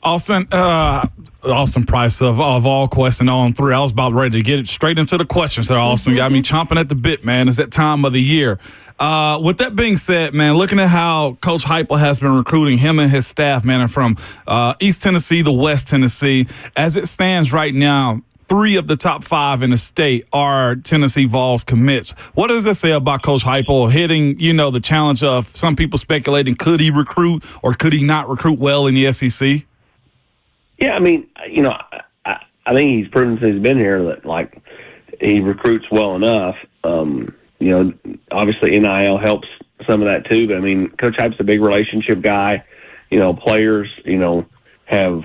Austin Price of VolQuest and On 3. I was about ready to get it straight into the questions there, Austin. Got me chomping at the bit, man. It's that time of the year. With that being said, man, looking at how Coach Heupel has been recruiting him and his staff, man, and from East Tennessee to West Tennessee, as it stands right now, 3 of the top 5 in the state are Tennessee Vols commits. What does that say about Coach Heupel hitting, the challenge of some people speculating, could he recruit or could he not recruit well in the SEC? Yeah, I think he's proven since he's been here that, he recruits well enough. Obviously NIL helps some of that too, but, Coach Heupel's a big relationship guy. Players, have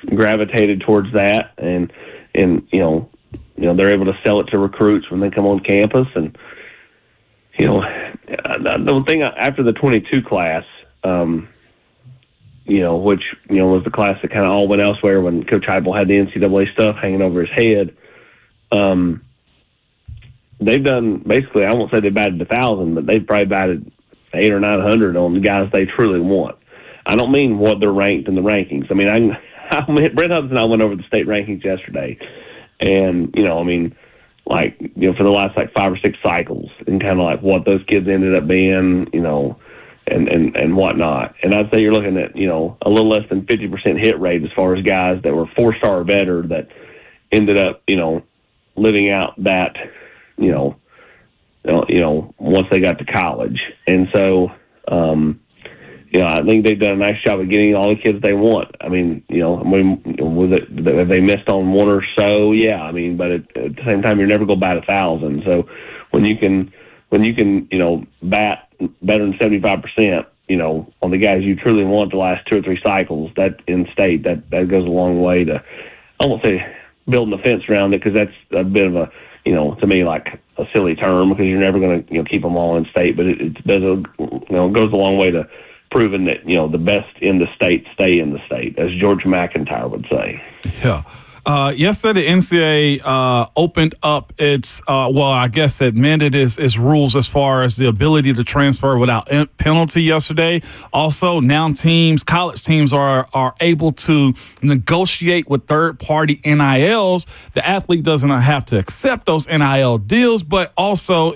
gravitated towards that, and they're able to sell it to recruits when they come on campus. And, the thing after the 22 class, which, was the class that kind of all went elsewhere when Coach Heupel had the NCAA stuff hanging over his head. They've done basically, I won't say they batted 1,000, but they've probably batted 800 or 900 on the guys they truly want. I don't mean what they're ranked in the rankings. Brent Hubs and I went over the state rankings yesterday, and, for the last 5 or 6 cycles and kind of what those kids ended up being, and whatnot. And I'd say you're looking at, a little less than 50% hit rate as far as guys that were 4-star or better that ended up, living out that, once they got to college. And so, I think they've done a nice job of getting all the kids they want. I mean, have they missed on one or so? Yeah, I mean, but at the same time, you're never going to bat 1,000. So when you can, bat better than 75%, on the guys you truly want the last 2 or 3 cycles, that in state, that goes a long way to, I won't say building a fence around it, because that's a bit of a, to me, like a silly term, because you're never going to, keep them all in state, but it does, goes a long way to proving that, the best in the state stay in the state, as George McIntyre would say. Yeah. Yesterday, the NCAA opened up its, I guess it amended its rules as far as the ability to transfer without penalty yesterday. Also, now college teams are able to negotiate with third-party NILs. The athlete doesn't have to accept those NIL deals, but also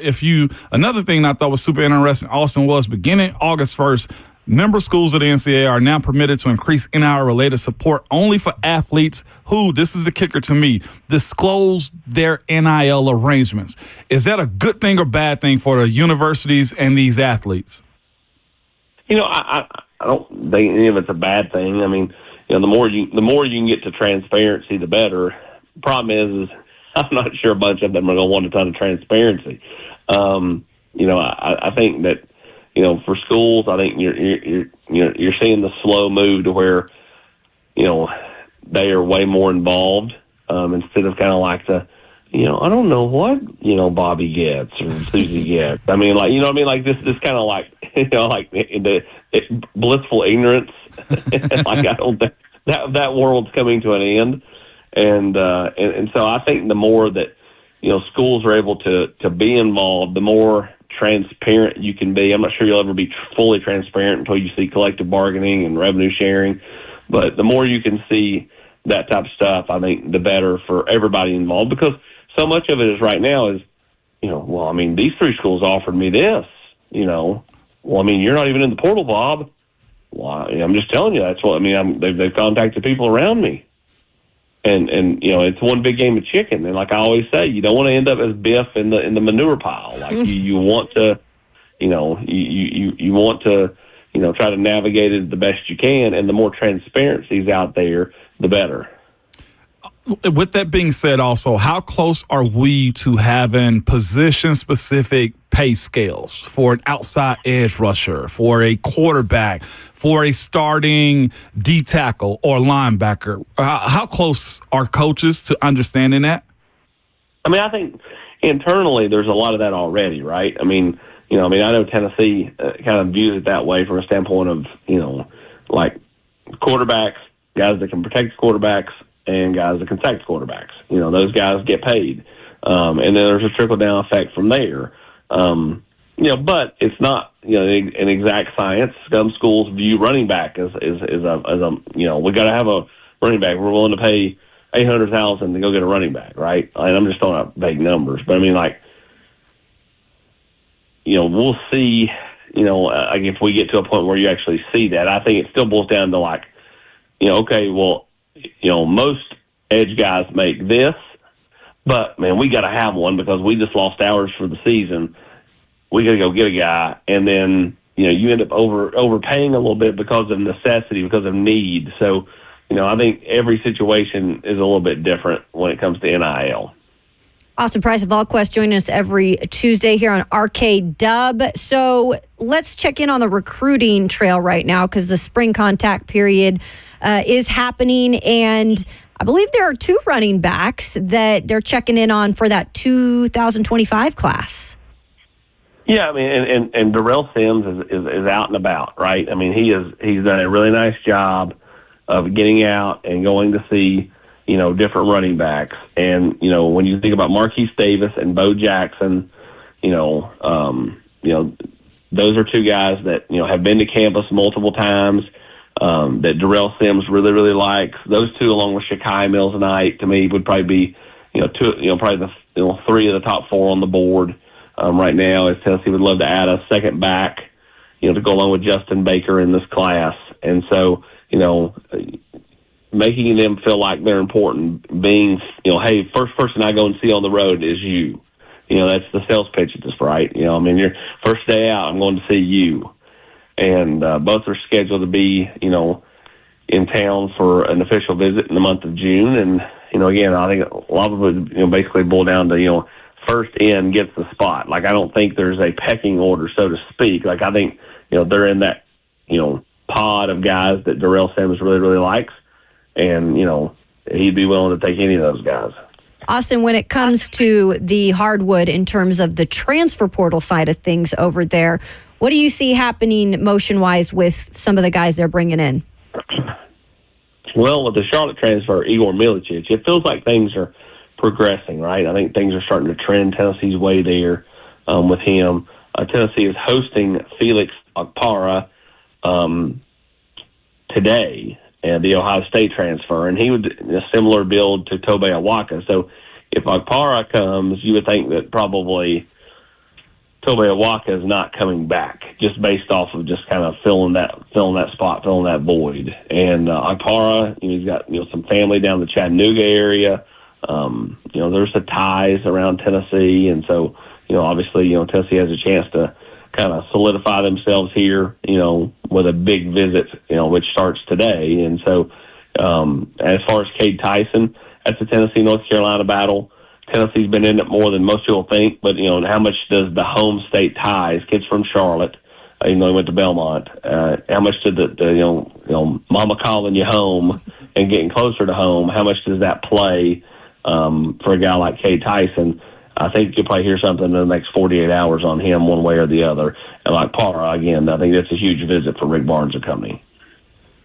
another thing I thought was super interesting, Austin, was beginning August 1st, member schools of the NCAA are now permitted to increase NIL-related support only for athletes who, this is the kicker to me, disclose their NIL arrangements. Is that a good thing or bad thing for the universities and these athletes? I don't think any of it's a bad thing. I mean, the more you can get to transparency, the better. The problem is I'm not sure a bunch of them are going to want a ton of transparency. I think that, for schools, I think you're seeing the slow move to where, they are way more involved, instead of kind of like the, I don't know what, Bobby gets or Susie gets. I mean, like, like this kind of like, like the blissful ignorance. Like, I don't think that world's coming to an end. And so I think the more that, schools are able to be involved, the more transparent you can be. I'm not sure you'll ever be fully transparent until you see collective bargaining and revenue sharing, but the more you can see that type of stuff, I think the better for everybody involved, because so much of it is right now is, these 3 schools offered me this, you're not even in the portal, Bob. Well, I'm just telling you, that's what, they've contacted people around me. And it's one big game of chicken. And like I always say, you don't want to end up as Biff in the manure pile. Like you want to, you want to, try to navigate it the best you can. And the more transparency is out there, the better. With that being said, also, how close are we to having position-specific pay scales for an outside edge rusher, for a quarterback, for a starting D tackle or linebacker? How close are coaches to understanding that? I think internally there's a lot of that already, right? I know Tennessee kind of views it that way from a standpoint of, like quarterbacks, guys that can protect quarterbacks, and guys that can sack quarterbacks. Those guys get paid. And then there's a trickle-down effect from there. But it's not, an exact science. Some schools view running back as we got to have a running back. We're willing to pay $800,000 to go get a running back, right? And I'm just throwing out vague numbers. But, we'll see, if we get to a point where you actually see that. I think it still boils down to like, okay, well, most edge guys make this, but man, we got to have one because we just lost hours for the season. We got to go get a guy, and then you end up overpaying a little bit because of necessity, because of need. So, I think every situation is a little bit different when it comes to NIL. Austin Price of VolQuest joining us every Tuesday here on RKW. So let's check in on the recruiting trail right now, because the spring contact period is happening, and I believe there are 2 running backs that they're checking in on for that 2025 class. Yeah, and Darrell Sims is out and about, right? He's done a really nice job of getting out and going to see, different running backs. And, when you think about Marquise Davis and Bo Jackson, those are 2 guys that, have been to campus multiple times, that Darrell Sims really, really likes. Those 2, along with Shakai Mills-Knight, to me, would probably be, probably the 3 of the top 4 on the board right now, as Tennessee would love to add a second back, to go along with Justin Baker in this class. And so, making them feel like they're important, being, hey, first person I go and see on the road is you. That's the sales pitch at this, right? Your first day out, I'm going to see you. and both are scheduled to be, in town for an official visit in the month of June. And, again, I think a lot of it, basically boil down to, first in gets the spot. Like, I don't think there's a pecking order, so to speak. Like, I think, they're in that, pod of guys that Darrell Sims really, really likes. And, he'd be willing to take any of those guys. Austin, when it comes to the hardwood in terms of the transfer portal side of things over there, what do you see happening motion-wise with some of the guys they're bringing in? Well, with the Charlotte transfer, Igor Milicic, it feels like things are progressing, right? I think things are starting to trend Tennessee's way there with him. Tennessee is hosting Felix Okpara today, the Ohio State transfer, and he would a similar build to Tobe Awaka. So if Okpara comes, you would think that probably Tobe Awaka is not coming back, just based off of just kind of filling that spot, filling that void. And Okpara, he's got some family down the Chattanooga area. There's the ties around Tennessee, and so obviously Tennessee has a chance to kind of solidify themselves here, with a big visit, which starts today. And so as far as Cade Tyson, that's the Tennessee-North Carolina battle. Tennessee's been in it more than most people think, but, how much does the home state ties, kids from Charlotte, he went to Belmont, how much did the mama calling you home and getting closer to home, how much does that play for a guy like Cade Tyson? I think you'll probably hear something in the next 48 hours on him one way or the other. And like Para, again, I think that's a huge visit for Rick Barnes and company.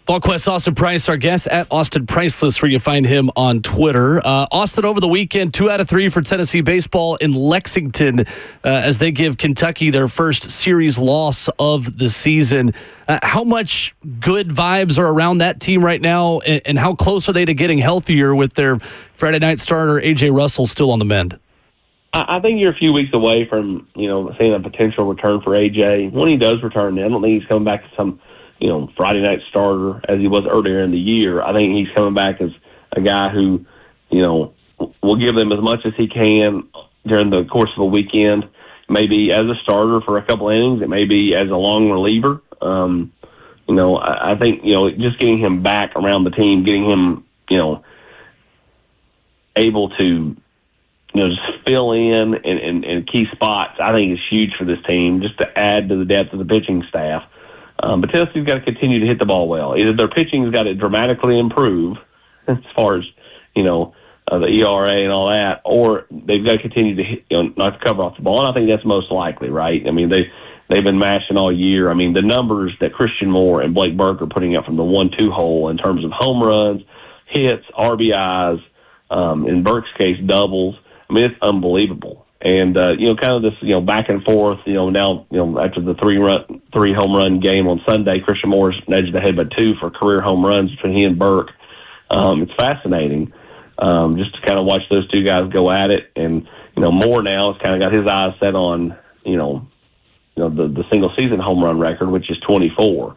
VolQuest Austin Price, our guest at Austin Priceless, where you find him on Twitter. Austin, over the weekend, 2 out of 3 for Tennessee baseball in Lexington as they give Kentucky their first series loss of the season. How much good vibes are around that team right now, and how close are they to getting healthier with their Friday night starter, A.J. Russell, still on the mend? I think you're a few weeks away from, seeing a potential return for A.J. When he does return, I don't think he's coming back to some Friday night starter as he was earlier in the year. I think he's coming back as a guy who, will give them as much as he can during the course of a weekend, maybe as a starter for a couple innings. It may be as a long reliever. I think, just getting him back around the team, getting him, able to, just fill in key spots, I think is huge for this team, just to add to the depth of the pitching staff. But Tennessee's got to continue to hit the ball well. Either their pitching's got to dramatically improve as far as, the ERA and all that, or they've got to continue to hit, not to cover off the ball. And I think that's most likely, right? I mean, they've been mashing all year. I mean, the numbers that Christian Moore and Blake Burke are putting up from the 1-2 hole in terms of home runs, hits, RBIs, in Burke's case, doubles. I mean, it's unbelievable. And, kind of this, back and forth, now, after the three home run game on Sunday, Christian Moore's edged ahead by 2 for career home runs between he and Burke. It's fascinating just to kind of watch those two guys go at it. And, Moore now has kind of got his eyes set on, the single season home run record, which is 24.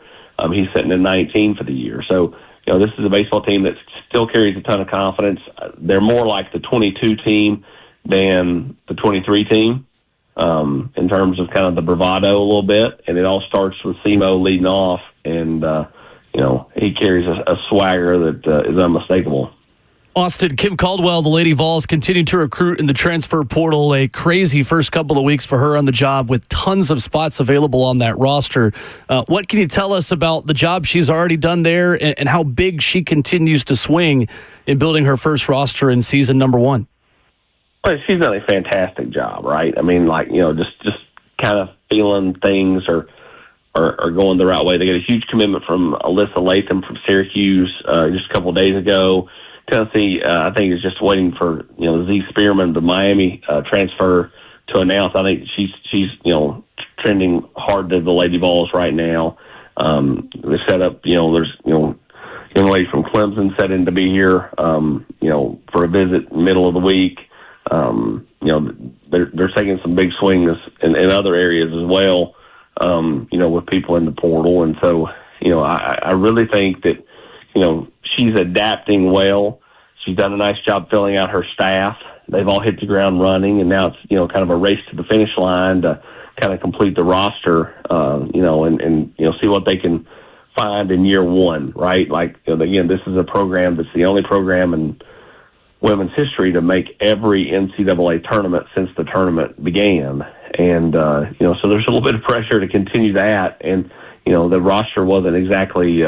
He's sitting at 19 for the year. So, this is a baseball team that still carries a ton of confidence. They're more like the 22 team than the 23 team in terms of kind of the bravado a little bit. And it all starts with Simo leading off, and, he carries a swagger that is unmistakable. Austin, Kim Caldwell, the Lady Vols, continued to recruit in the transfer portal. A crazy first couple of weeks for her on the job with tons of spots available on that roster. What can you tell us about the job she's already done there and how big she continues to swing in building her first roster in season number 1? Well, she's done a fantastic job, right? I mean, just kind of feeling things are going the right way. They got a huge commitment from Alyssa Latham from Syracuse just a couple of days ago. Tennessee, I think, is just waiting for Z Spearman, the Miami transfer, to announce. I think she's trending hard to the Lady Vols right now. They set up. There's young lady from Clemson set in to be here. For a visit middle of the week. They're taking some big swings in other areas as well. With people in the portal, and so I really think that she's adapting well. She's done a nice job filling out her staff. They've all hit the ground running, and now it's kind of a race to the finish line to kind of complete the roster, and see what they can find in year one, right? Like, again, this is a program that's the only program in women's history to make every NCAA tournament since the tournament began. And, so there's a little bit of pressure to continue that. And, the roster wasn't exactly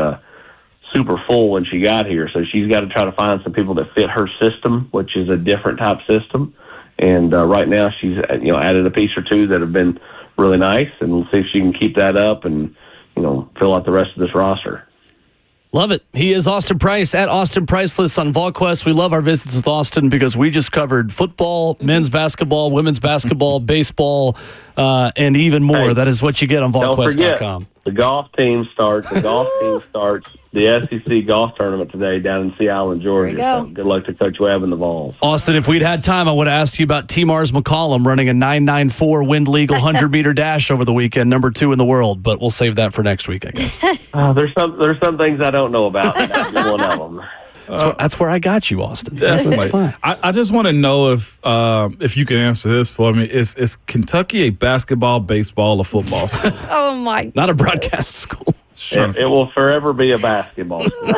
super full when she got here. So she's got to try to find some people that fit her system, which is a different type system. And right now she's, added a piece or two that have been really nice, and we'll see if she can keep that up and, fill out the rest of this roster. Love it. He is Austin Price at Austin Priceless on VolQuest. We love our visits with Austin because we just covered football, men's basketball, women's basketball, baseball, and even more. Hey, that is what you get on VolQuest.com. The golf team starts. The SEC golf tournament today down in Sea Island, Georgia. So good luck to Coach Webb and the Vols. Austin, if we'd had time, I would have asked you about T. Mars McCollum running a 9.94 wind legal 100-meter dash over the weekend, number 2 in the world. But we'll save that for next week, I guess. There's some things I don't know about. That's one of them. That's where I got you, Austin. That's fine. I just want to know if you can answer this for me. Is Kentucky a basketball, baseball, or football school? Oh, my. Not a broadcast school. It will forever be a basketball school.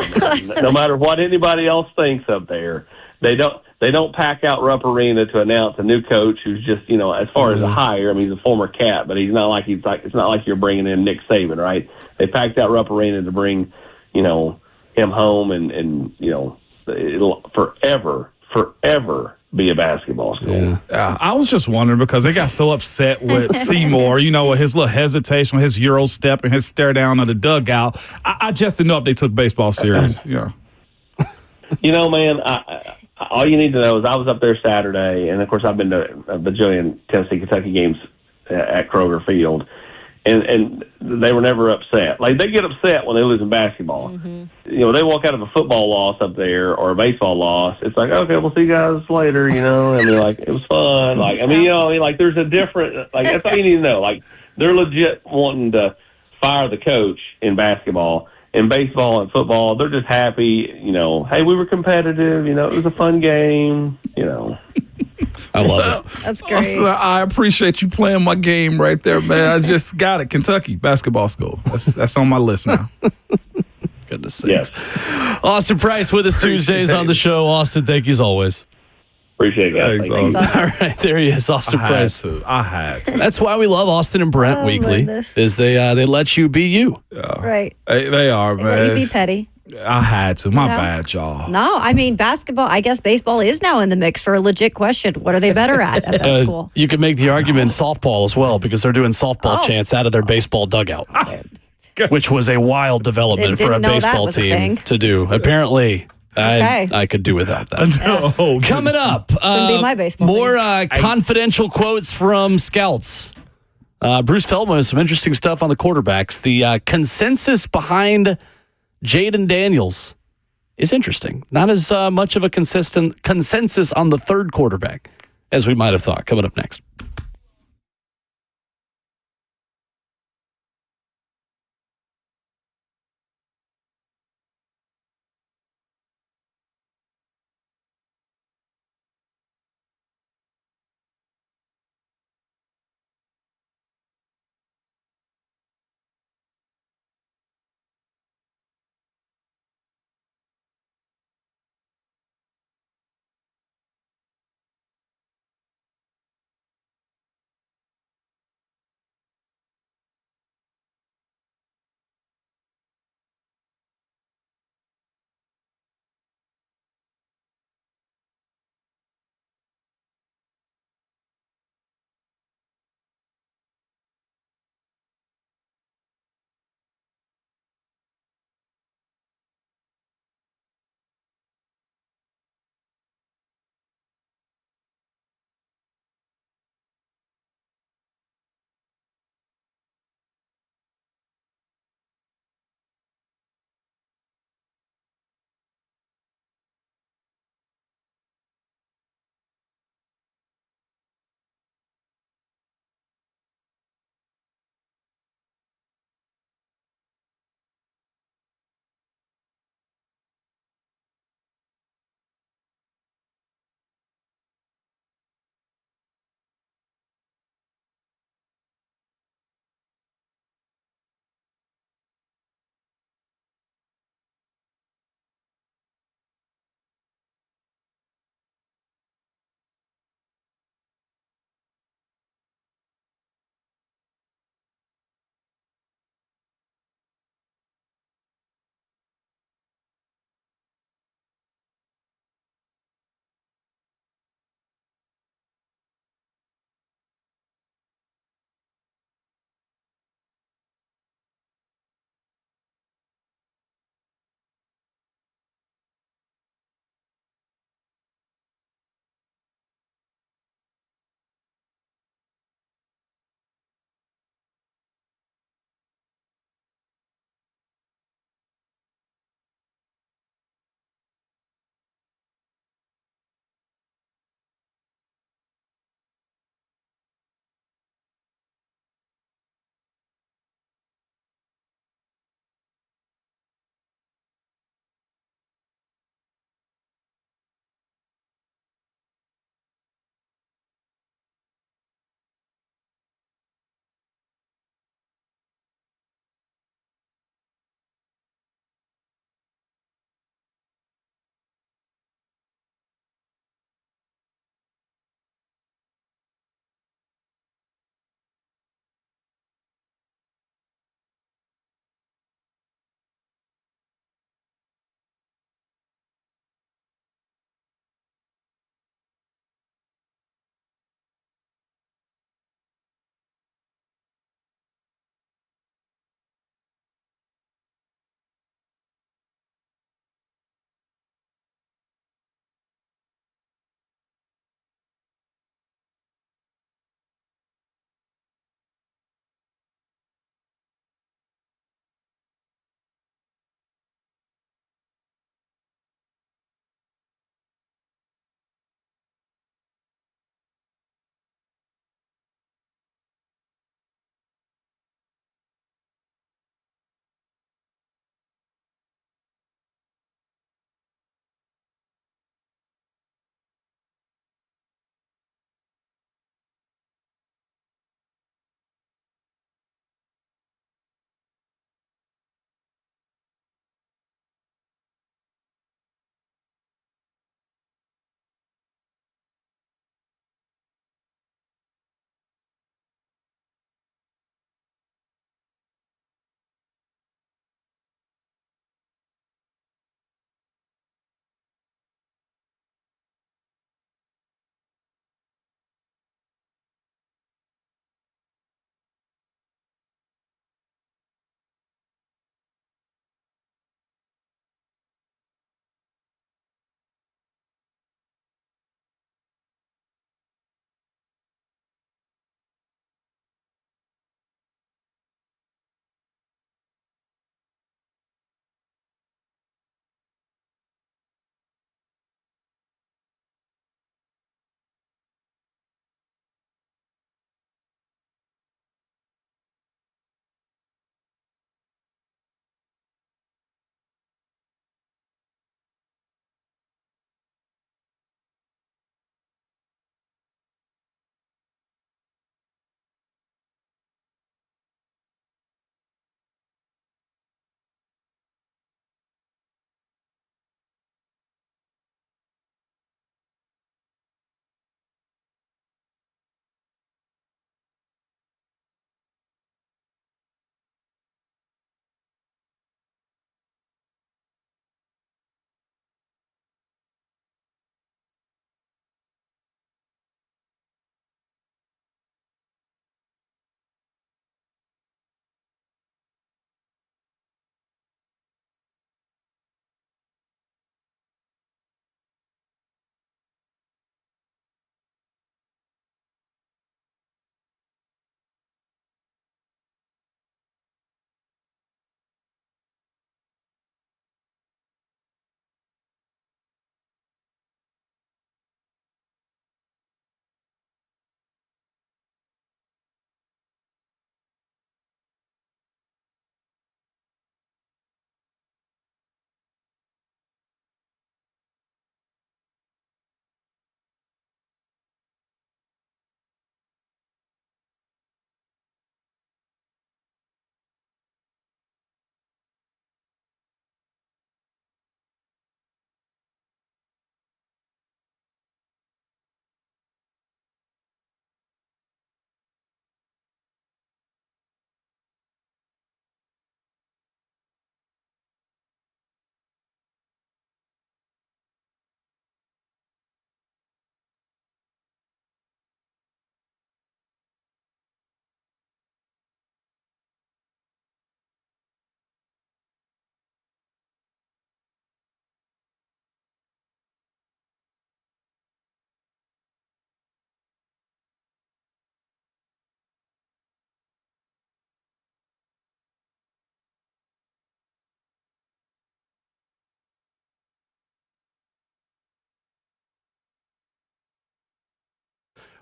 No matter what anybody else thinks up there, they don't pack out Rupp Arena to announce a new coach who's just, as far as a hire. I mean, he's a former Cat, but it's not like you're bringing in Nick Saban, right? They packed out Rupp Arena to bring, him home, and it'll forever be a basketball school. Yeah. I was just wondering because they got so upset with Seymour, with his little hesitation, his Euro step and his stare down of the dugout. I just didn't know if they took baseball serious. Yeah. Man, all you need to know is I was up there Saturday, and of course I've been to a bajillion Tennessee, Kentucky games at Kroger Field. And they were never upset. Like, they get upset when they lose in basketball. Mm-hmm. They walk out of a football loss up there or a baseball loss. It's like, okay, we'll see you guys later, like, it was fun. Like, there's a different, that's all you need to know. Like, they're legit wanting to fire the coach in basketball. In baseball and football, they're just happy, hey, we were competitive, it was a fun game, I love it. That's great. Austin, I appreciate you playing my game right there, man. I just got it. Kentucky basketball school. That's on my list now. Goodness sakes. Yes. Austin Price with us Tuesdays on the show. Austin, thank you as always. Appreciate it, guys. Thanks. All right, there he is, Austin Price. I had to. That's why we love Austin and Brent weekly. Is they let you be you. Yeah. Right. They are, man. Let you be petty. I had to. My bad, y'all. No, I mean, basketball, I guess baseball is now in the mix for a legit question. What are they better at that school? You can make the argument softball as well because they're doing softball chants out of their baseball dugout, which was a wild development for a baseball team to do. Apparently, I could do without that. No. Coming up, be my baseball more confidential quotes from scouts. Bruce Feldman has some interesting stuff on the quarterbacks. The consensus behind Jaden Daniels is interesting. Not as much of a consistent consensus on the third quarterback as we might have thought. Coming up next.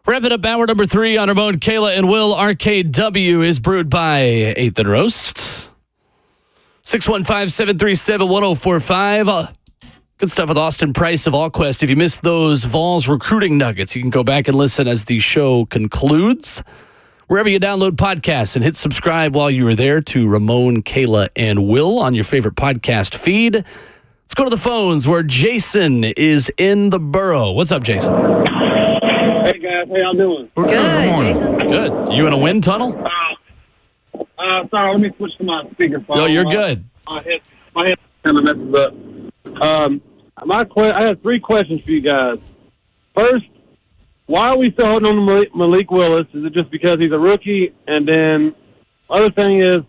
Wrapping up hour number 3 on Ramon, Kayla, and Will. RKW is brewed by 8th and Roast. 615-737-1045. Good stuff with Austin Price of AllQuest. If you missed those Vols recruiting nuggets, you can go back and listen as the show concludes. Wherever you download podcasts, and hit subscribe while you are there to Ramon, Kayla, and Will on your favorite podcast feed. Let's go to the phones where Jason is in the borough. What's up, Jason? Hey, guys. How y'all doing? We're Good, Jason. Good. You in a wind tunnel? Sorry, let me switch to my speakerphone. No, you're good. My head kind of messes up. I have 3 questions for you guys. First, why are we still holding on to Malik Willis? Is it just because he's a rookie? And then, other thing is,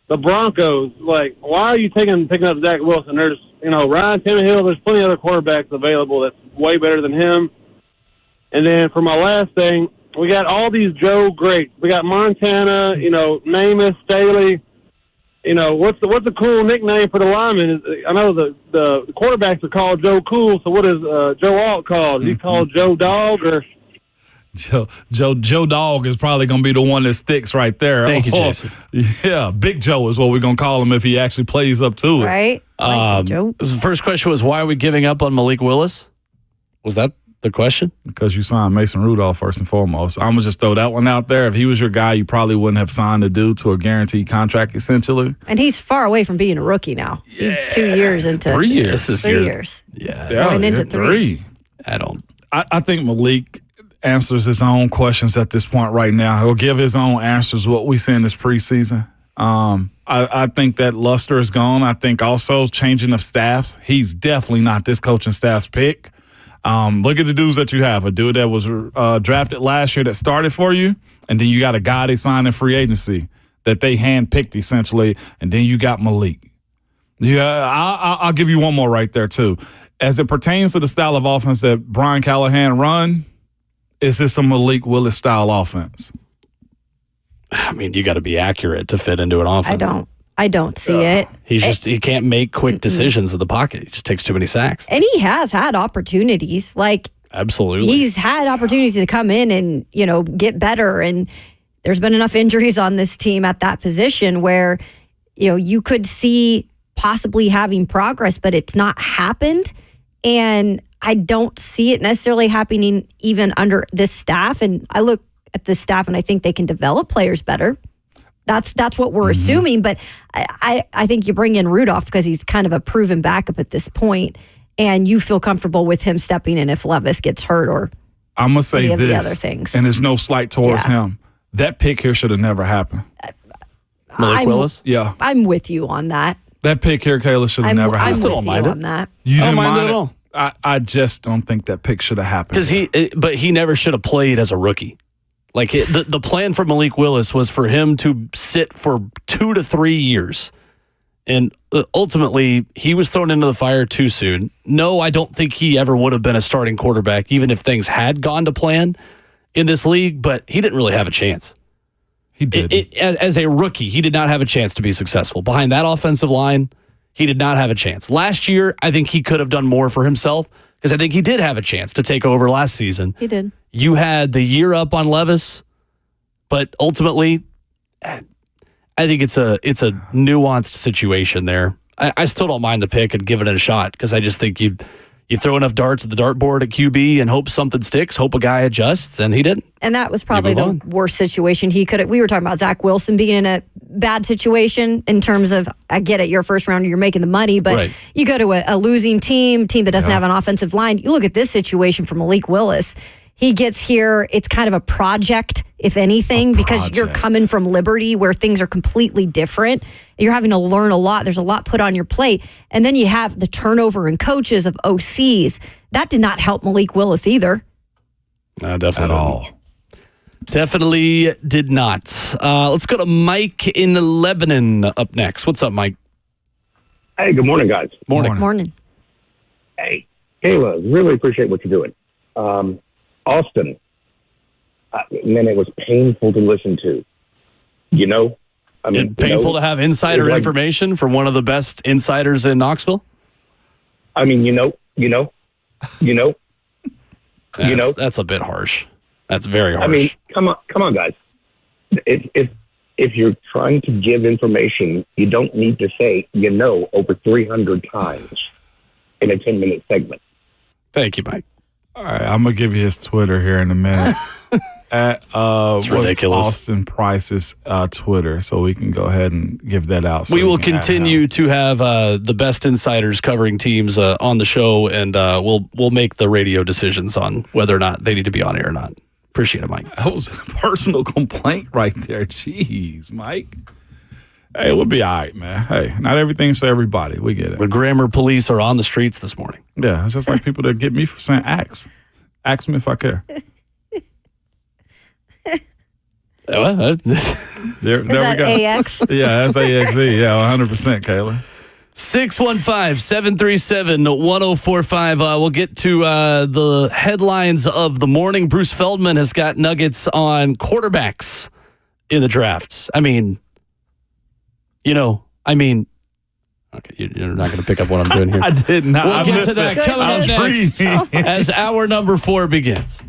the Broncos. Like, why are you picking up Zach Wilson? There's, Ryan Tannehill. There's plenty of other quarterbacks available that's way better than him. And then for my last thing, we got all these Joe greats. We got Montana, Namath, Staley. What's the cool nickname for the lineman? I know the quarterbacks are called Joe Cool. So what is Joe Alt called? Is he called Joe Dog or? Joe Dog is probably going to be the one that sticks right there. Thank you, Jason. Yeah, Big Joe is what we're going to call him if he actually plays up to it. Right? Joe. The first question was, why are we giving up on Malik Willis? Was that the question? Because you signed Mason Rudolph first and foremost. I'm going to just throw that one out there. If he was your guy, you probably wouldn't have signed a dude to a guaranteed contract, essentially. And he's far away from being a rookie now. He's 2 years into 3 years. This is 3 your- years. Yeah. Going into 3. I think Malik answers his own questions at this point right now. He'll give his own answers, what we see in this preseason. I think that luster is gone. I think also changing of staffs. He's definitely not this coaching staff's pick. Look at the dudes that you have. A dude that was drafted last year that started for you, and then you got a guy they signed in free agency that they handpicked essentially, and then you got Malik. Yeah, I'll give you one more right there too. As it pertains to the style of offense that Brian Callahan run, is this a Malik Willis style offense? I mean, you got to be accurate to fit into an offense. I don't see it. He can't make quick decisions in the pocket. He just takes too many sacks. And he has had opportunities. Absolutely. He's had opportunities to come in and, get better. And there's been enough injuries on this team at that position where, you could see possibly having progress, but it's not happened. And I don't see it necessarily happening even under this staff. And I look at this staff and I think they can develop players better. That's what we're assuming. But I think you bring in Rudolph because he's kind of a proven backup at this point, and you feel comfortable with him stepping in if Levis gets hurt or I'm gonna say any of this, the other things. And there's no slight towards him. That pick here should have never happened. Malik Willis? Yeah. I'm with you on that. That pick here, Kayla, should have never I'm happened. with you on that. You didn't mind it mind at all. I just don't think that pick should have happened. But he never should have played as a rookie. The plan for Malik Willis was for him to sit for 2 to 3 years. And ultimately, he was thrown into the fire too soon. No, I don't think he ever would have been a starting quarterback, even if things had gone to plan in this league, but he didn't really have a chance. He did. As a rookie, he did not have a chance to be successful. Behind that offensive line, he did not have a chance. Last year, I think he could have done more for himself because I think he did have a chance to take over last season. He did. You had the year up on Levis, but ultimately, I think it's a nuanced situation there. I still don't mind the pick and giving it a shot because I just think you throw enough darts at the dartboard at QB and hope something sticks, hope a guy adjusts, and he didn't. And that was probably the worst situation he could have. We were talking about Zach Wilson being in a bad situation in terms of, I get it, you're a first rounder, you're making the money, but you go to a losing team that doesn't have an offensive line. You look at this situation for Malik Willis. He gets here, it's kind of a project, if anything, because you're coming from Liberty where things are completely different. You're having to learn a lot. There's a lot put on your plate. And then you have the turnover in coaches of OCs. That did not help Malik Willis either. No, definitely at all. Definitely did not. Let's go to Mike in Lebanon up next. What's up, Mike? Hey, good morning, guys. Morning. Hey, Kayla, really appreciate what you're doing. Austin, man, it was painful to listen to. I mean, painful to have insider information from one of the best insiders in Knoxville. I mean, That's a bit harsh. That's very harsh. I mean, come on, guys. If you're trying to give information, you don't need to say over 300 times in a 10-minute segment. Thank you, Mike. All right, I'm gonna give you his Twitter here in a minute. At it's ridiculous. Austin Price's Twitter, so we can go ahead and give that out. So we will continue to have the best insiders covering teams on the show, and we'll make the radio decisions on whether or not they need to be on air or not. Appreciate it, Mike. That was a personal complaint right there. Jeez, Mike. Hey, we'll be all right, man. Hey, not everything's for everybody. We get it. The grammar police are on the streets this morning. Yeah, it's just like people that get me for saying ax. Ask me if I care. There Is that we go. AX? Yeah, that's AXE. Yeah, 100%, Kayla. 615-737-1045. We'll get to the headlines of the morning. Bruce Feldman has got nuggets on quarterbacks in the drafts. Okay, you're not going to pick up what I'm doing here. I did not. We'll get to that coming up next as hour number 4 begins.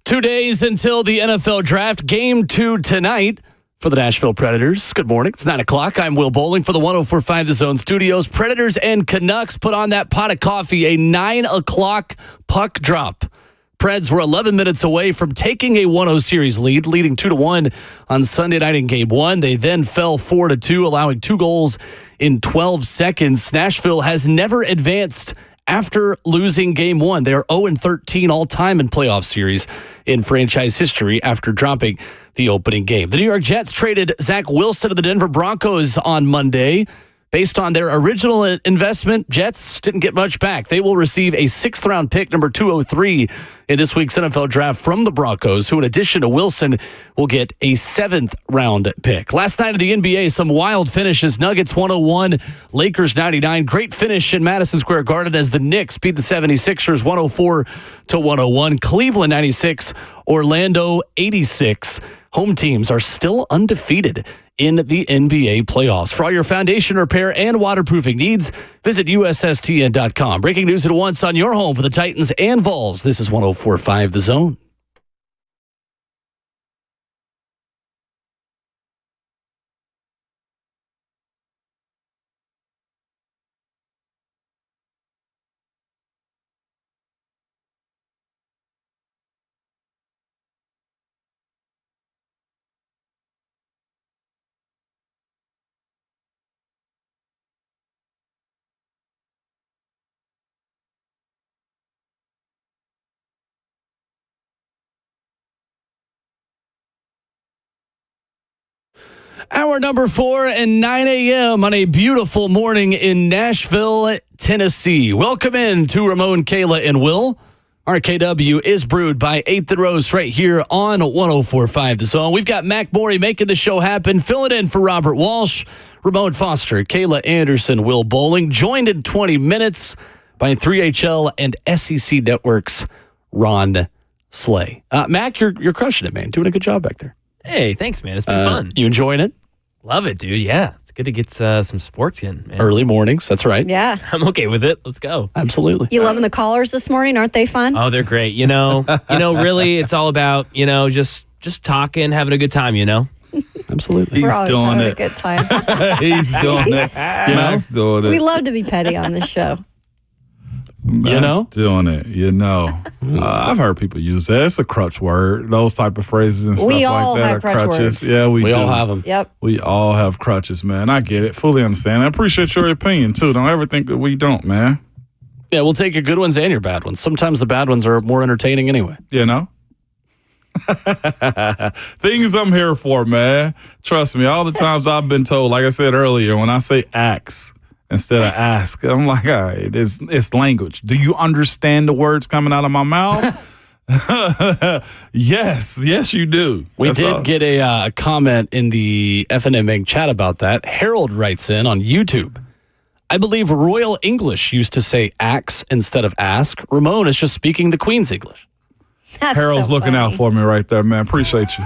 2 days until the NFL draft. Game 2 tonight for the Nashville Predators. Good morning. It's 9 o'clock. I'm Will Bowling for the 104.5 The Zone Studios. Predators and Canucks put on that pot of coffee. A 9 o'clock puck drop. Preds were 11 minutes away from taking a 1-0 series lead, leading 2-1 on Sunday night in Game 1. They then fell 4-2, allowing 2 goals in 12 seconds. Nashville has never advanced after losing Game 1. They are 0-13 all-time in playoff series in franchise history after dropping the opening game. The New York Jets traded Zach Wilson to the Denver Broncos on Monday. Based on their original investment, Jets didn't get much back. They will receive a 6th-round pick, number 203, in this week's NFL draft from the Broncos, who, in addition to Wilson, will get a 7th-round pick. Last night of the NBA, some wild finishes. Nuggets 101, Lakers 99. Great finish in Madison Square Garden as the Knicks beat the 76ers 104-101. Cleveland 96, Orlando 86. Home teams are still undefeated in the NBA playoffs. For all your foundation repair and waterproofing needs, visit USSTN.com. Breaking news at once on your home for the Titans and Vols. This is 104.5 The Zone. Hour number 4 and 9 a.m. on a beautiful morning in Nashville, Tennessee. Welcome in to Ramon, Kayla, and Will. RKW is brewed by 8th and Rose right here on 104.5 The Zone. We've got Mac Morey making the show happen, filling in for Robert Walsh, Ramon Foster, Kayla Anderson, Will Bowling, joined in 20 minutes by 3HL and SEC Network's Ron Slay. Mac, you're crushing it, man. Doing a good job back there. Hey, thanks, man. It's been fun. You enjoying it? Love it, dude. Yeah. It's good to get some sports in, man. Early mornings, that's right. Yeah. I'm okay with it. Let's go. Absolutely. You loving the callers this morning? Aren't they fun? Oh, they're great. Really, it's all about, just talking, having a good time, Absolutely. We're He's always doing having it. a good time. He's doing it. Mac's doing it. We love to be petty on this show. Mac's doing it. I've heard people use that. It's a crutch word. Those type of phrases and stuff We all like that have are crutch crutches. words. Yeah, we do. all have them. Yep. We all have crutches, man. I get it. Fully understand. I appreciate your opinion, too. Don't ever think that we don't, man. Yeah, we'll take your good ones and your bad ones. Sometimes the bad ones are more entertaining anyway. Things I'm here for, man. Trust me, all the times I've been told, like I said earlier, when I say ax instead of ask, I'm like, all right, it's language. Do you understand the words coming out of my mouth? Yes, you do. We That's did all. get a comment in the FNM chat about that. Harold writes in on YouTube. I believe Royal English used to say ax instead of ask. Ramon is just speaking the Queen's English. That's Harold's so looking out funny. for me right there, man. Appreciate you.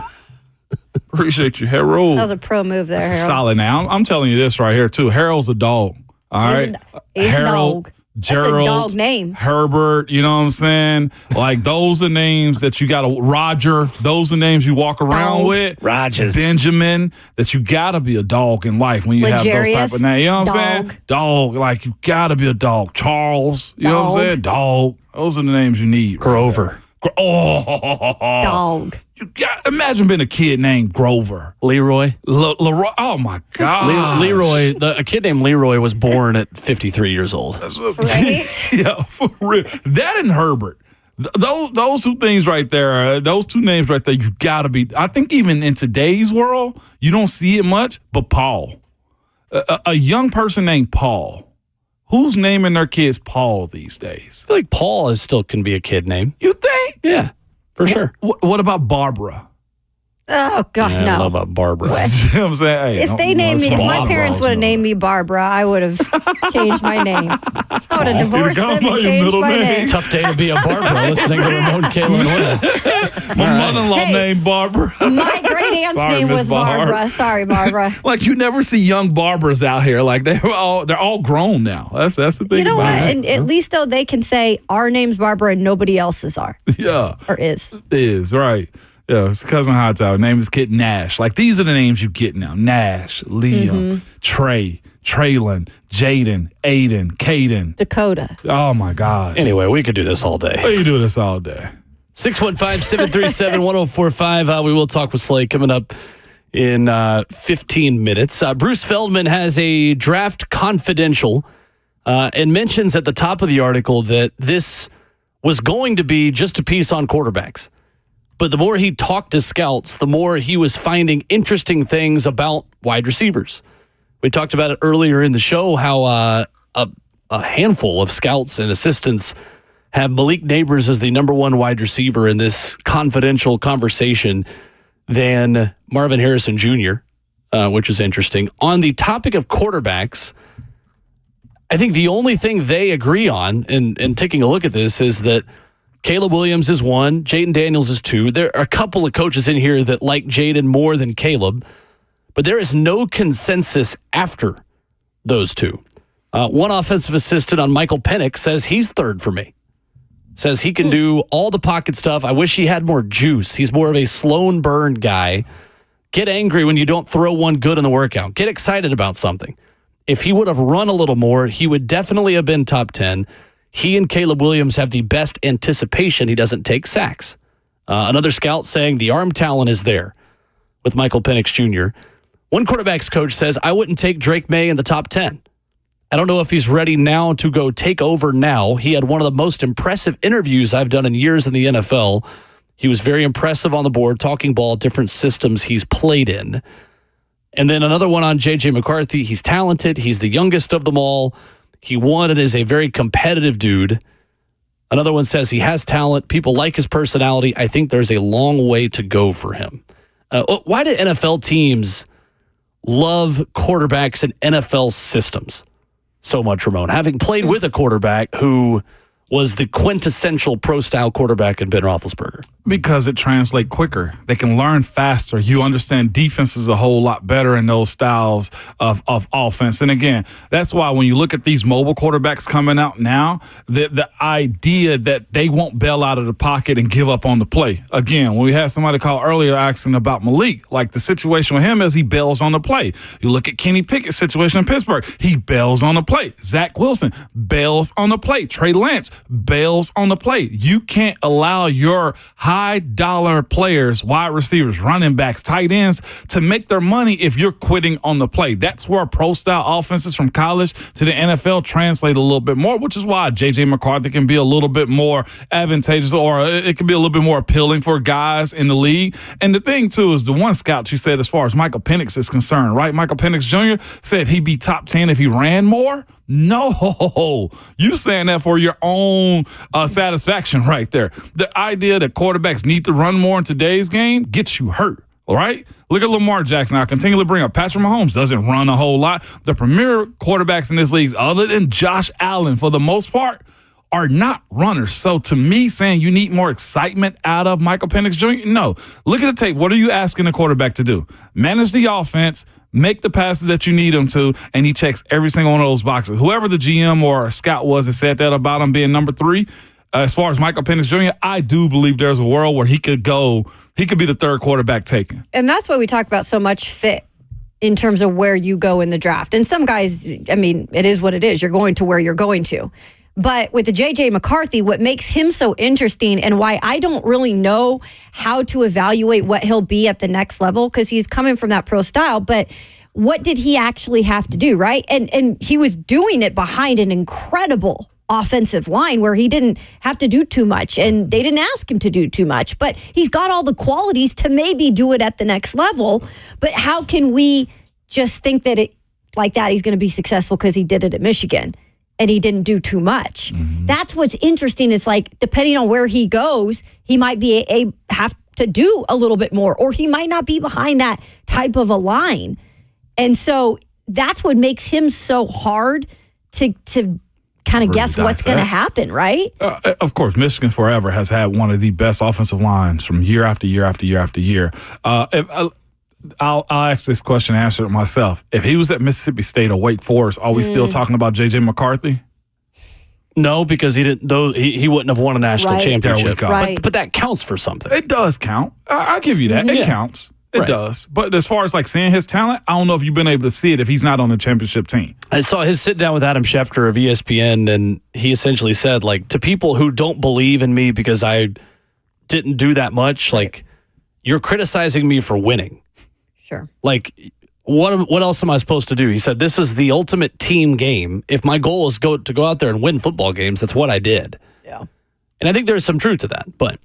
Appreciate you, Harold. That was a pro move there, Harold. Solid. Now, I'm telling you this right here, too. Harold's a dog. All right? He's a Harold, dog. Gerald, That's a dog name. Herbert, you know what I'm saying? Like, those are names that you got to, Roger, those are names you walk around Dog. with. Rogers. Benjamin, that you got to be a dog in life when you have those type of Legarius, names. You know what I'm dog. saying? Dog, like, you got to be a dog. Charles, you know what I'm Dog. saying? Dog. Those are the names you need. Grover. Dog. You got, imagine being a kid named Grover. Leroy. Leroy. Oh, my God. Leroy. A kid named Leroy was born at 53 years old. Right? Yeah, for real. That and Herbert. Those two things right there, those two names right there, you got to be. I think even in today's world, you don't see it much, but Paul. A young person named Paul. Who's naming their kids Paul these days? I feel like Paul still can be a kid name. You think? Yeah, for sure. What about Barbara? Oh, God, I don't know no. about Barbara. You know what I'm saying? Hey, If they named me, if my Barbara, parents would have named me Barbara, I would have changed my name. I would have divorced them and changed my name. Tough day to be a Barbara listening to Ramon, Kayla, and Will. My mother-in-law named Barbara. My great aunt's name Miss was Barbara. Sorry, Barbara. Like you never see young Barbaras out here. Like they're all grown now. That's the thing. You know what? about it. And at least though they can say our name's Barbara and nobody else's are. Yeah. Or is. Is right. Yeah, it's Cousin Hightower. Name is Kid Nash. Like these are the names you get now. Nash, Liam, Trey, Traylon, Jaden, Aiden, Caden, Dakota. Oh my gosh. Anyway, we could do this all day. We do this all day. 615-737-1045. We will talk with Slay coming up in 15 minutes. Bruce Feldman has a draft confidential and mentions at the top of the article that this was going to be just a piece on quarterbacks. But the more he talked to scouts, the more he was finding interesting things about wide receivers. We talked about it earlier in the show, how a handful of scouts and assistants have Malik Neighbors as the number one wide receiver in this confidential conversation than Marvin Harrison Jr., which is interesting. On the topic of quarterbacks, I think the only thing they agree on, and taking a look at this, is that Caleb Williams is one, Jaden Daniels is two. There are a couple of coaches in here that like Jaden more than Caleb, but there is no consensus after those two. One offensive assistant on Michael Penix says he's third for me. Says he can do all the pocket stuff. I wish he had more juice. He's more of a slow and burn guy. Get angry when you don't throw one good in the workout. Get excited about something. If he would have run a little more, he would definitely have been top 10. He and Caleb Williams have the best anticipation. He doesn't take sacks. Another scout saying the arm talent is there with Michael Penix Jr. One quarterback's coach says, I wouldn't take Drake May in the top 10. I don't know if he's ready now to go take over now. He had one of the most impressive interviews I've done in years in the NFL. He was very impressive on the board, talking ball, different systems he's played in. And then another one on J.J. McCarthy. He's talented. He's the youngest of them all. He won and is a very competitive dude. Another one says he has talent. People like his personality. I think there's a long way to go for him. Why do NFL teams love quarterbacks and NFL systems so much, Ramon? Having played with a quarterback who was the quintessential pro-style quarterback in Ben Roethlisberger. Because it translates quicker. They can learn faster. You understand defenses a whole lot better in those styles of offense. And again, that's why when you look at these mobile quarterbacks coming out now, the idea that they won't bail out of the pocket and give up on the play. Again, when we had somebody call earlier asking about Malik, like the situation with him is he bails on the play. You look at Kenny Pickett's situation in Pittsburgh, he bails on the play. Zach Wilson bails on the play. Trey Lance bails on the play. You can't allow your high-dollar players, wide receivers, running backs, tight ends, to make their money if you're quitting on the play. That's where pro-style offenses from college to the NFL translate a little bit more, which is why J.J. McCarthy can be a little bit more advantageous, or it can be a little bit more appealing for guys in the league. And the thing, too, is the one scout you said as far as Michael Penix is concerned, right? Michael Penix Jr. said he'd be top 10 if he ran more. No, you saying that for your own satisfaction right there. The idea that quarterbacks need to run more in today's game gets you hurt, all right? Look at Lamar Jackson. I continually bring up Patrick Mahomes doesn't run a whole lot. The premier quarterbacks in this league, other than Josh Allen for the most part, are not runners. So to me, saying you need more excitement out of Michael Penix Jr., no. Look at the tape. What are you asking a quarterback to do? Manage the offense, make the passes that you need him to, and he checks every single one of those boxes. Whoever the GM or scout was that said that about him being number 3, as far as Michael Penix Jr., I do believe there's a world where he could be the third quarterback taken. And that's why we talk about so much fit in terms of where you go in the draft. And some guys, I mean, it is what it is. You're going to where you're going to. But with the J.J. McCarthy, what makes him so interesting and why I don't really know how to evaluate what he'll be at the next level, because he's coming from that pro style, but what did he actually have to do, right? And he was doing it behind an incredible offensive line where he didn't have to do too much and they didn't ask him to do too much, but he's got all the qualities to maybe do it at the next level. But how can we just think that it like that he's going to be successful because he did it at Michigan and he didn't do too much? Mm-hmm. That's what's interesting. It's like, depending on where he goes, he might be to do a little bit more, or he might not be behind that type of a line. And so that's what makes him so hard to kind of guess what's going to happen, right? Of course, Michigan forever has had one of the best offensive lines from year after year after year after year. I'll ask this question and answer it myself. If he was at Mississippi State or Wake Forest, are we still talking about J.J. McCarthy? No, because he didn't. Though he wouldn't have won a national championship. There we go. Right. But that counts for something. It does count. I'll give you that. It counts. It does. But as far as like seeing his talent, I don't know if you've been able to see it if he's not on the championship team. I saw his sit down with Adam Schefter of ESPN, and he essentially said, like, to people who don't believe in me because I didn't do that much, like, you're criticizing me for winning. Sure. Like, what else am I supposed to do? He said, this is the ultimate team game. If my goal is to go out there and win football games, that's what I did. Yeah. And I think there's some truth to that. But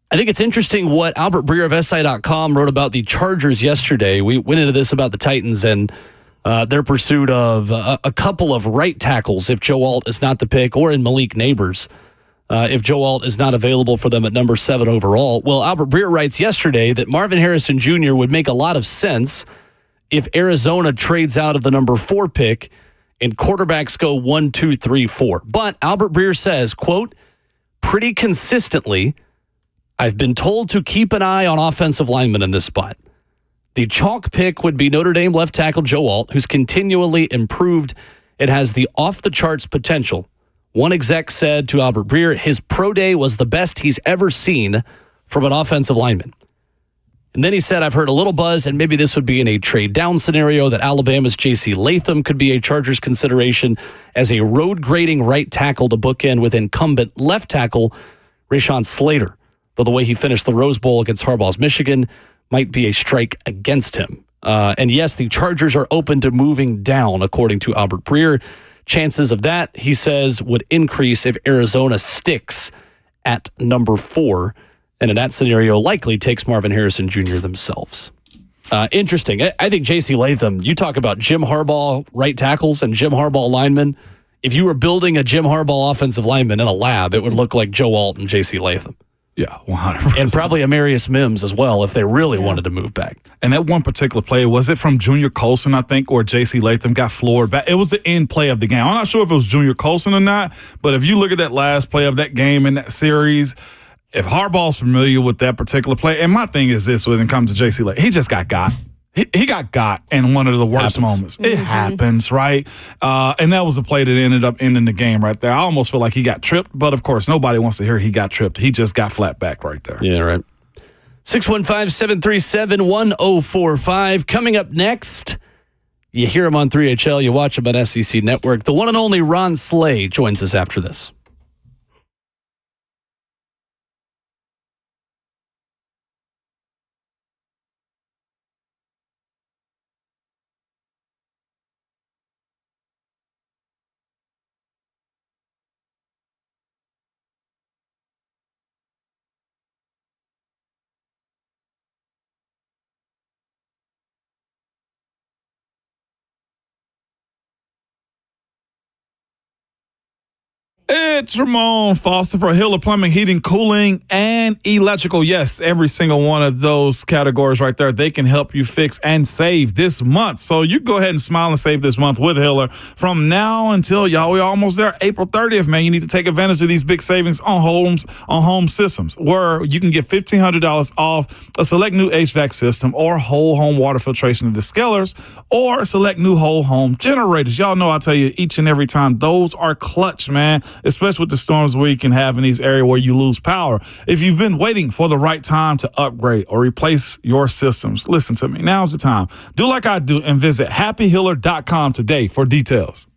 I think it's interesting what Albert Breer of SI.com wrote about the Chargers yesterday. We went into this about the Titans and their pursuit of a couple of right tackles if Joe Alt is not the pick, or in Malik Neighbors if Joe Alt is not available for them at number 7 overall. Well, Albert Breer writes yesterday that Marvin Harrison Jr. would make a lot of sense if Arizona trades out of the number 4 pick and quarterbacks go 1, 2, 3, 4. But Albert Breer says, quote, pretty consistently, I've been told to keep an eye on offensive linemen in this spot. The chalk pick would be Notre Dame left tackle Joe Alt, who's continually improved and has the off-the-charts potential. One exec said to Albert Breer, his pro day was the best he's ever seen from an offensive lineman. And then he said, I've heard a little buzz, and maybe this would be in a trade down scenario, that Alabama's J.C. Latham could be a Chargers consideration as a road grading right tackle to bookend with incumbent left tackle Rashawn Slater. Though the way he finished the Rose Bowl against Harbaugh's Michigan might be a strike against him. And yes, the Chargers are open to moving down, according to Albert Breer. Chances of that, he says, would increase if Arizona sticks at number 4. And in that scenario, likely takes Marvin Harrison Jr. themselves. Interesting. I think J.C. Latham, you talk about Jim Harbaugh right tackles and Jim Harbaugh linemen. If you were building a Jim Harbaugh offensive lineman in a lab, it would look like Joe Alt and J.C. Latham. Yeah, 100%. And probably Amarius Mims as well if they really wanted to move back. And that one particular play, was it from Junior Colson, I think, or J.C. Latham got floored back? It was the end play of the game. I'm not sure if it was Junior Colson or not, but if you look at that last play of that game in that series, if Harbaugh's familiar with that particular play, and my thing is this when it comes to J.C. Latham, he just got. He got in one of the worst moments. It happens, right? And that was the play that ended up ending the game right there. I almost feel like he got tripped, but of course, nobody wants to hear he got tripped. He just got flat back right there. Yeah, right. 615-737-1045. Coming up next, you hear him on 3HL, you watch him on SEC Network. The one and only Ron Slay joins us after this. It's Ramon Foster for Hiller Plumbing, Heating, Cooling, and Electrical. Yes, every single one of those categories right there, they can help you fix and save this month. So you go ahead and smile and save this month with Hiller. From now until, y'all, we're almost there, April 30th, man. You need to take advantage of these big savings on home systems, where you can get $1,500 off a select new HVAC system or whole home water filtration of the Skellers, or select new whole home generators. Y'all know I tell you each and every time, those are clutch, man. Especially with the storms we can have in these areas where you lose power. If you've been waiting for the right time to upgrade or replace your systems, listen to me. Now's the time. Do like I do and visit happyhiller.com today for details.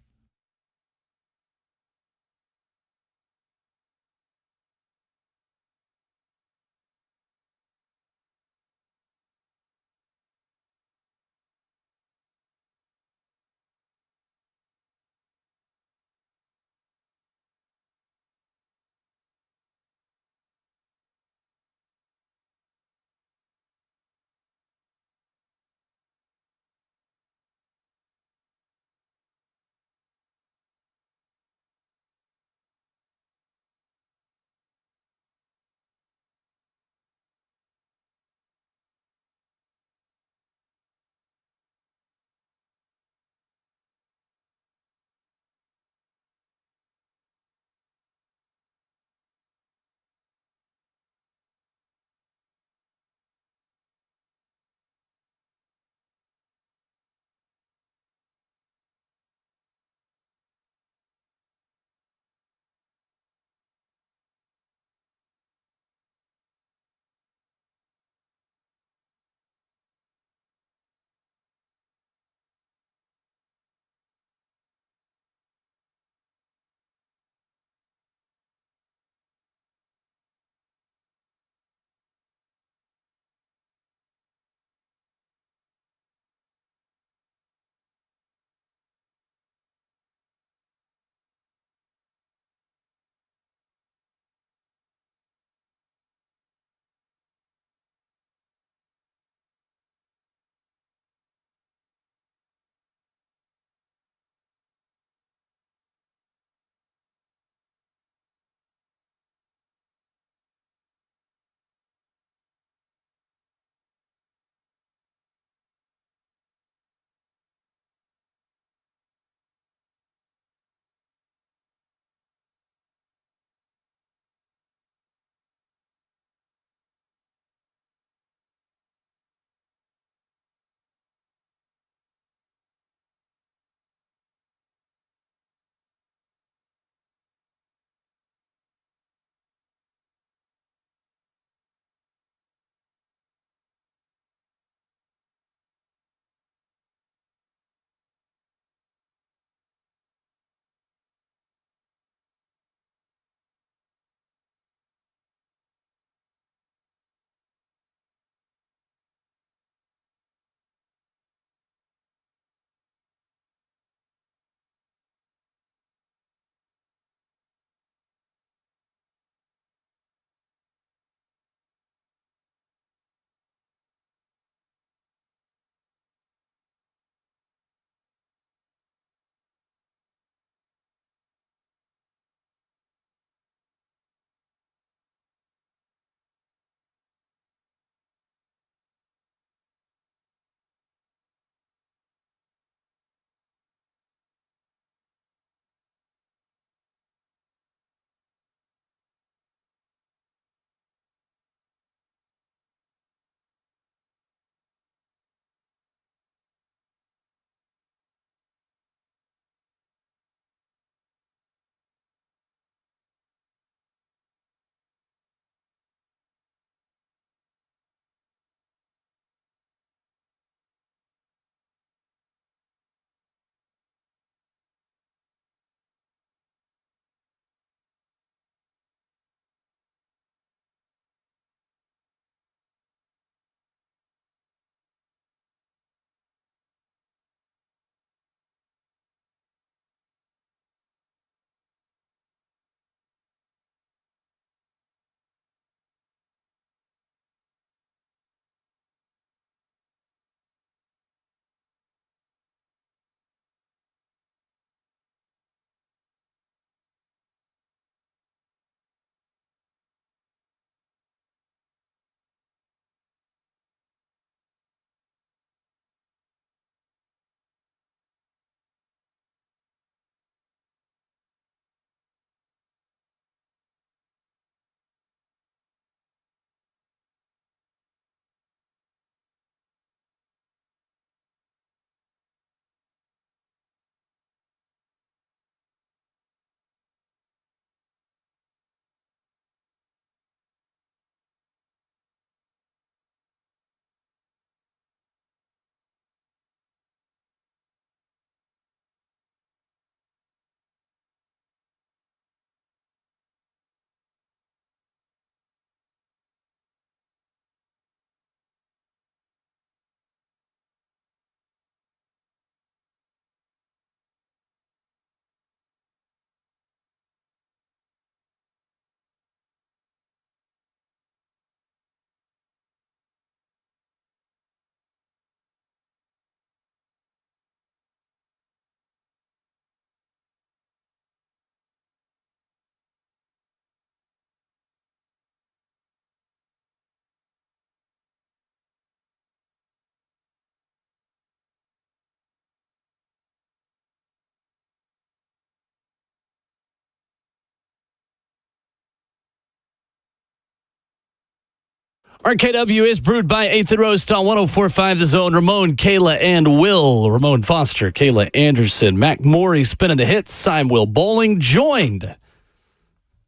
RKW is brewed by 8th and Roast on 104.5 The Zone. Ramon, Kayla, and Will. Ramon Foster, Kayla Anderson, Mac Morey spinning the hits. I'm Will Bowling, joined,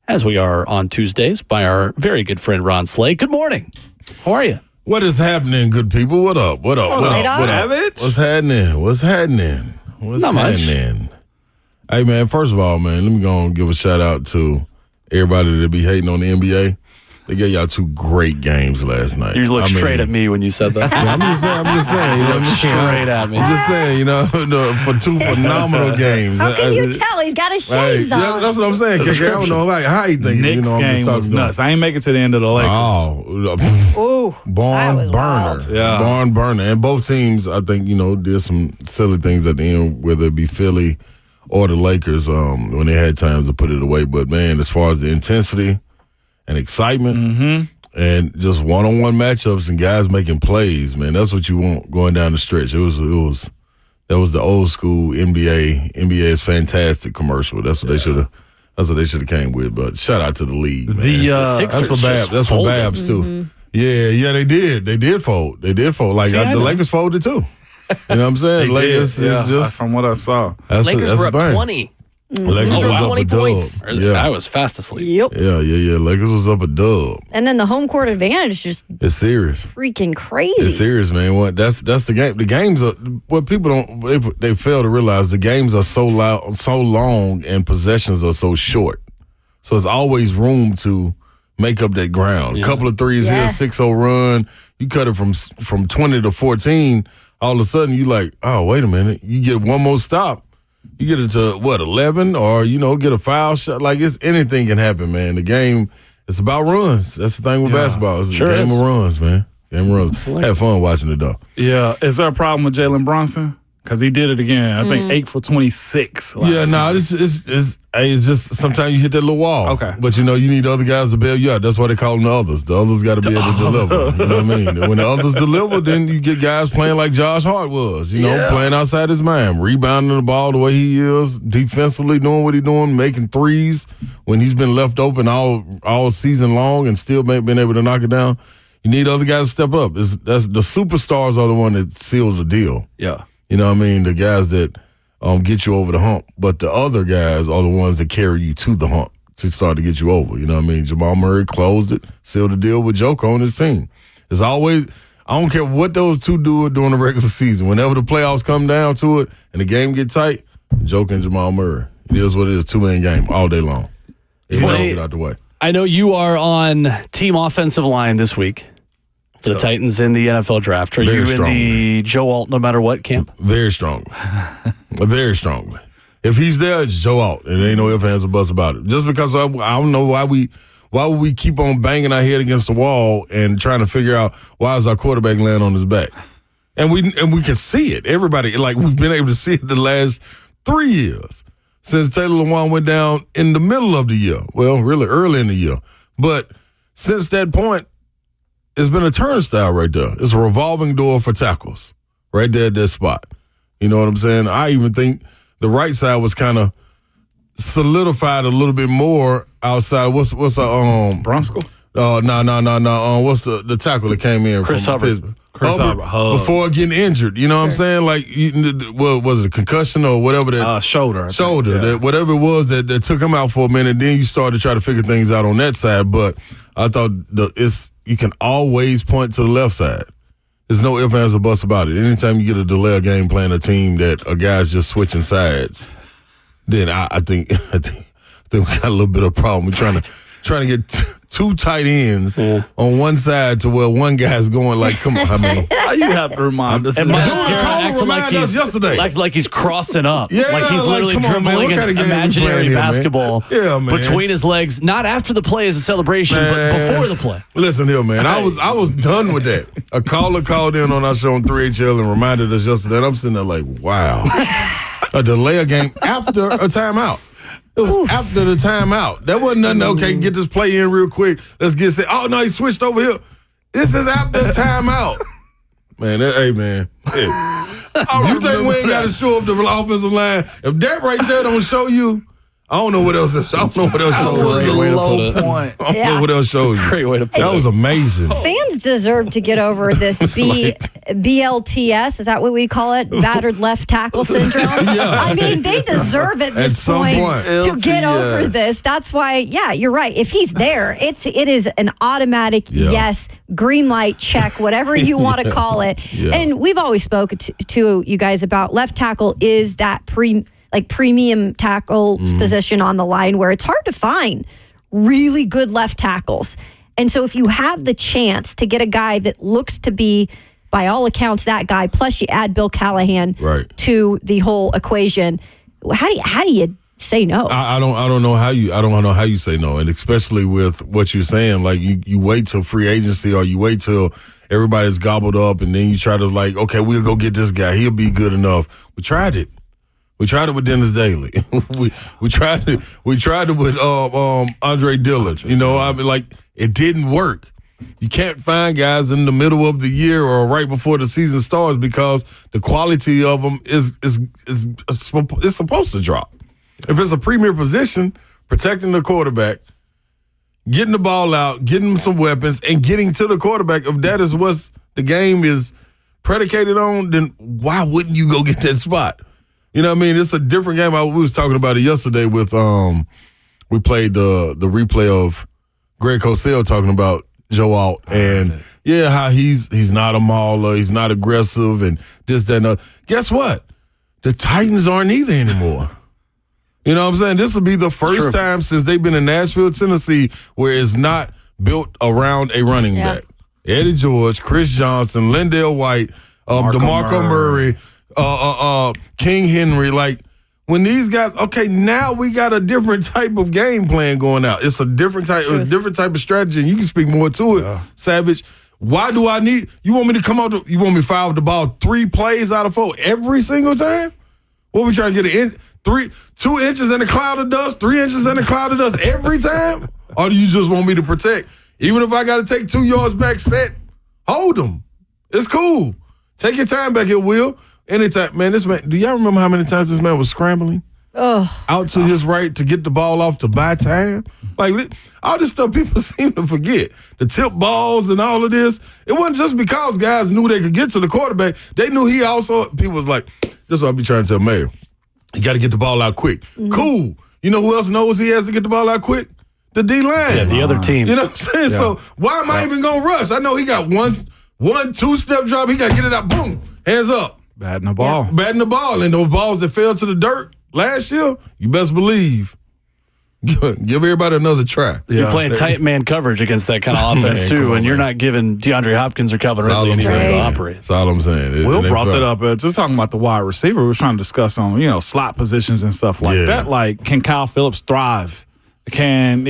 as we are on Tuesdays, by our very good friend Ron Slay. Good morning. How are you? What is happening, good people? What up? What up? What up? What up? What's happening? What's happening? What's Not happening? Hey, man, first of all, man, let me go and give a shout out to everybody that be hating on the NBA. They gave y'all 2 great games last night. You looked straight at me when you said that. Yeah, I'm just saying. You know, straight at me. I'm just saying, for 2 phenomenal games. How can you tell? He's got his shades on. That's what I'm saying. I don't know how you think. Knicks game was nuts. I ain't make it to the end of the Lakers. Oh, barn burner. Yeah. Barn burner. And both teams, I think, did some silly things at the end, whether it be Philly or the Lakers, when they had times to put it away. But, man, as far as the intensity and excitement and just one-on-one matchups and guys making plays, man, that's what you want going down the stretch. That was the old school NBA's fantastic commercial. That's what they should have came with. But shout out to the league, man. The Sixers that's for Babs too. Yeah, they did. They did fold. Like the Lakers folded too. You know what I'm saying? Lakers, just from what I saw. Lakers were up 20. Lakers was up 20 a dub. points. I was fast asleep. Yep. Yeah. Lakers was up a dub. And then the home court advantage just It's serious. freaking crazy. It's serious, man. That's the game. The games are what people don't they fail to realize. The games are so long, and possessions are so short. So there's always room to make up that ground. A couple of threes here, 6-0 run. You cut it from 20 to 14. All of a sudden, you like, oh, wait a minute. You get one more stop. You get it to, 11? Or, get a foul shot. Like, anything can happen, man. The game, it's about runs. That's the thing with basketball. It's a game of runs, man. Game of runs. Had fun watching it, though. Yeah. Is there a problem with Jalen Brunson? Because he did it again. I think 8 for 26. It's just sometimes you hit that little wall. Okay. But, you need other guys to bail you out. That's why they call them the others. The others got to be able to deliver. You know what I mean? When the others deliver, then you get guys playing like Josh Hart was, playing outside his mind, rebounding the ball the way he is, defensively doing what he's doing, making threes when he's been left open all season long and still been able to knock it down. You need other guys to step up. The superstars are the one that seals the deal. Yeah. You know what I mean? The guys that get you over the hump. But the other guys are the ones that carry you to the hump to start to get you over. You know what I mean? Jamal Murray closed it, sealed the deal with Joker on his team. It's always, I don't care what those two do during the regular season. Whenever the playoffs come down to it and the game get tight, Joker and Jamal Murray. It is what it is, 2-man game all day long. Get out the way. I know you are on team offensive line this week. The Titans in the NFL draft. Are you in the Joe Alt no matter what camp? Very strongly. Very strongly. If he's there, it's Joe Alt. And there ain't no ifs, ands, or buts about it. Just because I don't know why would we keep on banging our head against the wall and trying to figure out why is our quarterback laying on his back? And we can see it. Everybody, we've been able to see it the last 3 years since Taylor Lewan went down in the middle of the year. Well, really early in the year. But since that point, it's been a turnstile right there. It's a revolving door for tackles right there at that spot. You know what I'm saying? I even think the right side was kind of solidified a little bit more outside. What's Bronsko? No. What's the tackle that came in Chris from Hubbard. Pittsburgh? Chris Hubbard. Before getting injured. You know what I'm saying? Like, what was it, a concussion or whatever that? Shoulder. That, whatever it was that took him out for a minute. Then you started to try to figure things out on that side. But I thought you can always point to the left side. There's no ifs, ands, or buts about it. Anytime you get a delay of game playing a team that a guy's just switching sides, then I think we got a little bit of a problem. We're trying to get two tight ends on one side to where one guy's going like, come on, I mean. You have to remind us. And Miles Garrett acting yesterday. Like he's crossing up. Yeah, like he's literally dribbling an imaginary basketball between his legs. Not after the play as a celebration, but before the play. Listen here, man. I was done with that. A caller called in on our show on 3HL and reminded us yesterday. And I'm sitting there like, wow. A delay a game after a timeout. It was after the timeout. That wasn't nothing, okay, get this play in real quick. Let's get set. Oh, no, he switched over here. This is after the timeout. Man, hey, man. Hey. You think we ain't got to show up the offensive line? If that right there don't show you, I don't know what else. I don't know what else That was a low point. I don't know what else shows you. Great way to put it. That was amazing. Fans deserve to get over this BLTS. Is that what we call it? Battered left tackle syndrome? I mean, they deserve it at this point to get over this. That's why, you're right. If he's there, it is an automatic yes, green light, check, whatever you want to call it. Yeah. And we've always spoken to you guys about left tackle is that premium tackle position on the line where it's hard to find really good left tackles. And so if you have the chance to get a guy that looks to be, by all accounts, that guy, plus you add Bill Callahan to the whole equation, how do you say no? I don't know how you say no, and especially with what you're saying, like you wait till free agency or you wait till everybody's gobbled up, and then you try to okay, we'll go get this guy. He'll be good enough. We tried it. We tried it with Dennis Daly. we tried it with Andre Dillard. It didn't work. You can't find guys in the middle of the year or right before the season starts because the quality of them is supposed to drop. If it's a premier position, protecting the quarterback, getting the ball out, getting him some weapons, and getting to the quarterback, if that is what the game is predicated on, then why wouldn't you go get that spot? You know what I mean? It's a different game. We was talking about it yesterday with we played the replay of Greg Cosell talking about Joe Alt and how he's not a mauler, he's not aggressive, and this, that, and that. Guess what? The Titans aren't either anymore. You know what I'm saying? This will be the first time since they've been in Nashville, Tennessee, where it's not built around a running back. Eddie George, Chris Johnson, Lindell White, DeMarco Murray, King Henry. When these guys, now we got a different type of game plan going out. It's a different type of strategy, and you can speak more to it, Savage. Why do I need? You want me to come out? You want me to fire the ball 3 plays out of 4 every single time? What we trying to get 2 inches in a cloud of dust, 3 inches in a cloud of dust every time? Or do you just want me to protect? Even if I got to take 2 yards back, hold them. It's cool. Take your time back here, Will. Anytime, man. This man. Do y'all remember how many times this man was scrambling out to his right to get the ball off to buy time? All this stuff people seem to forget. The tip balls and all of this. It wasn't just because guys knew they could get to the quarterback. They knew he also. People was like, this is what I be trying to tell Mayor. You got to get the ball out quick. Cool. You know who else knows he has to get the ball out quick? The D-line. Yeah, the other team. You know what I'm saying? Yeah. So why am I even going to rush? I know he got one 2-step drop. He got to get it out. Boom. Hands up. Batting the ball. Batting the ball. And those balls that fell to the dirt last year, you best believe. Give everybody another try. You're playing tight man coverage against that kind of offense, too, and you're not giving DeAndre Hopkins or Calvin Ridley anything to operate. That's all I'm saying. Will brought that up. Just talking about the wide receiver. We were trying to discuss on, slot positions and stuff like that. Can Kyle Phillips thrive? Can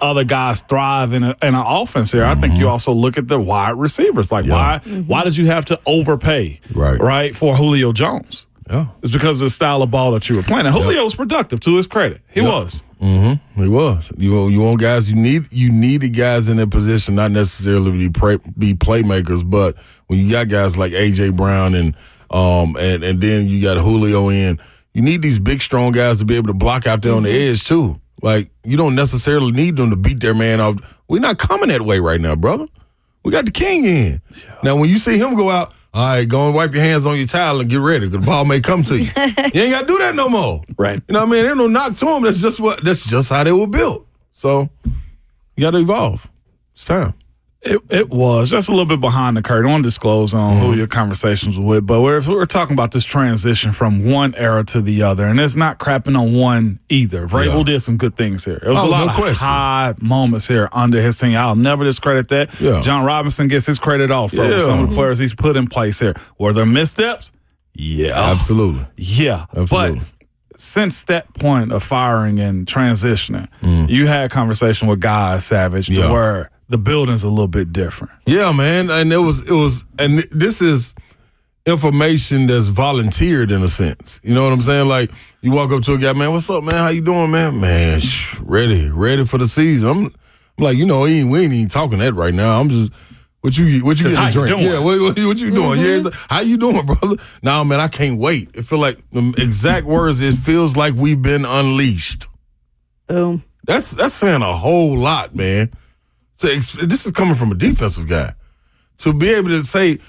other guys thrive in an offense here? I think you also look at the wide receivers. Why did you have to overpay right for Julio Jones? Yeah, it's because of the style of ball that you were playing. And Julio's productive, to his credit. He was. Mm-hmm. He was. You want guys. You need the guys in their position, not necessarily be playmakers, but when you got guys like AJ Brown and then you got Julio in, you need these big, strong guys to be able to block out there on the edge too. You don't necessarily need them to beat their man off. We're not coming that way right now, brother. We got the king in. Yeah. Now, when you see him go out, all right, go and wipe your hands on your towel and get ready because the ball may come to you. You ain't got to do that no more. Right. You know what I mean? There's no knock to them. That's just how they were built. So you got to evolve. It's time. It was just a little bit behind the curtain. I won't disclose on who your conversations were with, but we're talking about this transition from one era to the other, and it's not crapping on one either. Vrabel did some good things here. It was a lot of high moments here under his team. I'll never discredit that. Yeah. John Robinson gets his credit also for some of the players he's put in place here. Were there missteps? Yeah. Absolutely. Yeah. Absolutely. But since that point of firing and transitioning, you had conversation with guys, Savage, to where the building's a little bit different. Yeah, man. And it was, and this is information that's volunteered in a sense. You know what I'm saying? You walk up to a guy, man, what's up, man? How you doing, man? Man, ready for the season. I'm like, we ain't even talking that right now. I'm just, what you get to drink? Doing? Yeah, what you doing? Yeah, how you doing, brother? Nah, man, I can't wait. It feel like the exact words, it feels like we've been unleashed. Boom. That's saying a whole lot, man. This is coming from a defensive guy. To be able to say,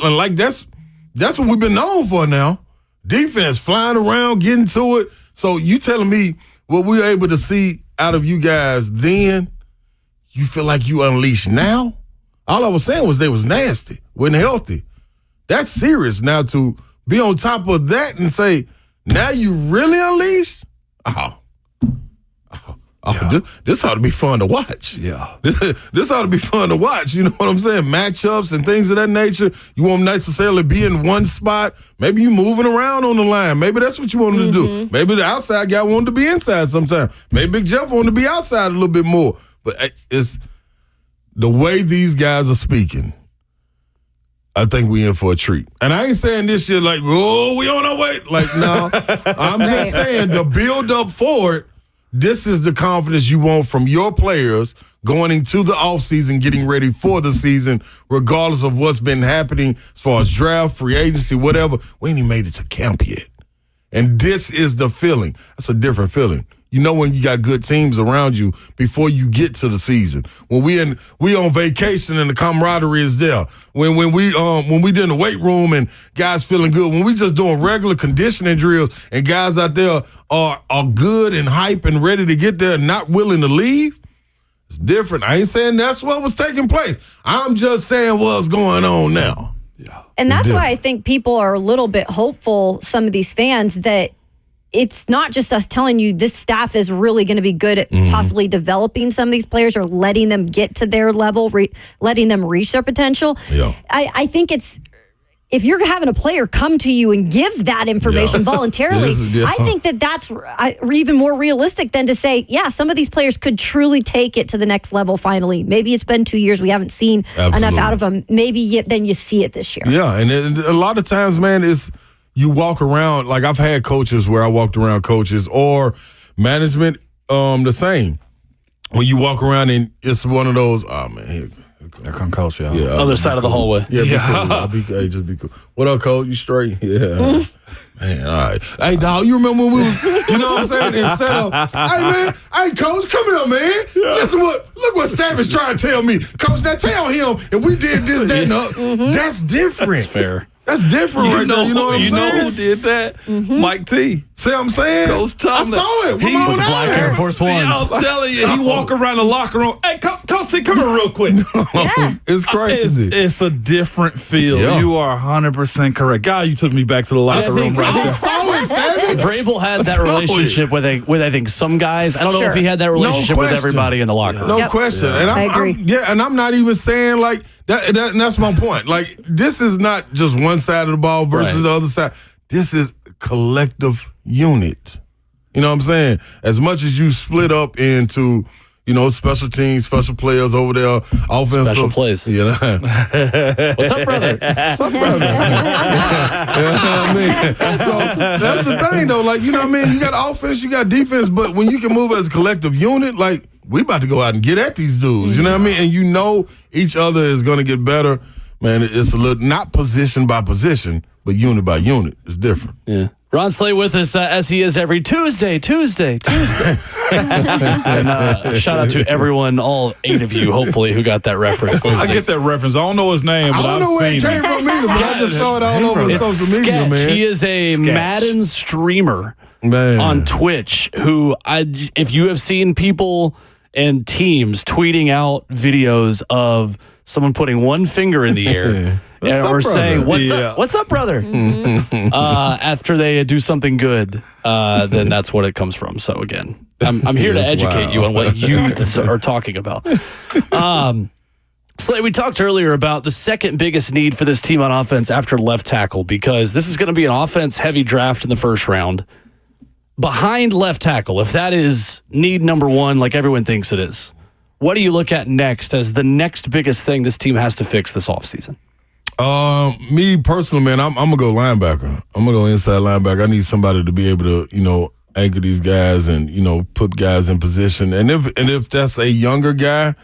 like that's what we've been known for now. Defense, flying around, getting to it. So you telling me what we were able to see out of you guys then, you feel like you unleashed now? All I was saying was they was nasty, wasn't healthy. That's serious. Now to be on top of that and say, now you really unleashed? This ought to be fun to watch. Yeah. This ought to be fun to watch. You know what I'm saying? Matchups and things of that nature. You won't necessarily be in one spot. Maybe you moving around on the line. Maybe that's what you wanted to do. Maybe the outside guy wanted to be inside sometime. Maybe Big Jeff wanted to be outside a little bit more. But it's the way these guys are speaking, I think we in for a treat. And I ain't saying this shit like, oh, we on our way. Like, no. I'm just saying the build up for it. This is the confidence you want from your players going into the offseason, getting ready for the season, regardless of what's been happening as far as draft, free agency, whatever. We ain't even made it to camp yet. And this is the feeling. That's a different feeling. You know when you got good teams around you before you get to the season. When we on vacation and the camaraderie is there. When we in the weight room and guys feeling good. When we just doing regular conditioning drills and guys out there are good and hype and ready to get there and not willing to leave. It's different. I ain't saying that's what was taking place. I'm just saying what's going on now. Yeah. And that's why I think people are a little bit hopeful, some of these fans, that it's not just us telling you this staff is really going to be good at possibly developing some of these players or letting them get to their level, letting them reach their potential. Yeah. I think it's, if you're having a player come to you and give that information voluntarily, I think that's even more realistic than to say, yeah, some of these players could truly take it to the next level finally. Maybe it's been 2 years. We haven't seen enough out of them. Maybe then you see it this year. Yeah, and a lot of times, man, you walk around, like I've had coaches where I walked around coaches or management the same. When you walk around and it's one of those, oh, man, here come coach, y'all. Yeah, other side of the hallway. Yeah, be cool. Hey, just be cool. What up, coach? You straight? Yeah. Man, all right. Hey, dog, you remember when we was, you know what I'm saying? Instead of, hey, man, hey, coach, come here, man. Listen, look what Savage trying to tell me. Coach, now tell him if we did this, that, and that. That's different. That's fair. That's different right there. You know what I'm saying? You know who did that? Mike T. See what I'm saying? Coach Tom. I saw it. He with black Air Force Ones. I'm telling you, he walk around the locker room. Hey, Coach T, come here real quick. It's crazy. It's a different feel. Yeah. You are 100% correct. God, you took me back to the locker room right there. Vrabel had that relationship with I think some guys. I don't know if he had that relationship with everybody in the locker room. No question. And I agree. and I'm not even saying like that. And that's my point. Like this is not just one side of the ball versus the other side. This is a collective unit. You know what I'm saying? As much as you split up into, you know, special teams, special players over there, offensive. Special plays. You know? What's up, brother? What's up, brother? You know what I mean? So that's the thing, though. Like, you know what I mean? You got offense, you got defense, but when you can move as a collective unit, like, we about to go out and get at these dudes. You know what I mean? And you know each other is going to get better. Man, it's a little, not position by position, but unit by unit. It's different. Yeah. Ron Slay with us as he is every Tuesday. And shout out to everyone, all 8 of you, hopefully, who got that reference. I get that reference. I don't know his name, but I've seen it. I don't know where it came from either, but I just saw it all over social media, man. He is a Madden streamer on Twitch who, if you have seen people and teams tweeting out videos of someone putting one finger in the air or saying, what's up, brother? After they do something good, then that's what it comes from. So again, I'm here to educate you on what youths are talking about. Slay, we talked earlier about the second biggest need for this team on offense after left tackle, because this is going to be an offense-heavy draft in the first round. Behind left tackle, if that is need number one, like everyone thinks it is, what do you look at next as the next biggest thing this team has to fix this offseason? Me personally, man, I'm going to go linebacker. I'm going to go inside linebacker. I need somebody to be able to, you know, anchor these guys and, you know, put guys in position. And if that's a younger guy,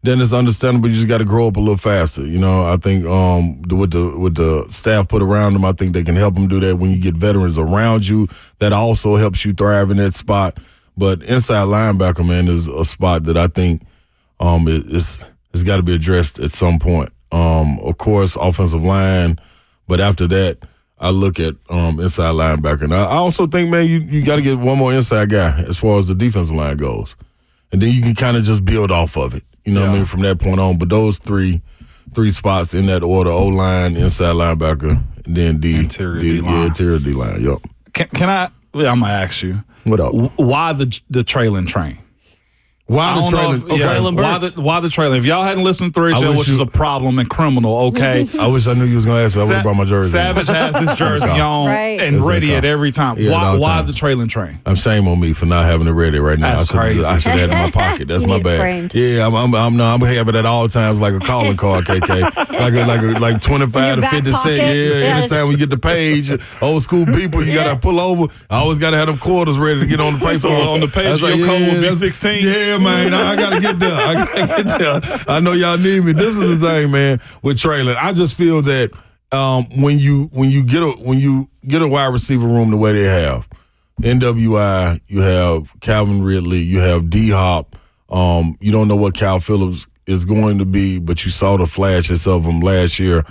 then it's understandable. You just got to grow up a little faster. You know, I think with the staff put around them, I think they can help them do that. When you get veterans around you, that also helps you thrive in that spot. But inside linebacker, man, is a spot that I think it's got to be addressed at some point. Of course, offensive line, but after that, I look at inside linebacker. And I also think, man, you got to get one more inside guy as far as the defensive line goes. And then you can kind of just build off of it. You know what I mean, from that point on. But those three spots in that order: O-line, inside linebacker, and then interior D-line. Interior D-line, yep. Can I? I'm going to ask you. What up? Why the trailing train? Why the trailing? Why the trailing? If y'all hadn't listened to 3 show, which is a problem and criminal, okay. I wish I knew you was going to ask me. I would have brought my jersey. Savage has his jersey on and ready at every time. Yeah, why the trailing train? Shame on me for not having it ready right now. That's crazy. I should have it in my pocket. That's my bad. Framed. Yeah, I'm having it at all times like a calling card, KK. like 25 to 50 cents. Yeah, anytime we get the page, old school people, you gotta pull over. I always gotta have them quarters ready to get on the paper. So on the page, your code would be 16. Yeah, man. I gotta get there. I know y'all need me. This is the thing, man, with trailing. I just feel that when you get a wide receiver room the way they have, NWI, you have Calvin Ridley, you have D-Hop. You don't know what Cal Phillips is going to be, but you saw the flashes of him last year.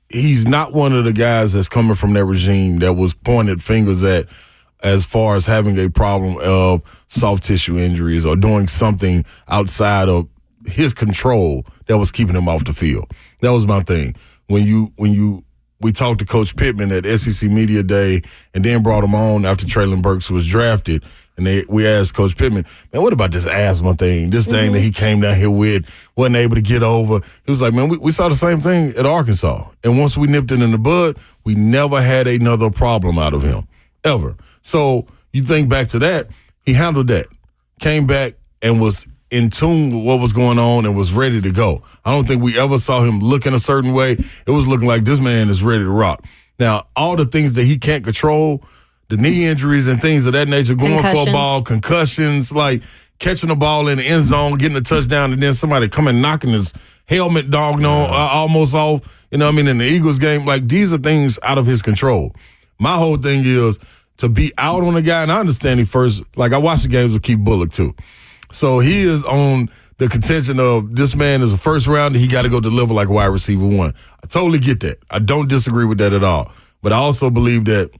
He's not one of the guys that's coming from that regime that was pointed fingers at as far as having a problem of soft tissue injuries or doing something outside of his control that was keeping him off the field. That was my thing. We talked to Coach Pittman at SEC Media Day and then brought him on after Traylon Burks was drafted. And we asked Coach Pittman, man, what about this asthma thing? This thing that he came down here with, wasn't able to get over. He was like, man, we saw the same thing at Arkansas. And once we nipped it in the bud, we never had another problem out of him, ever. So you think back to that, he handled that, came back and was in tune with what was going on and was ready to go. I don't think we ever saw him looking a certain way. It was looking like this man is ready to rock. Now, all the things that he can't control, the knee injuries and things of that nature, going for a ball, concussions, like catching the ball in the end zone, getting a touchdown, and then somebody coming knocking his helmet almost off, you know what I mean, in the Eagles game. Like, these are things out of his control. My whole thing is to be out on a guy, and I understand he first, like I watched the games with Keith Bullock too. So he is on the contention of this man is a first rounder, he got to go deliver like wide receiver one. I totally get that. I don't disagree with that at all. But I also believe that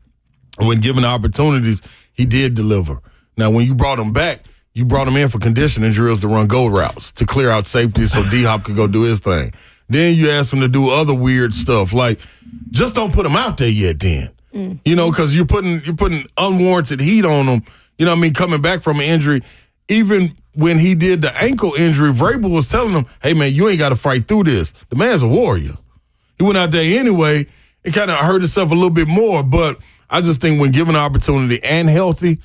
when given opportunities, he did deliver. Now, when you brought him back, you brought him in for conditioning drills to run goal routes, to clear out safety so D-Hop could go do his thing. Then you asked him to do other weird stuff, like just don't put him out there yet then. You know, because you're putting unwarranted heat on him, you know what I mean, coming back from an injury. Even when he did the ankle injury, Vrabel was telling him, hey, man, you ain't got to fight through this. The man's a warrior. He went out there anyway. It kind of hurt himself a little bit more, but I just think when given the opportunity and healthy,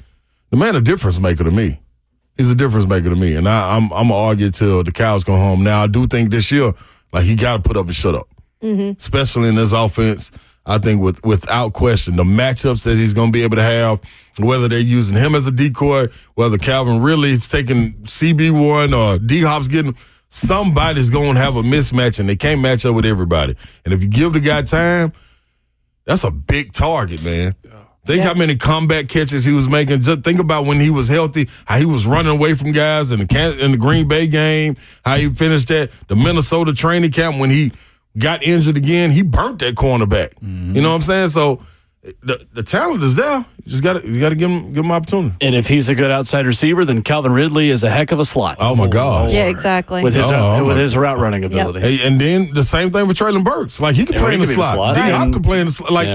the man a difference maker to me. He's a difference maker to me, and I'm going to argue till the cows go home. Now, I do think this year, like, he got to put up and shut up, especially in this offense. I think without question, the matchups that he's going to be able to have, whether they're using him as a decoy, whether Calvin really is taking CB1 or D-Hop's getting, somebody's going to have a mismatch, and they can't match up with everybody. And if you give the guy time, that's a big target, man. Think how many comeback catches he was making. Just think about when he was healthy, how he was running away from guys in the Green Bay game, how he finished that, the Minnesota training camp when he got injured again, he burnt that cornerback. You know what I'm saying? So the talent is there. You just got to give him opportunity. And if he's a good outside receiver, then Calvin Ridley is a heck of a slot. Oh my gosh! Yeah, exactly. With his route running ability. Hey, and then the same thing with Traylon Burks. Like he can play in the slot. D-Hop can play in the slot. Like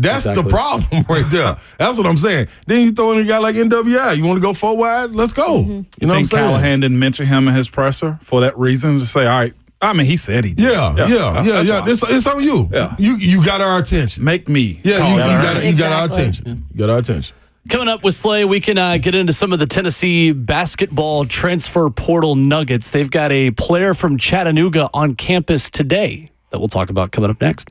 that's the problem right there. That's what I'm saying. Then you throw in a guy like NWI. You want to go 4 wide? Let's go. You know what I'm saying? Callahan didn't mention him in his presser for that reason to say, all right. I mean, he said he did. Yeah. It's on you. Yeah. You got our attention. Make me. Yeah, you got our attention. You got our attention. Coming up with Slay, we can get into some of the Tennessee basketball transfer portal nuggets. They've got a player from Chattanooga on campus today that we'll talk about coming up next.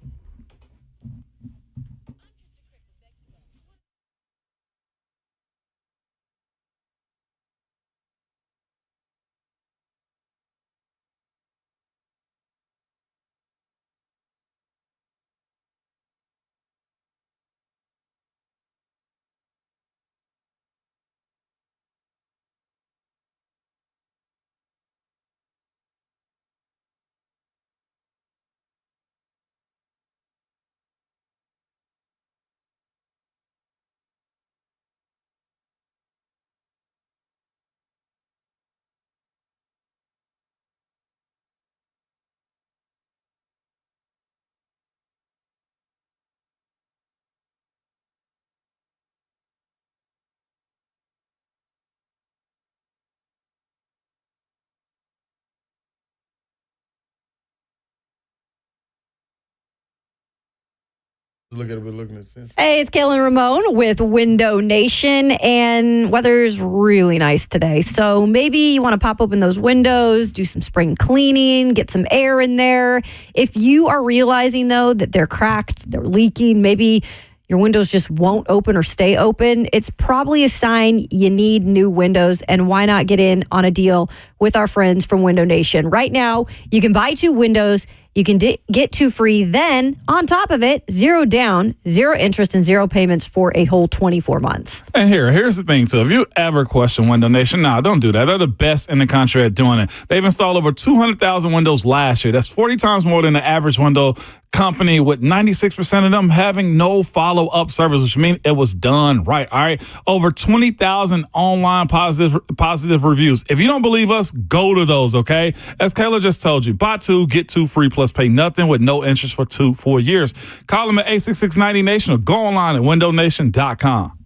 Looking at sense. Hey, it's Kayla Ramon with Window Nation, and weather's really nice today. So maybe you want to pop open those windows, do some spring cleaning, get some air in there. If you are realizing, though, that they're cracked, they're leaking, maybe your windows just won't open or stay open, it's probably a sign you need new windows. And why not get in on a deal with our friends from Window Nation? Right now, you can buy 2 windows. You can get 2 free. Then, on top of it, 0 down, 0 interest, and 0 payments for a whole 24 months. And here's the thing, too. If you ever question Window Nation, don't do that. They're the best in the country at doing it. They've installed over 200,000 windows last year. That's 40 times more than the average window company, with 96% of them having no follow-up service, which means it was done right. All right. Over 20,000 online positive reviews. If you don't believe us, go to those, okay? As Kayla just told you, buy 2, get 2 free, plus pay nothing with no interest for 4 years. Call them at 866-90Nation or go online at windownation.com.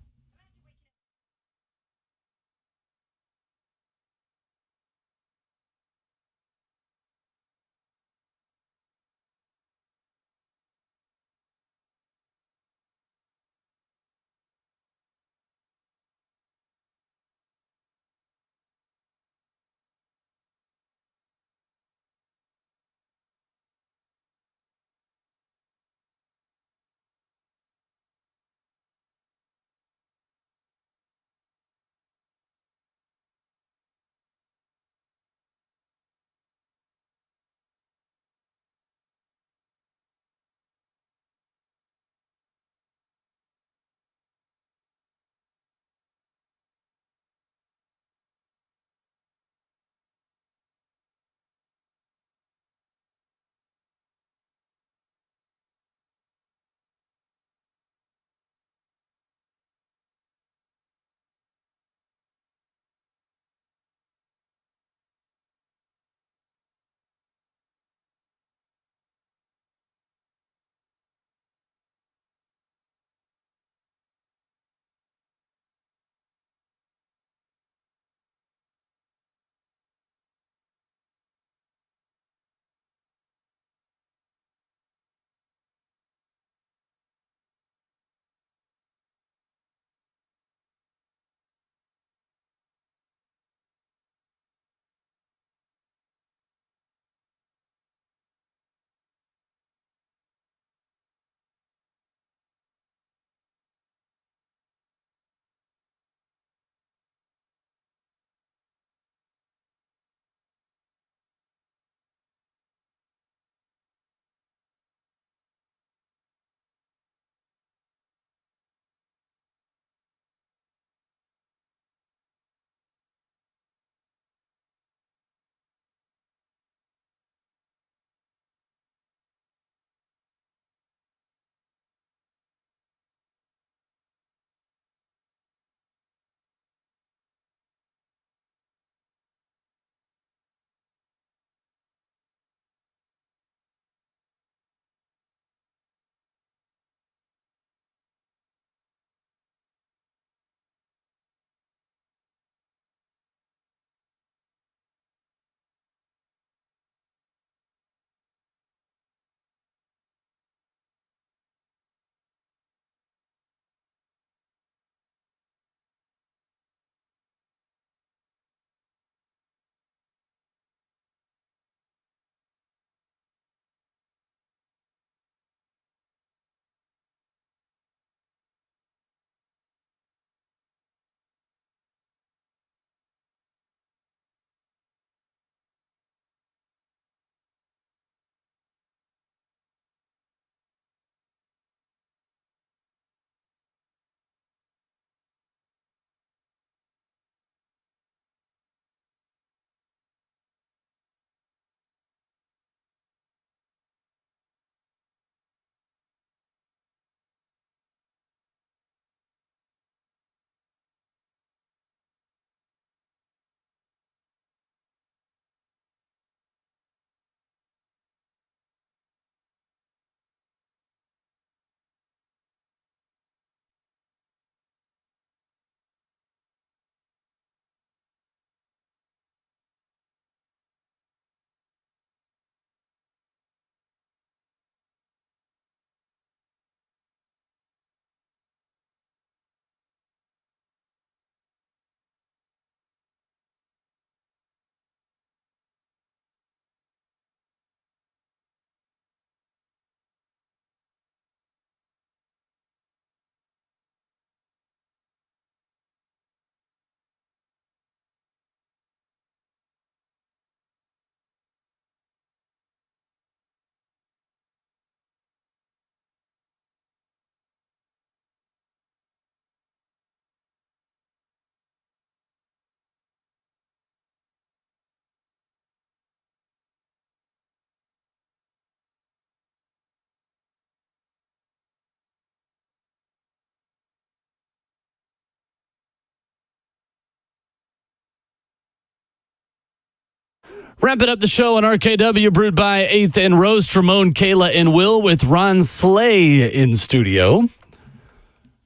Wrapping up the show on RKW, brewed by 8th and Roast, Ramon, Kayla, and Will, with Ron Slay in studio.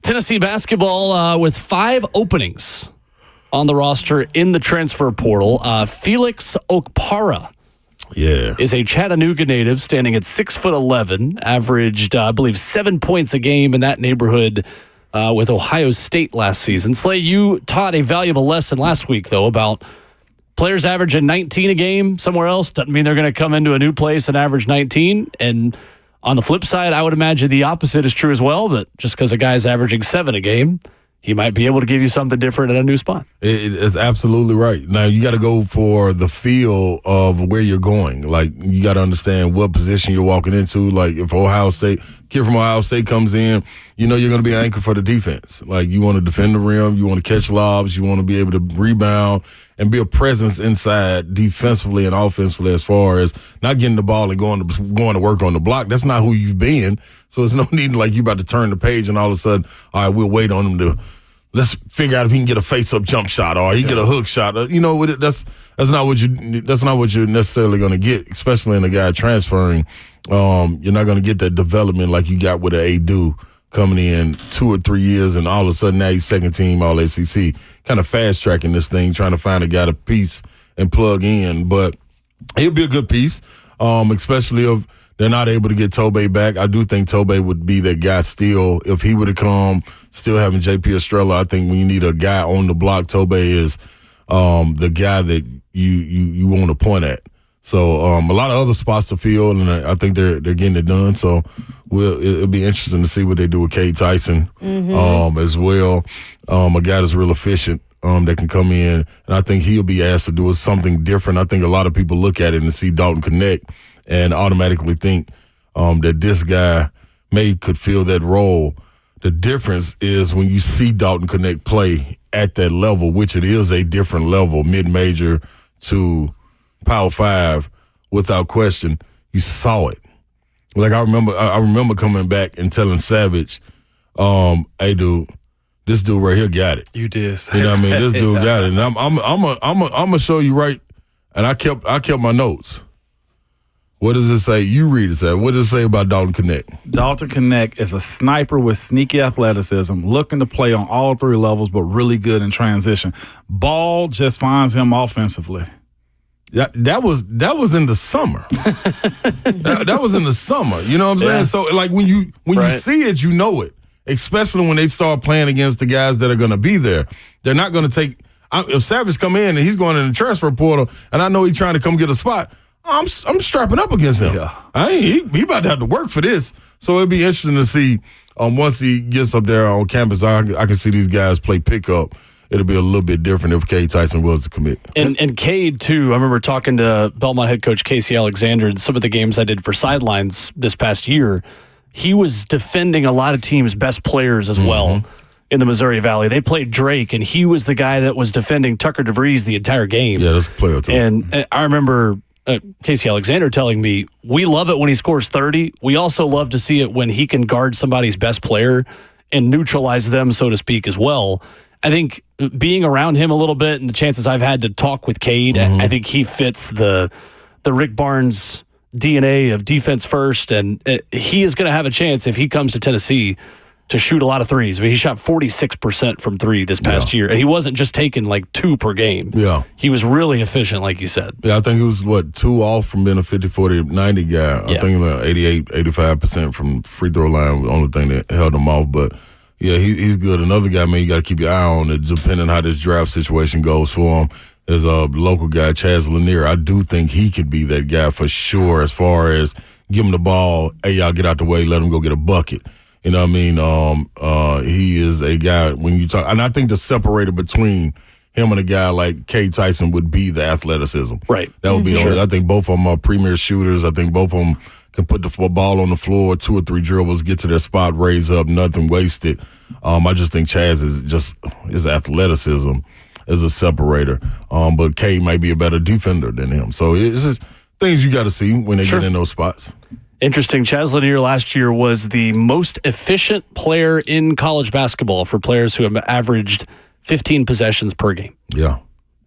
Tennessee basketball with 5 openings on the roster in the transfer portal. Felix Okpara is a Chattanooga native, standing at 6'11", averaged, I believe, 7 points a game in that neighborhood with Ohio State last season. Slay, you taught a valuable lesson last week, though, about players averaging 19 a game somewhere else doesn't mean they're going to come into a new place and average 19. And on the flip side, I would imagine the opposite is true as well, that just because a guy's averaging 7 a game, he might be able to give you something different at a new spot. It is absolutely right. Now, you got to go for the feel of where you're going. Like, you got to understand what position you're walking into. Like, if kid from Ohio State comes in, you know you're going to be an anchor for the defense. Like, you want to defend the rim, you want to catch lobs, you want to be able to rebound and be a presence inside defensively and offensively, as far as not getting the ball and going to work on the block. That's not who you've been. So it's no need like you about to turn the page and all of a sudden, all right, we'll wait on him to let's figure out if he can get a face-up jump shot or he get a hook shot. You know, that's not what you're necessarily going to get, especially in a guy transferring. You're not going to get that development like you got with an Adu coming in 2 or 3 years, and all of a sudden now he's second team All SEC. Kind of fast tracking this thing, trying to find a guy to piece and plug in. But he'll be a good piece, especially if they're not able to get Tobey back. I do think Tobey would be that guy still. If he would have come, still having J.P. Estrella, I think when you need a guy on the block, Tobey is the guy that you want to point at. So a lot of other spots to fill, and I think they're getting it done. So it'll be interesting to see what they do with Cade Tyson as well. A guy that's real efficient that can come in, and I think he'll be asked to do something different. I think a lot of people look at it and see Dalton Connect and automatically think that this guy could fill that role. The difference is when you see Dalton Connect play at that level, which it is a different level, mid-major to Power 5, without question, you saw it. Like I remember coming back and telling Savage, "Hey, dude, this dude right here got it." You did. You know what I mean? This dude got it, and I'm gonna show you right. And I kept my notes. What does it say? You read it, Savage. What does it say about Dalton Connect? Dalton Connect is a sniper with sneaky athleticism, looking to play on all 3 levels, but really good in transition. Ball just finds him offensively. That was in the summer. that was in the summer. You know what I'm saying? Yeah. So like when you see it, you know it. Especially when they start playing against the guys that are going to be there. They're not going to take. If Savage come in and he's going in the transfer portal, and I know he's trying to come get a spot, I'm strapping up against him. Yeah. He about to have to work for this. So it'd be interesting to see once he gets up there on campus. I can see these guys play pickup. It'll be a little bit different if Cade Tyson was to commit. And Cade, too, I remember talking to Belmont head coach Casey Alexander in some of the games I did for Sidelines this past year. He was defending a lot of teams' best players as well in the Missouri Valley. They played Drake, and he was the guy that was defending Tucker DeVries the entire game. Yeah, that's a player, too. And I remember Casey Alexander telling me, we love it when he scores 30. We also love to see it when he can guard somebody's best player and neutralize them, so to speak, as well. I think being around him a little bit and the chances I've had to talk with Cade, I think he fits the Rick Barnes DNA of defense first, and he is going to have a chance if he comes to Tennessee to shoot a lot of threes. I mean, he shot 46% from 3 this past year, and he wasn't just taking like 2 per game. Yeah. He was really efficient, like you said. Yeah, I think he was, 2 off from being a 50, 40, 90 guy. Yeah. I think about 88, 85% from free throw line was the only thing that held him off, but yeah, he's good. Another guy, man, you got to keep your eye on it, depending on how this draft situation goes for him. There's a local guy, Chaz Lanier. I do think he could be that guy for sure as far as give him the ball, hey, y'all get out the way, let him go get a bucket. You know what I mean? He is a guy, when you talk, and I think the separator between him and a guy like Cade Tyson would be the athleticism. Right. That would be the only. I think both of them are premier shooters. I think both of them can put the ball on the floor, 2 or 3 dribbles, get to their spot, raise up, nothing wasted. I just think Chaz is just his athleticism is a separator. But Cade might be a better defender than him. So it's just things you got to see when they get in those spots. Interesting. Chaz Lanier last year was the most efficient player in college basketball for players who have averaged 15 possessions per game. Yeah.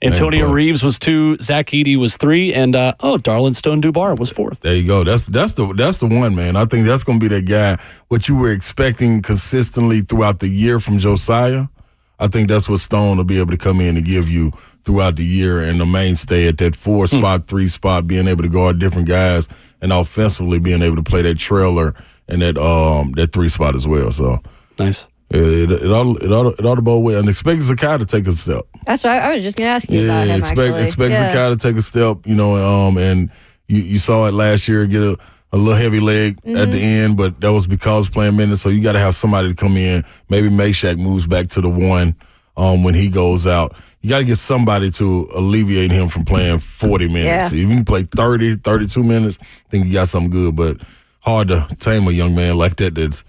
Antonio Reeves was 2, Zach Edey was 3, and Darlin Stone Dubar was 4th. There you go. That's the one, man. I think that's going to be that guy. What you were expecting consistently throughout the year from Josiah, I think that's what Stone will be able to come in and give you throughout the year, and the mainstay at that 4 spot, 3 spot, being able to guard different guys, and offensively being able to play that trailer and that 3 spot as well. So nice. It ought to both ways. And expect Zakai to take a step. That's right. I was just going to ask you about him, expect Zakai to take a step, and you saw it last year, get a little heavy leg at the end, but that was because playing minutes. So you got to have somebody to come in. Maybe Meshack moves back to the 1 when he goes out. You got to get somebody to alleviate him from playing 40 minutes. Yeah. So if you can play 30, 32 minutes, I think you got something good, but hard to tame a young man like that. That's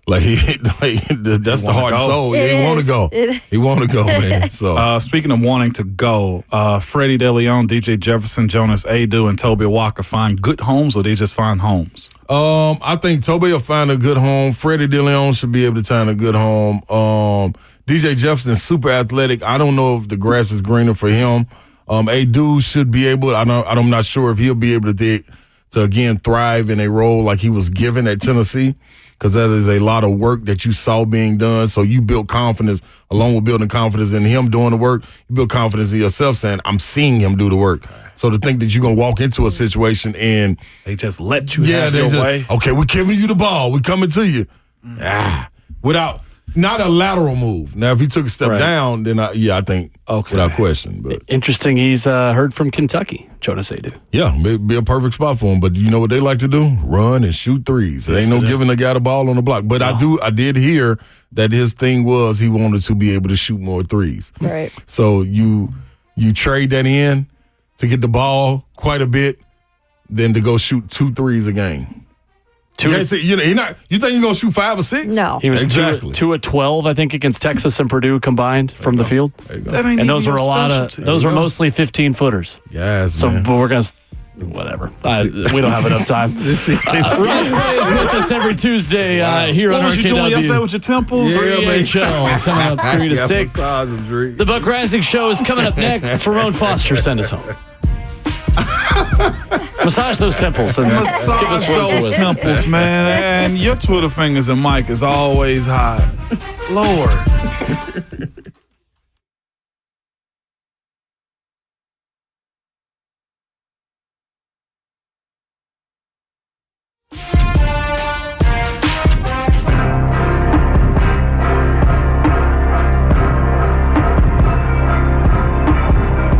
that's the heart and soul. Yeah, he want to go. He want to go, man. So speaking of wanting to go, Freddie DeLeon, DJ Jefferson, Jonas Adu, and Toby Walker find good homes, or they just find homes? I think Toby will find a good home. Freddie DeLeon should be able to find a good home. DJ Jefferson's super athletic. I don't know if the grass is greener for him. Adu should be able. I'm not sure if he'll be able to again thrive in a role like he was given at Tennessee, because that is a lot of work that you saw being done. So you built confidence, along with building confidence in him doing the work, you build confidence in yourself saying, I'm seeing him do the work. So to think that you're going to walk into a situation and they just let you have your way. Okay, we're giving you the ball. We're coming to you. Without not a lateral move. Now, if he took a step down, then I think without question. But interesting, he's heard from Kentucky, Jonas Adu. Yeah, be a perfect spot for him. But you know what they like to do? Run and shoot threes. There ain't no giving the guy the ball on the block. But I did hear that his thing was he wanted to be able to shoot more threes. Right. So you trade that in to get the ball quite a bit, than to go shoot 2 threes a game. You think you're gonna shoot 5 or 6? No. He was 2 of 12, I think, against Texas and Purdue combined from the field. And those were those were mostly 15-footers. Yes. So but we're gonna whatever. We don't have enough time. Ross is with us every Tuesday here on RKW. What was you doing yesterday with your temples? 3HL coming up 3 to 6. The Buck Reising Show is coming up next. Ramon Foster, send us home. Massage those temples and massage those temples, man. And your Twitter fingers and Mike is always high. Lord.